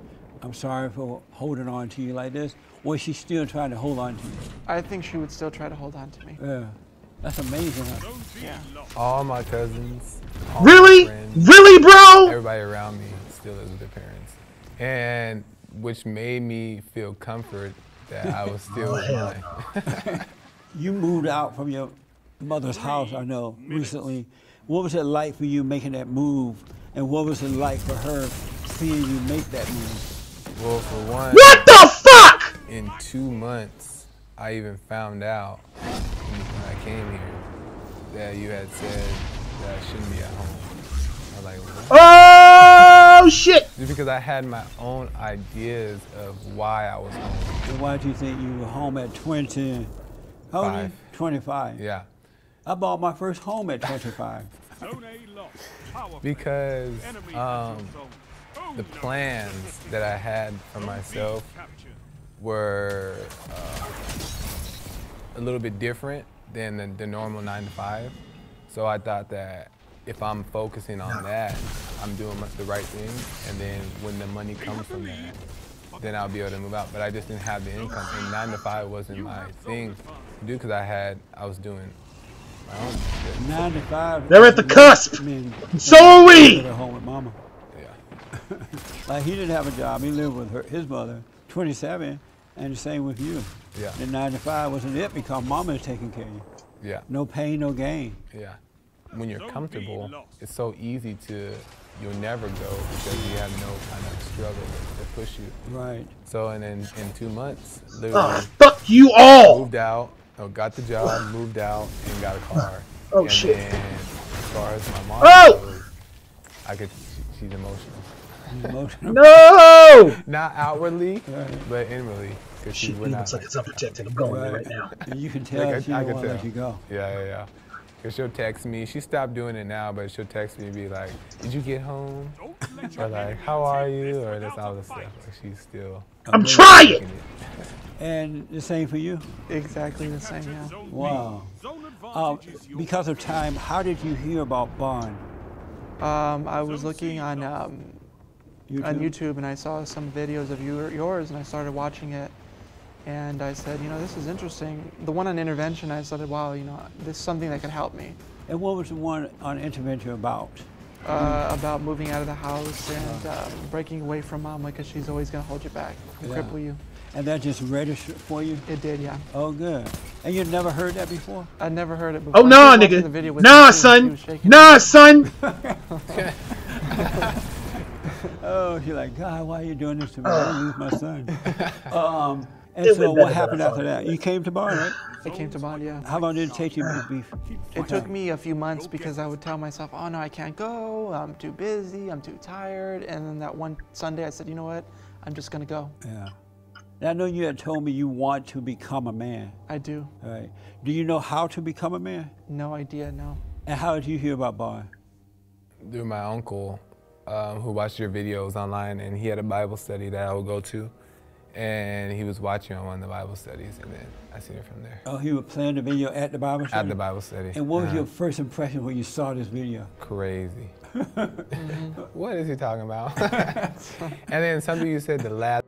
I'm sorry for holding on to you like this? Or is she still trying to hold on to you? I think she would still try to hold on to me. Yeah. That's amazing, huh? Yeah. All my cousins. All Really? my friends, Really, bro? Everybody around me still lives with their parents. And which made me feel comfort that I was still mine. You moved out from your mother's house, I know, recently. What was it like for you making that move? And what was it like for her seeing you make that move? Well, for one, what the fuck? In 2 months, I even found out when I came here that you had said that I shouldn't be at home. I was like, what? Oh shit! shit! Just because I had my own ideas of why I was home. And why do you think you were home at 20? How old are you? 25. Yeah. I bought my first home at 25. Because the plans that I had for myself were a little bit different than the normal 9 to 5. So I thought that if I'm focusing on that, I'm doing the right thing, and then when the money comes from that, then I'll be able to move out. But I just didn't have the income, and 9 to 5 wasn't my thing to do because I was doing my own shit. 9 to 5. They're at the cusp. So are we. At home with mama. Yeah. Like he didn't have a job. He lived with his mother, 27, and the same with you. Yeah. The 9 to 5 wasn't it because mama is taking care of you. Yeah. No pain, no gain. Yeah. When you're comfortable, it's so easy you'll never go because you have no kind of struggle to push you. Right. So, and then in 2 months, literally, fuck you all! Moved out, got the job, moved out, and got a car. Oh, and shit. And as far as my mom goes, she's emotional. Emotional? No! Not outwardly, but inwardly. She looks like it's unprotected. I'm going there right now. You can tell she won't let you go. Yeah. Because she'll text me. She stopped doing it now, but she'll text me and be like, did you get home? Or like, how are you? Or this all this stuff. Like, she's still... I'm trying! And the same for you? Exactly the same, yeah. Wow. Because of time, how did you hear about Bond? I was looking on YouTube and I saw some videos of yours and I started watching it. And I said, this is interesting. The one on intervention, I said, wow, this is something that can help me. And what was the one on intervention about? About moving out of the house and breaking away from mama because she's always going to hold you back and cripple you. And that just registered for you? It did, yeah. Oh, good. And you'd never heard that before? I'd never heard it before. Oh, nah, nigga. Nah, son. Nah, son. Oh, she's like, God, why are you doing this to me? I lose my son. And so what happened after that? You came to Bond, right? I came to Bond, yeah. How long did it take you to be? It took me a few months because I would tell myself, oh no, I can't go, I'm too busy, I'm too tired. And then that one Sunday I said, you know what, I'm just gonna go. Yeah. Now, I know you had told me you want to become a man. I do. All right. Do you know how to become a man? No idea, no. And how did you hear about Bond? Through my uncle, who watched your videos online, and he had a Bible study that I would go to. And he was watching on one of the Bible studies, and then I seen it from there. Oh, he was playing the video at the Bible study? At the Bible study. And what was your first impression when you saw this video? Crazy. What is he talking about? And then something you said the last